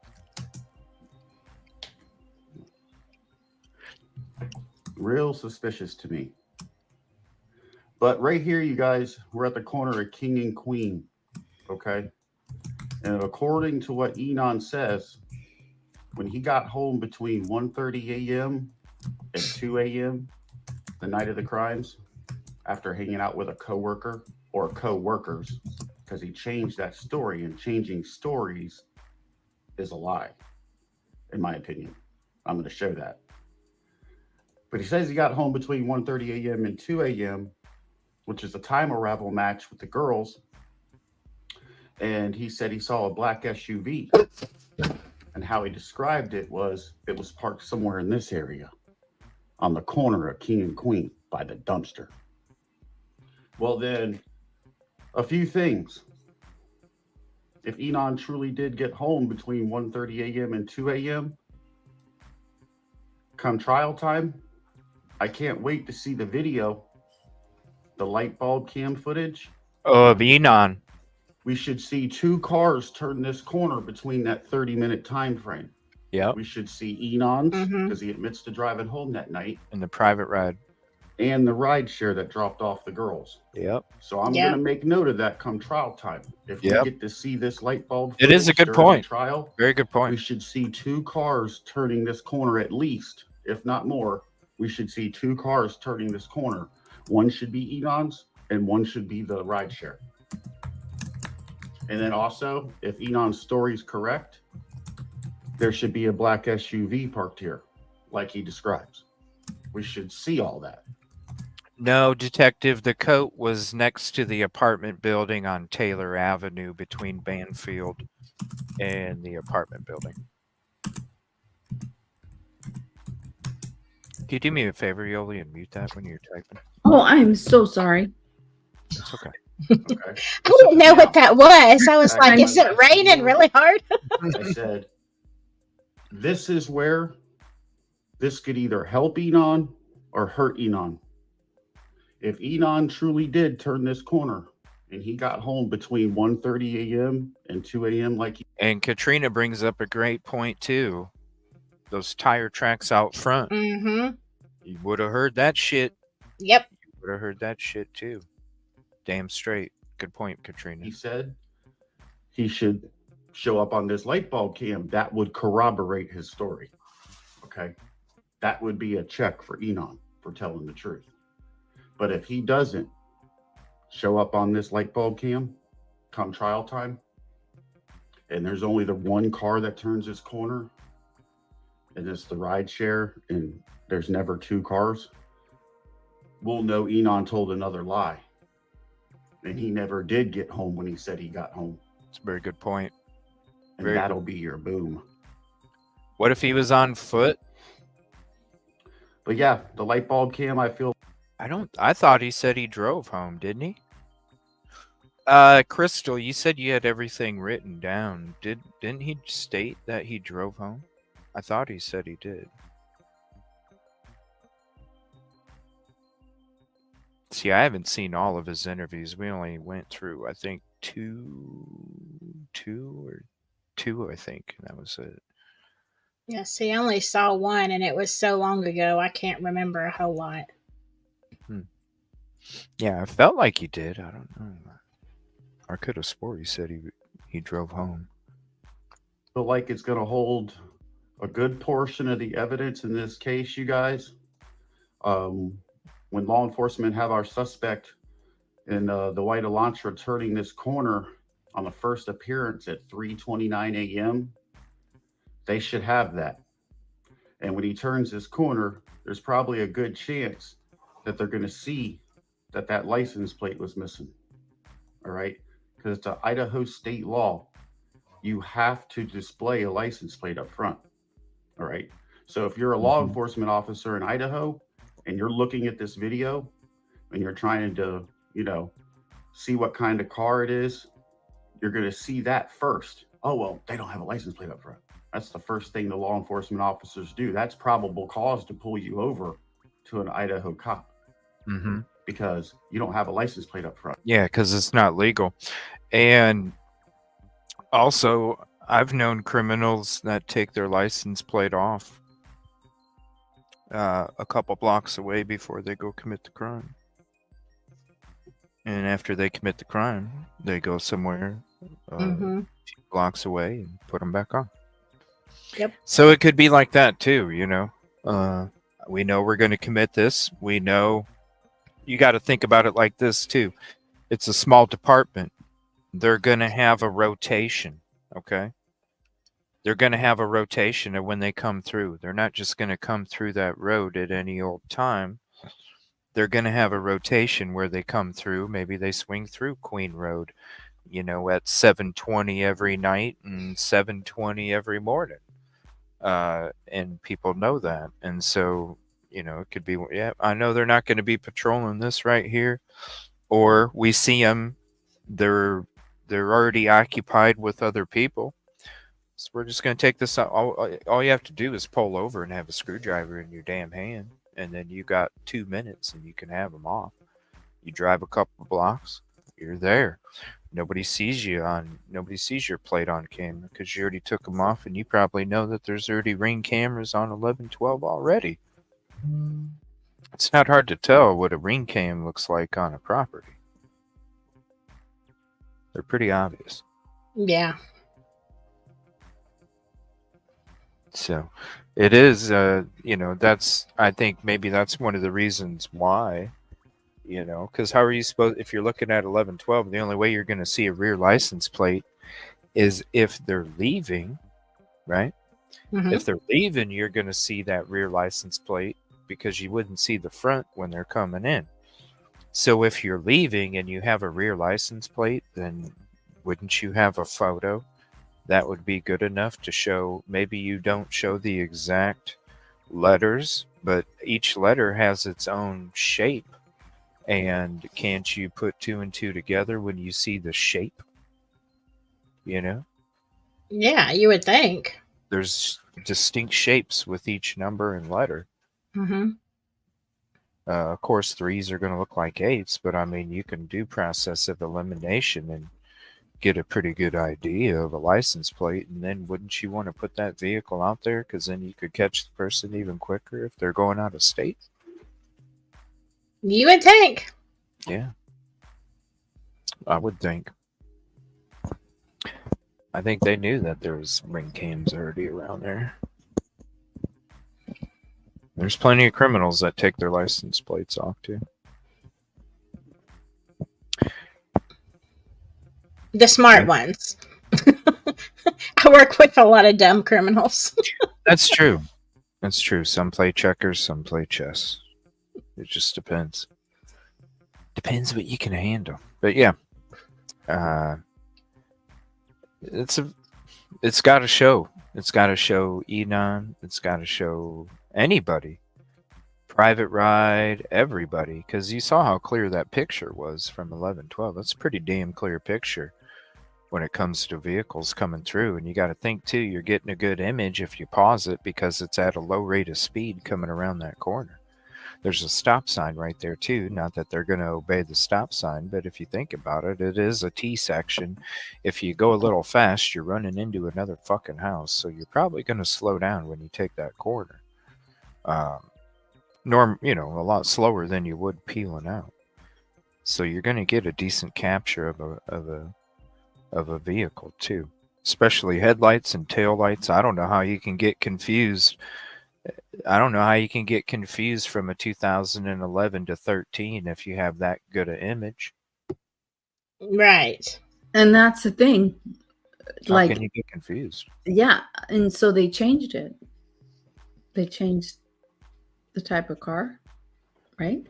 Real suspicious to me. But right here, you guys, we're at the corner of King and Queen, okay? And according to what Enon says, when he got home between 1:30 a.m. and 2 a.m. the night of the crimes, after hanging out with a coworker or co-workers, because he changed that story, and changing stories is a lie. in my opinion. I'm going to show that. But he says he got home between 1:30 a.m. and 2 a.m., which is a time arrival match with the girls. And he said he saw a black SUV. And how he described it was parked somewhere in this area on the corner of King and Queen by the dumpster. Well, then, a few things. If Enon truly did get home between 1:30 a.m. and 2 a.m., come trial time, I can't wait to see the video, the light bulb cam footage. Oh, of Enon. We should see 2 cars turn this corner between that 30-minute time frame. Yep. We should see Enon's, because he admits to driving home that night. In the private ride. And the ride share that dropped off the girls. Yep. So I'm going to make note of that come trial time. If we get to see this light bulb, it is a good point. Trial, very good point. We should see 2 cars turning this corner at least, if not more. We should see 2 cars turning this corner. One should be Enon's, and one should be the ride share. And then also, if Enon's story is correct, there should be a black SUV parked here, like he describes. We should see all that. No, Detective, the coat was next to the apartment building on Taylor Avenue between Banfield and the apartment building. Can you do me a favor, Yoli, and mute that when you're typing? Oh, I'm so sorry. It's okay. Okay. I didn't know what that was. I was like, is it raining really hard? I said, this is where this could either help Enon or hurt Enon. If Enon truly did turn this corner and he got home between 1:30 a.m. and 2 a.m. And Katrina brings up a great point, too. Those tire tracks out front. Mm-hmm. You would have heard that shit. Yep. You would have heard that shit, too. Damn straight. Good point, Katrina. He said he should show up on this light bulb cam. That would corroborate his story. Okay. That would be a check for Enon for telling the truth. But if he doesn't show up on this light bulb cam come trial time, and there's only the one car that turns this corner, and it's the ride share, and there's never 2 cars, we'll know Enon told another lie. And he never did get home when he said he got home. It's a very good point. And that'll be your boom. What if he was on foot? But yeah, the light bulb cam, I feel. I thought he said he drove home, didn't he? Crystal, you said you had everything written down. Didn't he state that he drove home? I thought he said he did. See, I haven't seen all of his interviews. We only went through, I think, two, I think. And that was it. Yeah, see, I only saw one, and it was so long ago, I can't remember a whole lot. Yeah, I felt like he did. I don't know. I could have swore he said he drove home. Feel like it's going to hold a good portion of the evidence in this case, you guys. When law enforcement have our suspect in the white Elantra turning this corner on the first appearance at 3:29 a.m., they should have that. And when he turns this corner, there's probably a good chance that they're going to see that license plate was missing. All right? Because it's an Idaho state law. You have to display a license plate up front. All right? So if you're a law enforcement officer in Idaho, and you're looking at this video and you're trying to, see what kind of car it is, you're going to see that first. Oh, well, they don't have a license plate up front. That's the first thing the law enforcement officers do. That's probable cause to pull you over to an Idaho cop because you don't have a license plate up front. Yeah, because it's not legal. And also, I've known criminals that take their license plate off a couple blocks away before they go commit the crime. And after they commit the crime, they go somewhere a few blocks away and put them back on. Yep. So it could be like that too, we know we're going to commit this. We know you got to think about it like this too. It's a small department. They're going to have a rotation. Okay. They're going to have a rotation of when they come through. They're not just going to come through that road at any old time. They're going to have a rotation where they come through. Maybe they swing through Queen Road, at 7:20 every night and 7:20 every morning. And people know that. And so, it could be, yeah, I know they're not going to be patrolling this right here. Or we see them, they're already occupied with other people. So we're just going to take this out. All you have to do is pull over and have a screwdriver in your damn hand. And then you got 2 minutes and you can have them off. You drive a couple blocks, you're there. Nobody sees your plate on camera because you already took them off, and you probably know that there's already Ring cameras on 1112 already. It's not hard to tell what a Ring cam looks like on a property. They're pretty obvious. Yeah. So it is, I think maybe that's one of the reasons why. Because how are you supposed, if you're looking at 1112, the only way you're going to see a rear license plate is if they're leaving, right? Mhm. If they're leaving, you're going to see that rear license plate because you wouldn't see the front when they're coming in. So if you're leaving and you have a rear license plate, then wouldn't you have a photo that would be good enough to show? Maybe you don't show the exact letters, but each letter has its own shape. And can't you put 2 and 2 together when you see the shape? Yeah, you would think. There's distinct shapes with each number and letter. Mm-hmm. Of course, 3s are going to look like 8s, but I mean, you can do process of elimination and get a pretty good idea of a license plate. And then wouldn't you want to put that vehicle out there? Because then you could catch the person even quicker if they're going out of state. You would think. Yeah. I would think. I think they knew that there was Ring cams already around there. There's plenty of criminals that take their license plates off too. The smart ones. I work with a lot of dumb criminals. That's true. That's true. Some play checkers, some play chess. It just depends. Depends what you can handle. But yeah. It's got to show. It's got to show Enon. It's got to show anybody. Private Ride, everybody. Because you saw how clear that picture was from 1112. That's a pretty damn clear picture when it comes to vehicles coming through. And you got to think, too, you're getting a good image if you pause it because it's at a low rate of speed coming around that corner. There's a stop sign right there, too. Not that they're going to obey the stop sign, but if you think about it, it is a T section. If you go a little fast, you're running into another fucking house. So you're probably going to slow down when you take that corner. A lot slower than you would peeling out. So you're going to get a decent capture of a vehicle, too. Especially headlights and taillights. I don't know how you can get confused. I don't know how you can get confused from a 2011 to 13 if you have that good an image. Right. And that's the thing. How can you get confused? Yeah. And so they changed it. They changed the type of car, right?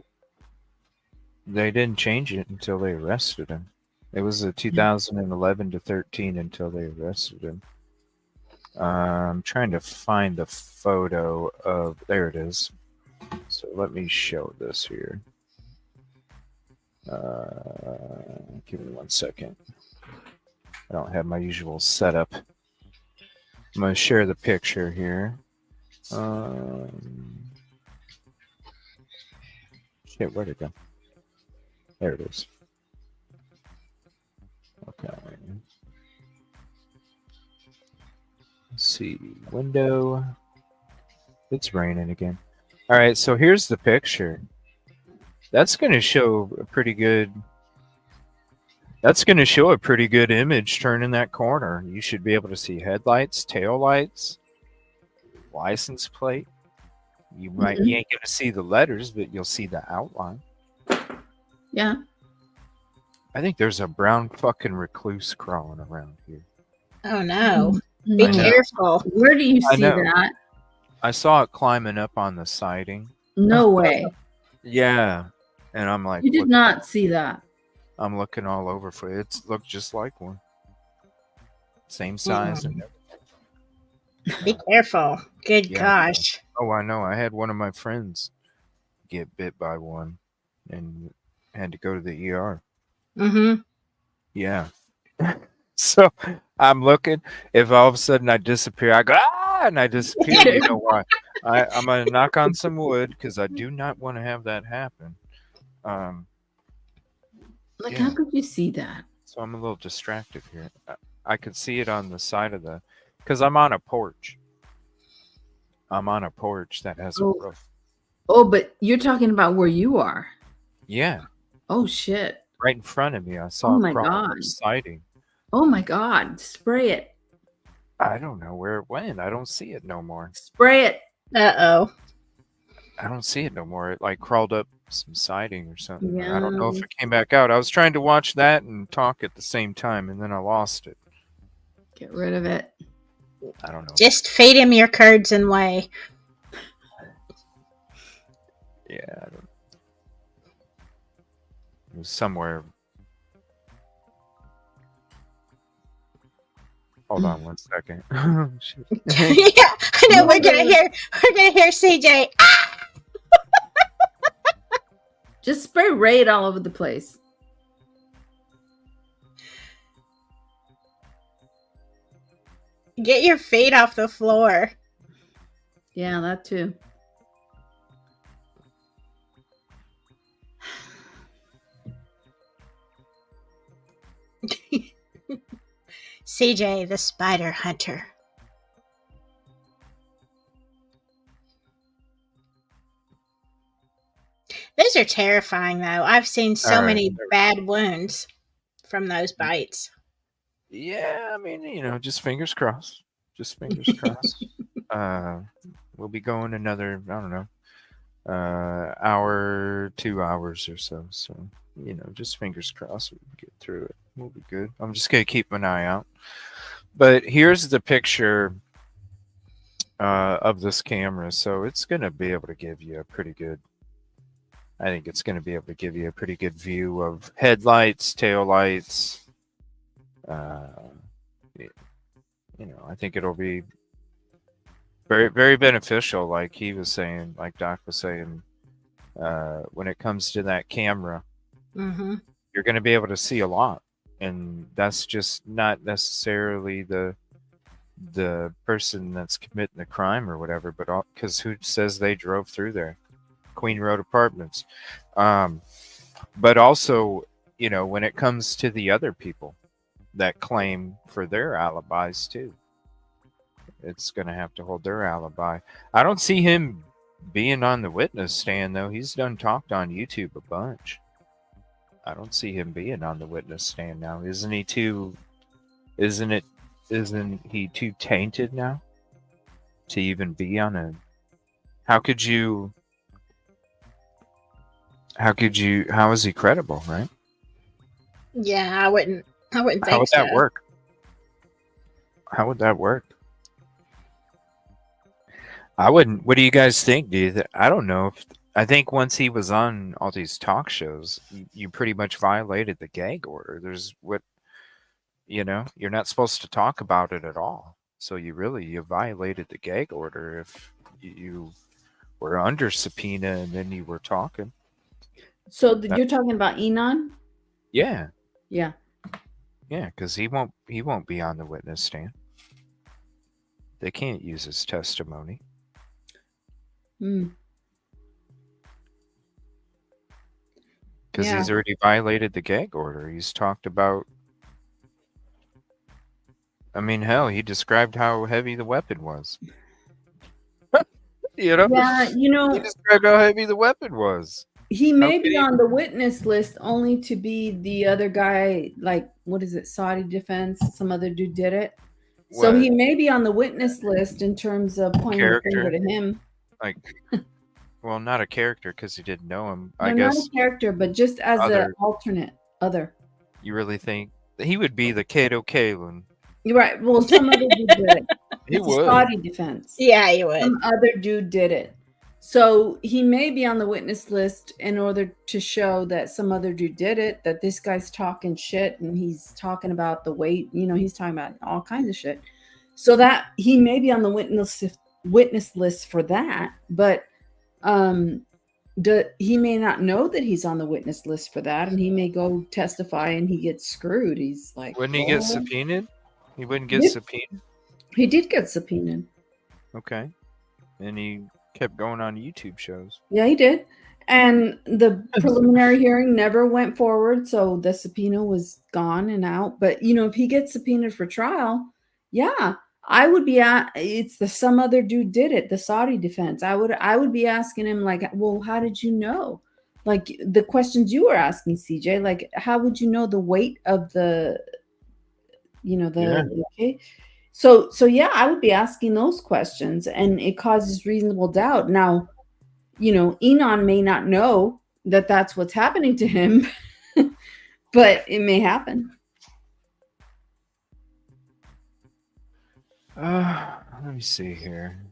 They didn't change it until they arrested him. It was a 2011 to 13 until they arrested him. I'm trying to find the photo of, there it is. So let me show this here. Give me 1 second. I don't have my usual setup. I'm going to share the picture here. Shit, where'd it go? There it is. Okay. Let's see. Window. It's raining again. All right, so here's the picture. That's going to show a pretty good. That's going to show a pretty good image turning that corner. You should be able to see headlights, taillights, license plate. You ain't going to see the letters, but you'll see the outline. Yeah. I think there's a brown fucking recluse crawling around here. Oh no! Be No. careful. Where do you I see know. that? I saw it climbing up on the siding. No way. Yeah, and I'm like, You did not see that. I'm looking all over for it. It's looked just like one, same size and Be careful. Good Yeah. gosh. Oh, I know. I had one of my friends get bit by one and had to go to the ER. Mm-hmm. Yeah. So I'm looking. If all of a sudden I disappear, I go, ah, and I disappear. You know why? I'm going to knock on some wood because I do not want to have that happen. Like, Yeah. how could you see that? So I'm a little distracted here. I could see it on the side of the, because I'm on a porch. I'm on a porch that has a Oh. roof. Oh, but you're talking about where you are. Yeah. Oh shit. Right in front of me. I Oh saw my it crawl up God. siding. Oh my God. Spray it. I don't know where it went. I don't see it no more. Spray it. Uh-oh. I don't see it no more. It like crawled up some siding or something. Yeah. I don't know if it came back out. I was trying to watch that and talk at the same time, and then I lost it. Get rid of it. I don't know. Just feed him your curds and whey. Yeah, I don't. It was somewhere. Hold on one second. Shit. Yeah, I know. We're gonna hear CJ. Just spray Raid all over the place. Get your feet off the floor. Yeah, that too. CJ, the spider hunter. Those are terrifying, though. I've seen so All right. many bad wounds from those bites. Yeah, I mean, just fingers crossed. Just fingers crossed. We'll be going another, I don't know, hour, 2 hours or so. So, just fingers crossed we can get through it. We'll be good. I'm just gonna keep an eye out. But here's the picture of this camera. So it's gonna be able to give you a pretty good. I think it's going to be able to give you a pretty good view of headlights, taillights. I think it'll be very, very beneficial. Like he was saying, like Doc was saying, when it comes to that camera, Mm-hmm. you're going to be able to see a lot, and that's just not necessarily the person that's committing the crime or whatever, but because who says they drove through there? Queen Road Apartments. But also, when it comes to the other people that claim for their alibis too, it's going to have to hold their alibi. I don't see him being on the witness stand, though. He's done talked on YouTube a bunch. I don't see him being on the witness stand now. Isn't he too tainted now to even be on a... How is he credible, right? Yeah, I wouldn't think How would so. that work? How would that work? I wouldn't. What do you guys think? I don't know. I think once he was on all these talk shows, you pretty much violated the gag order. You're not supposed to talk about it at all. So you violated the gag order if you were under subpoena and then you were talking. So you're talking about Enon? Yeah. Yeah. Yeah, because he won't be on the witness stand. They can't use his testimony. Mm. Because Yeah. he's already violated the gag order. He's talked about... I mean, hell, he described how heavy the weapon was. Yeah, He described how heavy the weapon was. he may could be he- on the witness list only to be the other guy, like, what is it, Saudi Defense? Some other dude did it. So What? he may be on the witness list in terms of pointing the finger Character? to him. Like, well, not a character because he didn't know him. No, I not guess a character, but just as other- an alternate. Other. you really think he would be the Kato Kalin You're right. Well, some other dude did it. He It's a would. Saudi defense. Yeah, you would. Some other dude did it. So he may be on the witness list in order to show that some other dude did it, that this guy's talking shit and he's talking about the weight, he's talking about all kinds of shit. So that he may be on the witness list for that, but he may not know that he's on the witness list for that, and he may go testify and he gets screwed. He's like, Wouldn't he get subpoenaed? He wouldn't get subpoenaed? He did get subpoenaed. Okay. And he kept going on YouTube shows. Yeah, he did. And the preliminary hearing never went forward, so the subpoena was gone and out. But, if he gets subpoenaed for trial, yeah, I would be it's the some other dude did it, the Saudi defense. I would be asking him, like, well, how did you know? Like the questions you were asking, CJ, like, how would you know the weight of the, okay. So yeah, I would be asking those questions, and it causes reasonable doubt. Now, Enon may not know that that's what's happening to him, but it may happen. Let me see here.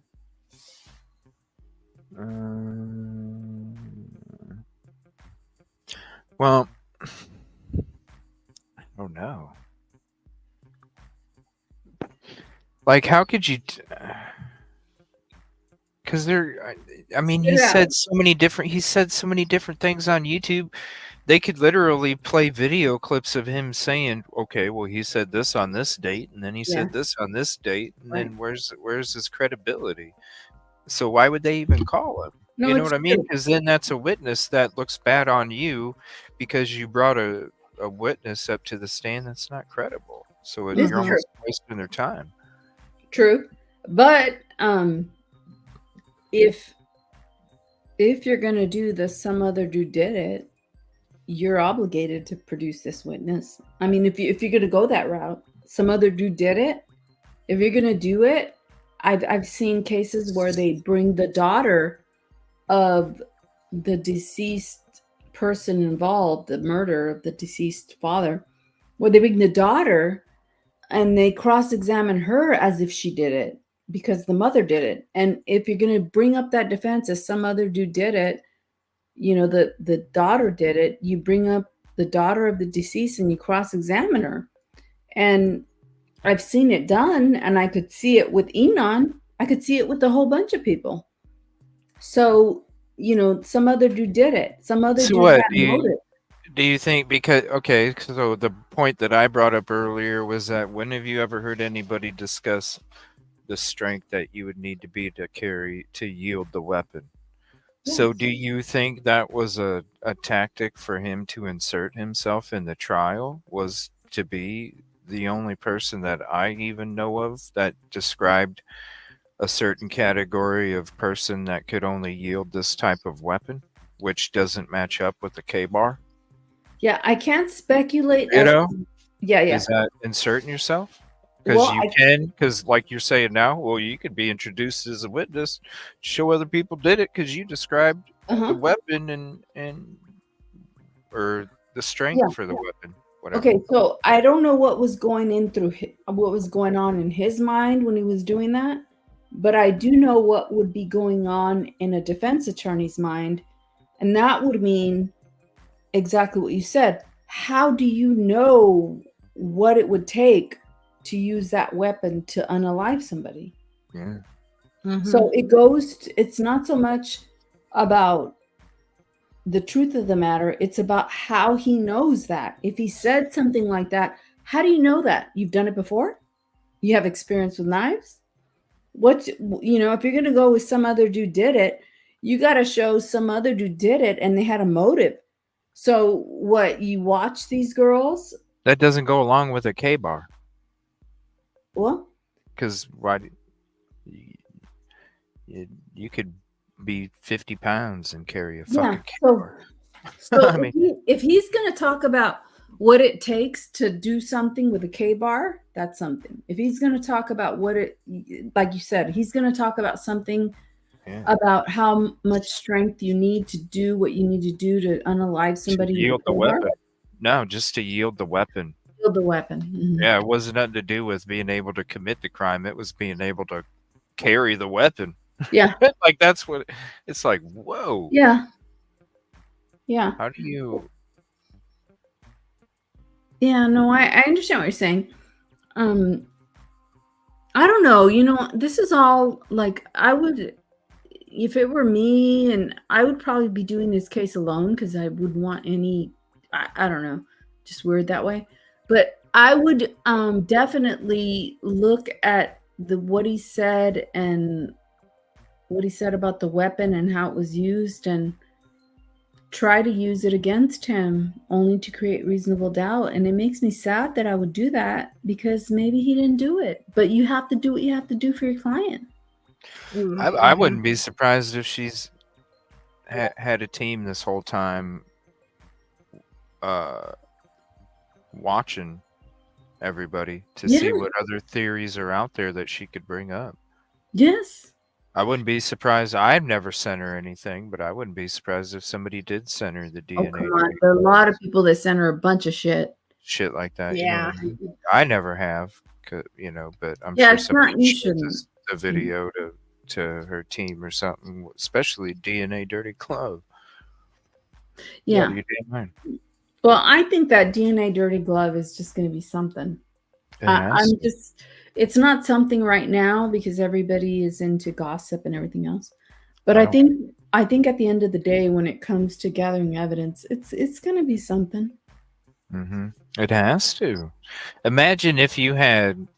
Well, I don't know. Like, how could you? Because he said so many different. He said so many different things on YouTube. They could literally play video clips of him saying, "Okay, well, he said this on this date, and then he said this on this date, and then where's his credibility?" So why would they even call him? No, you know what I mean? Because then that's a witness that looks bad on you because you brought a witness up to the stand that's not credible. So you're almost wasting their time. True, but if you're gonna do the some other dude did it, you're obligated to produce this witness. I mean, if you're gonna go that route, some other dude did it. If you're gonna do it, I've seen cases where they bring the daughter of the deceased person involved, the murder of the deceased father, where they bring the daughter and they cross-examine her as if she did it because the mother did it. And if you're gonna bring up that defense as some other dude did it, the daughter did it, you bring up the daughter of the deceased and you cross-examine her. And I've seen it done, and I could see it with Enon. I could see it with a whole bunch of people. So, some other dude did it. Some other dude had motive. Do you think so the point that I brought up earlier was that when have you ever heard anybody discuss the strength that you would need to be to yield the weapon? Yes. So do you think that was a tactic for him to insert himself in the trial, was to be the only person that I even know of that described a certain category of person that could only yield this type of weapon, which doesn't match up with the K-bar? Yeah, I can't speculate. Yeah. Is that inserting yourself? Because like you're saying now, well, you could be introduced as a witness, show other people did it because you described the weapon or the strength for the weapon. Whatever. Okay, so I don't know what was going on in his mind when he was doing that, but I do know what would be going on in a defense attorney's mind, and that would mean exactly what you said. How do you know what it would take to use that weapon to unalive somebody? Yeah. Mm-hmm. So it's not so much about the truth of the matter, it's about how he knows that. If he said something like that, how do you know that? You've done it before? You have experience with knives? If you're going to go with some other dude did it, you got to show some other dude did it and they had a motive. So what, you watch these girls? That doesn't go along with a K-bar. Well? Because you could be 50 pounds and carry a fucking K-bar. So if he's going to talk about what it takes to do something with a K-bar, that's something. If he's going to talk about like you said, he's going to talk about something about how much strength you need to do what you need to do to unalive somebody. To yield the weapon. No, just to yield the weapon. Concealed the weapon. Mhm. Yeah, it wasn't nothing to do with being able to commit the crime. It was being able to carry the weapon. Yeah. Like that's what it's like. Whoa. Yeah. Yeah. How do you? Yeah. No, I understand what you're saying. I don't know. This is all like I would, if it were me, and I would probably be doing this case alone because I would want any. I don't know, just weird that way. But I would definitely look at what he said and what he said about the weapon and how it was used and try to use it against him only to create reasonable doubt. And it makes me sad that I would do that because maybe he didn't do it. But you have to do what you have to do for your client. I wouldn't be surprised if she's had a team this whole time watching everybody to see what other theories are out there that she could bring up. Yes. I wouldn't be surprised. I've never sent her anything, but I wouldn't be surprised if somebody did send her the DNA. Oh, come on. There are a lot of people that send her a bunch of shit. Shit like that. Yeah. You know what I mean? I never have, but I'm Yeah, sure it's somebody not, you shows shouldn't. us the video to her team or something, especially DNA Dirty Glove. Yeah. You damn right. Well, I think that DNA Dirty Glove is just going to be something. It's not something right now because everybody is into gossip and everything else. But I think at the end of the day, when it comes to gathering evidence, it's going to be something. Mm-hmm. It has to. Imagine if you had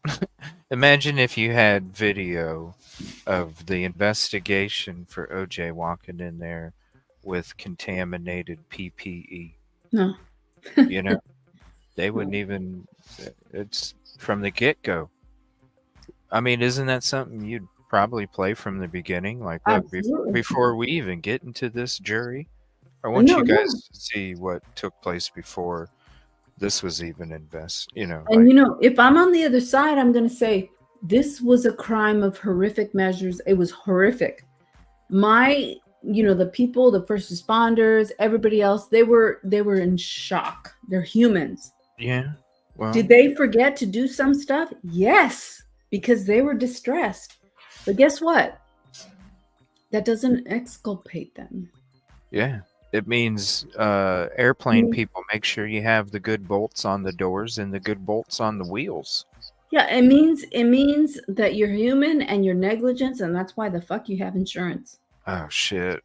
video of the investigation for OJ walking in there with contaminated PPE. No. They wouldn't even. It's from the get-go. I mean, isn't that something you'd probably play from the beginning? Like, look, before we even get into this jury, I want you guys to see what took place before this was even And if I'm on the other side, I'm going to say this was a crime of horrific measures. It was horrific. The people, the first responders, everybody else, they were in shock. They're humans. Yeah. Well, did they forget to do some stuff? Yes, because they were distressed. But guess what? That doesn't exculpate them. Yeah. It means airplane people, make sure you have the good bolts on the doors and the good bolts on the wheels. Yeah, it means that you're human and you're negligent, and that's why the fuck you have insurance. Oh shit.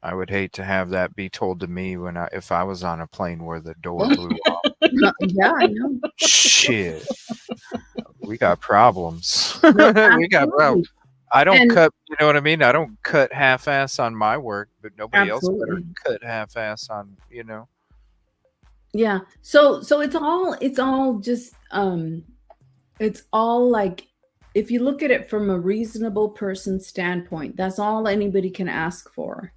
I would hate to have that be told to me if I was on a plane where the door blew off. Yeah, I know. Shit. We got problems. We got problems. I don't cut, you know what I mean? I don't cut half-ass on my work, but nobody else better cut half-ass on, Yeah. So it's all like, if you look at it from a reasonable person standpoint, that's all anybody can ask for.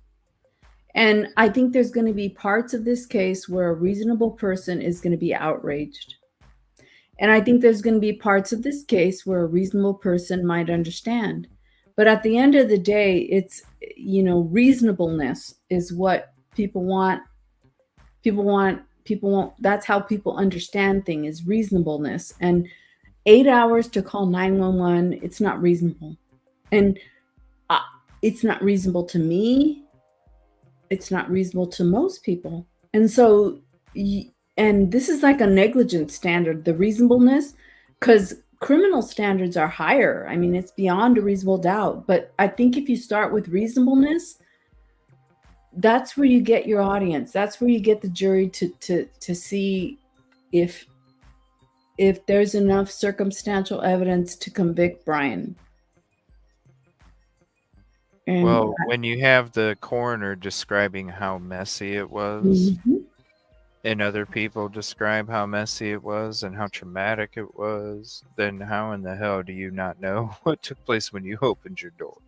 And I think there's going to be parts of this case where a reasonable person is going to be outraged. And I think there's going to be parts of this case where a reasonable person might understand. But at the end of the day, it's, reasonableness is what people want. That's how people understand things, is reasonableness. And 8 hours to call 911, it's not reasonable. And it's not reasonable to me. It's not reasonable to most people. And so, and this is like a negligence standard, the reasonableness, because criminal standards are higher. I mean, it's beyond a reasonable doubt. But I think if you start with reasonableness, that's where you get your audience. That's where you get the jury to see if there's enough circumstantial evidence to convict Brian. And well, when you have the coroner describing how messy it was, and other people describe how messy it was and how traumatic it was, then how in the hell do you not know what took place when you opened your door?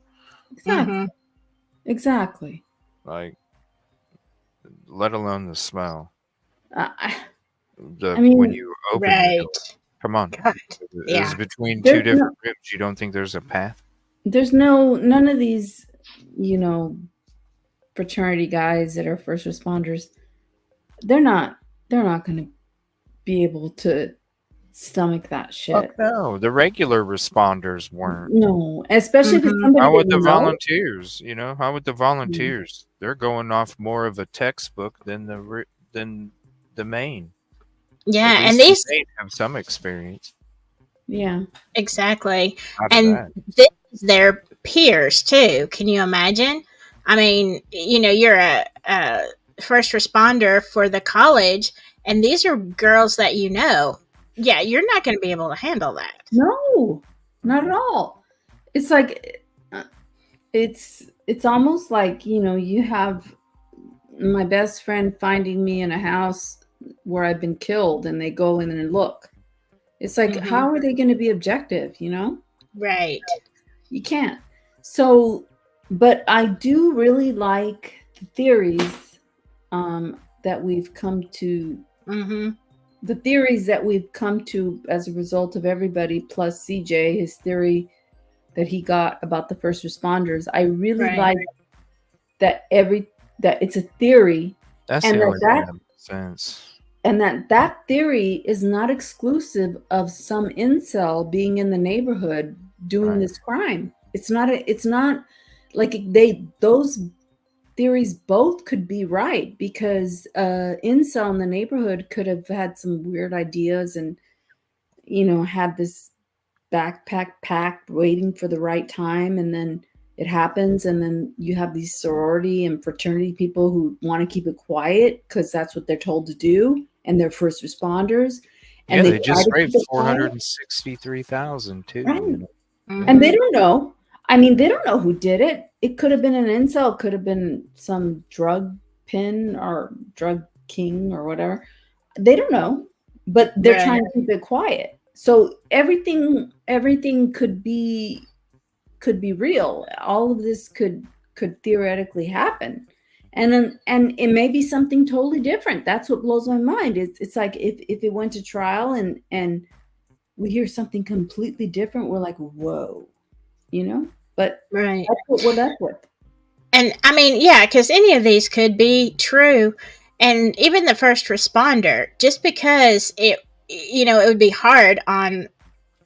Exactly. Like, let alone the smell. When you open your door. Come on. God. It's between two different rooms. You don't think there's a path? There's none of these, fraternity guys that are first responders. They're not going to be able to stomach that shit. Fuck no, the regular responders weren't. No, especially if it's Mhm. somebody How that would the you know. volunteers? You know, how would the volunteers? They're going off more of a textbook than the main. Yeah, At and least these they have some experience Yeah. exactly. out of And that. this is their peers too. Can you imagine? I mean, you're a first responder for the college, and these are girls that you know. Yeah, you're not going to be able to handle that. No, not at all. It's like it's almost like, you have my best friend finding me in a house where I've been killed, and they go in and look. It's like, Mhm. how are they going to be objective? Right. You can't. So, but I do really like the theories that we've come to. Mm-hmm. The theories that we've come to as a result of everybody, plus CJ, his theory that he got about the first responders. I really Right. like that it's a theory, That's and the only thing that that makes sense. and that theory is not exclusive of some incel being in the neighborhood doing Right. this crime. It's not like those theories both could be right, because incel in the neighborhood could have had some weird ideas and had this backpack packed waiting for the right time, and then it happens, and then you have these sorority and fraternity people who want to keep it quiet because that's what they're told to do, and they're first responders, and Yeah, they try just to raised keep it quiet. 463,000 too. Right. Mhm. And they don't know. I mean, they don't know who did it. It could have been an incel, it could have been some drug pin or drug king or whatever. They don't know, but they're Right. trying to keep it quiet. So everything could be real. All of this could theoretically happen. And it may be something totally different. That's what blows my mind. It's like if it went to trial and we hear something completely different, we're like, whoa, but Right. that's what we're left with. And I mean, yeah, because any of these could be true. And even the first responder, just because it would be hard on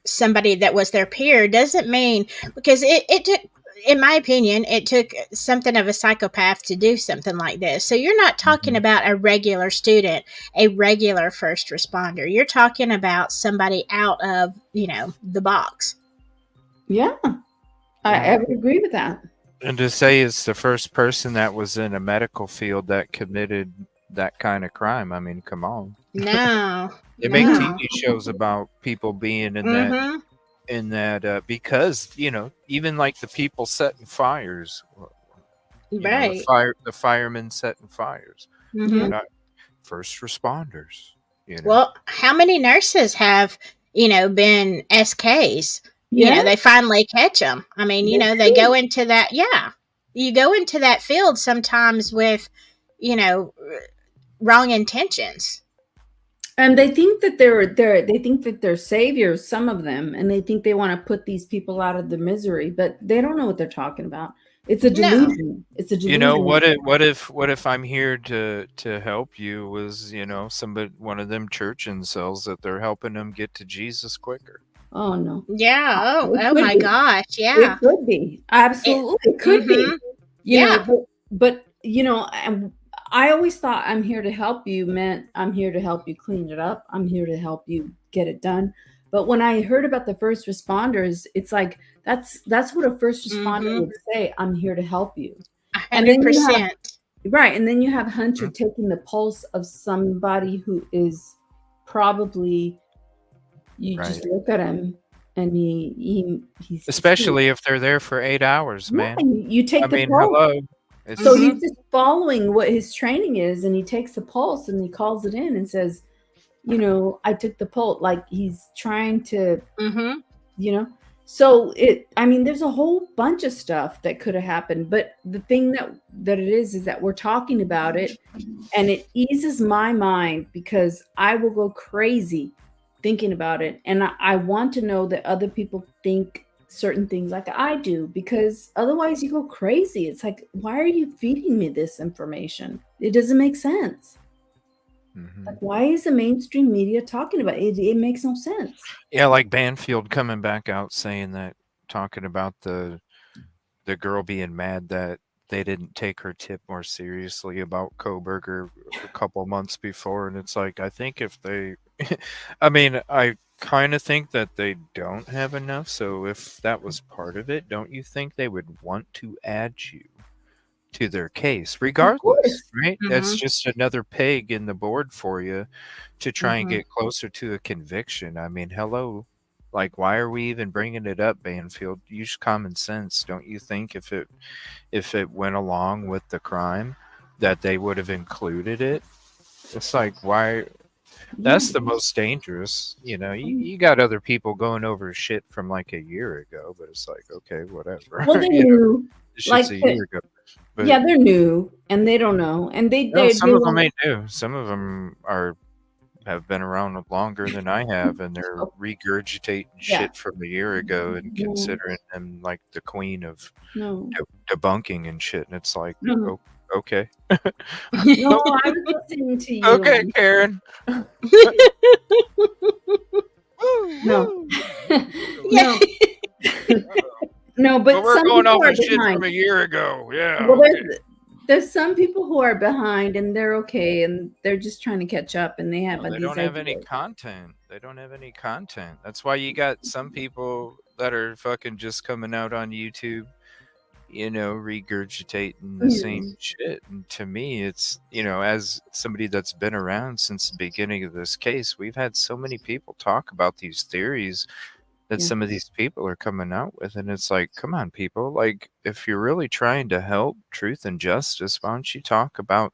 somebody that was their peer doesn't mean, because it took, in my opinion, it took something of a psychopath to do something like this. So you're not talking about a regular student, a regular first responder. You're talking about somebody out of, the box. Yeah, I would agree with that. And to say it's the first person that was in a medical field that committed that kind of crime, I mean, come on. No. They make no. TV shows about people being in Mhm. that because even like the people setting fires, Right. the firemen setting fires, Mhm. they're not first responders. Well, how many nurses have, been SKs? Yeah. They finally catch them. I mean, they go into that. Yeah. You go into that field sometimes with, wrong intentions. And they think that they're saviors, some of them, and they think they want to put these people out of the misery, but they don't know what they're talking about. It's a delusion. It's a delusion. What if I'm here to help you was one of them church incels that they're helping them get to Jesus quicker. Oh no. Yeah. Oh my be. gosh. Yeah. It could be. Absolutely. It could be. Yeah. But I always thought I'm here to help you meant I'm here to help you clean it up. I'm here to help you get it done. But when I heard about the first responders, it's like that's what a first responder would say. I'm here to help you. 100%. Right. And then you have Hunter taking the pulse of somebody who is probably, just look at him and he's especially if they're there for 8 hours, man. You take the pulse. Hello. So he's just following what his training is, and he takes the pulse and he calls it in and says, I took the pulse, like he's trying to, So there's a whole bunch of stuff that could have happened, but the thing that it is that we're talking about it, and it eases my mind because I will go crazy thinking about it, and I want to know that other people think certain things like I do, because otherwise you go crazy. It's like, why are you feeding me this information? It doesn't make sense. Like, why is the mainstream media talking about it? It makes no sense. Yeah, like Banfield coming back out saying that, talking about the girl being mad that they didn't take her tip more seriously about Koberger a couple months before, and it's like, I think if they, I mean, I kind of think that they don't have enough. So if that was part of it, don't you think they would want to add you to their case, regardless, right? That's just another peg in the board for you to try and get closer to a conviction. I mean, hello, like, why are we even bringing it up, Banfield? Use common sense. Don't you think if it went along with the crime that they would have included it? It's like, why? That's the most dangerous. You know, you got other people going over shit from like a year ago, but it's like, okay, whatever. Well, they You know, knew, this like, shit's a year ago. But yeah, they're new and they don't know, and they some of them want- ain't new. Some of them have been around longer than I have, and they're regurgitating shit from a year ago and considering them like the queen of debunking and shit. And it's like, oh, okay. No, I'm listening to you. Okay, Karen. No. No. No, but we're some going people off are of shit behind. from a year ago. Yeah. Well, Okay. there's some people who are behind and they're okay and they're just trying to catch up and they have They don't have any content. They don't have any content. That's why you got some people that are fucking just coming out on YouTube, you know, regurgitating the same shit. And to me, it's, you know, as somebody that's been around since the beginning of this case, we've had so many people talk about these theories that some of these people are coming out with. And it's like, come on, people. Like, if you're really trying to help truth and justice, why don't you talk about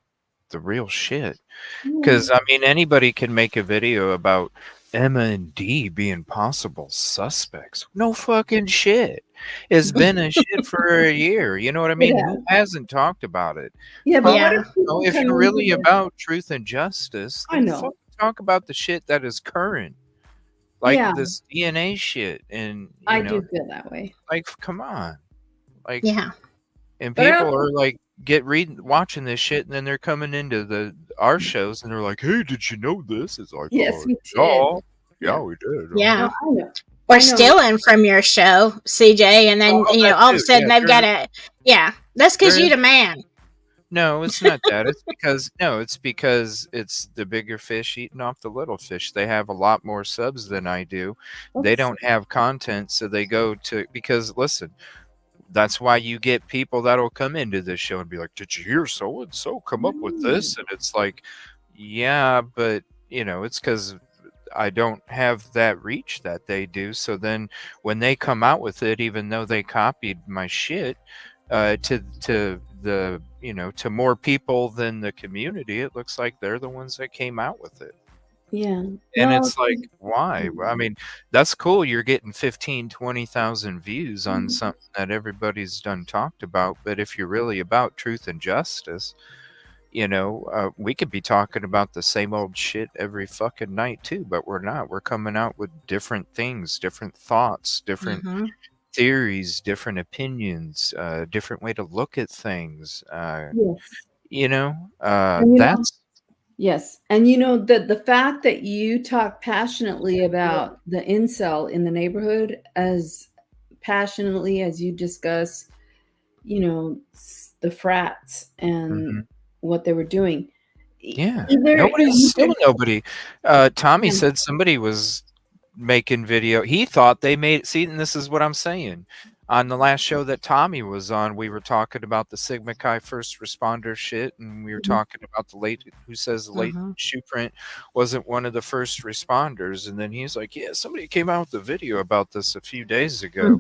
the real shit? Because, I mean, anybody can make a video about Emma and D being possible suspects. No fucking shit. It's been a shit for a year. You know what I mean? Who hasn't talked about it? Yeah, but if you're really about truth and justice, then fucking talk about the shit that is current. Like this DNA shit. And I do feel that way. Like, come on. Like, and But people are like watching this shit, and then they're coming into our shows and they're like, hey, did you know this? It's like, yes, we did. Yeah, we did. Yeah. No, I know. Or stealing from your show, CJ, and then all of a sudden they've got a that's because you're the man. No, it's not that. It's because it's the bigger fish eating off the little fish. They have a lot more subs than I do. They don't have content, so they go to, because listen, that's why you get people that'll come into this show and be like, did you hear so and so come up with this? And it's like, yeah, but you know, it's because I don't have that reach that they do. So then when they come out with it, even though they copied my shit to the, you know, to more people than the community, it looks like they're the ones that came out with it. Yeah. And it's like, why? I mean, that's cool. You're getting 15, 20,000 views on something that everybody's done talked about. But if you're really about truth and justice, you know, we could be talking about the same old shit every fucking night too, but we're not. We're coming out with different things, different thoughts, different theories, different opinions, different way to look at things. You know, that's. Yes. And you know, the fact that you talk passionately about the incel in the neighborhood as passionately as you discuss, you know, the frats and what they were doing. Yeah. Nobody's still nobody. Tommy said somebody was making video. He thought they made, see, and this is what I'm saying. On the last show that Tommy was on, we were talking about the Sigma Chi first responder shit, and we were talking about the late, who says the late shoe print wasn't one of the first responders. And then he's like, yeah, somebody came out with a video about this a few days ago.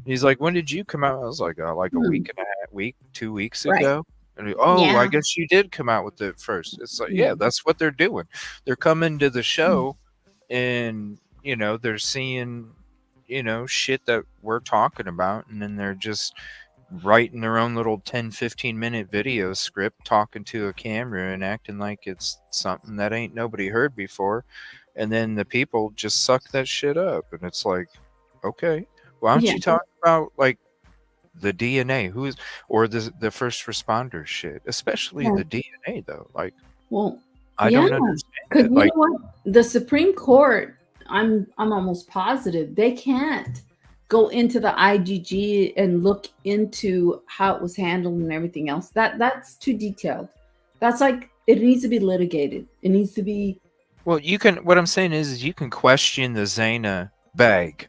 He's like, when did you come out? I was like a week and a half, 2 weeks ago. And I guess you did come out with it first. It's like, yeah, that's what they're doing. They're coming to the show and, you know, they're seeing, you know, shit that we're talking about, and then they're just writing their own little 10-15 minute video script, talking to a camera and acting like it's something that ain't nobody heard before, and then the people just suck that shit up. And it's like, okay, why don't you talk about like the DNA, or the first responder shit, especially the DNA though? Like, well, I don't understand Because it. you know what? The Supreme Court, I'm almost positive they can't go into the IGG and look into how it was handled and everything else. That's too detailed. That's like it needs to be litigated. It needs to be. Well, you can. What I'm saying is, you can question the Zana bag.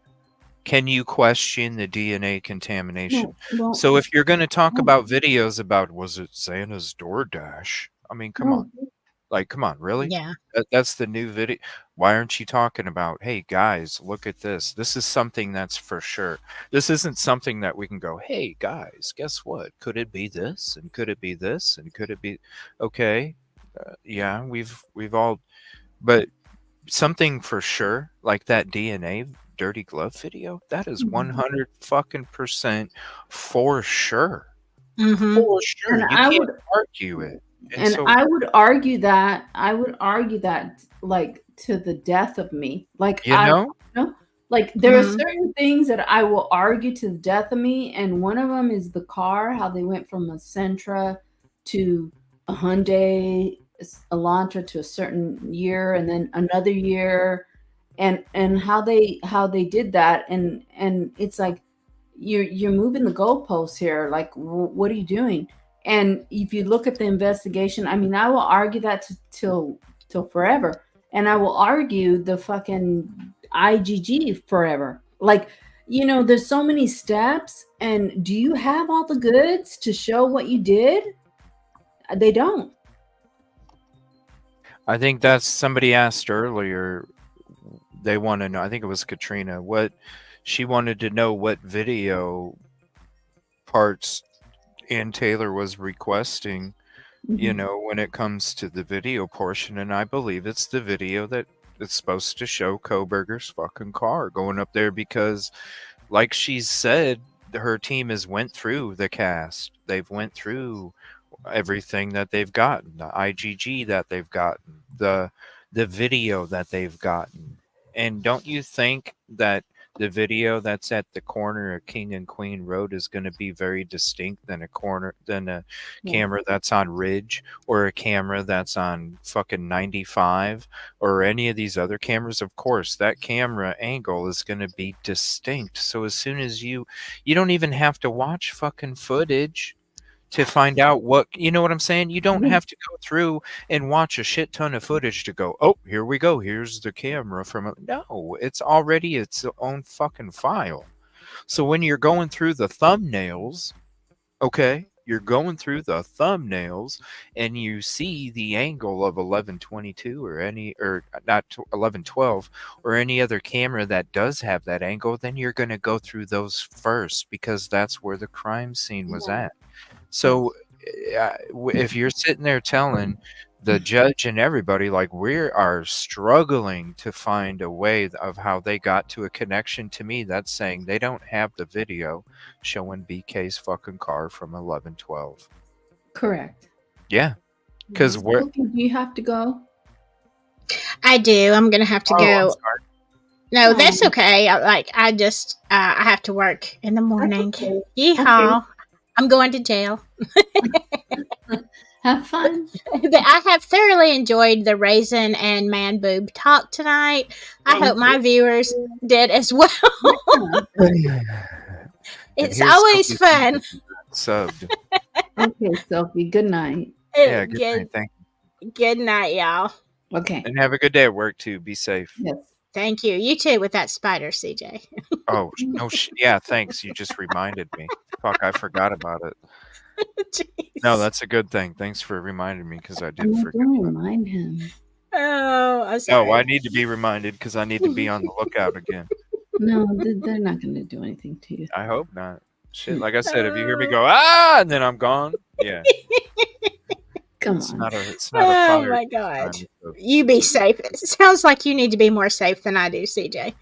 Can you question the DNA contamination? Well, So if you're going to talk about videos about was it Xana's DoorDash? I mean, come on. Like, come on, really? Yeah. That's the new video. Why aren't you talking about, hey, guys, look at this. This is something that's for sure. This isn't something that we can go, hey, guys, guess what? Could it be this? And could it be this? And could it be, okay, yeah, we've all, but something for sure, like that DNA dirty glove video, that is 100 fucking percent for sure. Mm-hmm. For sure. And You can't argue it. And so, I would argue that like to the death of me. Like you know, like there are Mhm. certain things that I will argue to the death of me, and one of them is the car, how they went from a Sentra to a Hyundai Elantra to a certain year, and then another year, and how they did that, and it's like you're moving the goalposts here. Like, what are you doing? And if you look at the investigation, I mean, I will argue that till forever, and I will argue the fucking IGG forever. Like, you know, there's so many steps, and do you have all the goods to show what you did? They don't. I think that's somebody asked earlier. They want to know. I think it was Katrina. What she wanted to know what video parts Ann Taylor was requesting. You know, when it comes to the video portion, and I believe it's the video that it's supposed to show Koberger's fucking car going up there because, like she said, her team has went through the cast. They've went through everything that they've gotten, the IGG that they've gotten, the video that they've gotten. And don't you think that the video that's at the corner of King and Queen Road is going to be very distinct than a camera that's on Ridge, or a camera that's on fucking 95, or any of these other cameras? Of course, that camera angle is going to be distinct. So as soon as you don't even have to watch fucking footage to find out what, you know what I'm saying? You don't have to go through and watch a shit ton of footage to go, oh, here we go. Here's the camera from, no, it's already its own fucking file. So when you're going through the thumbnails, okay, you're going through the thumbnails and you see the angle of 1122 or not 1112 or any other camera that does have that angle, then you're going to go through those first because that's where the crime scene was at. So if you're sitting there telling the judge and everybody, like, we are struggling to find a way of how they got to a connection, to me, that's saying they don't have the video showing BK's fucking car from 1112. Correct. Yeah. Because where Do you have to go? I do. I'm gonna have to I'm go. sorry. No, that's okay. I just I have to work in the morning. Okay. Yeehaw! I'm going to jail. Have fun. I have thoroughly enjoyed the Raisin and Man Boob talk tonight. I hope my viewers did as well. It's here's always fun. Subbed. Okay, Sophie. Good night. Yeah, good night. Thank Good night, y'all. Okay. And have a good day at work too. Be safe. Yes. Thank you. You too with that spider, CJ. Oh no, yeah. Thanks. You just reminded me. Fuck, I forgot about it. Jeez. No, that's a good thing. Thanks for reminding me because I did I'm not forget. going to remind him. Oh, I'm sorry. No, I need to be reminded because I need to be on the lookout again. No, they're not going to do anything to you. I hope not. Shit, like I said, if you hear me go and then I'm gone, yeah, Come it's on. not a fire. Oh my god. You be safe. It sounds like you need to be more safe than I do, CJ.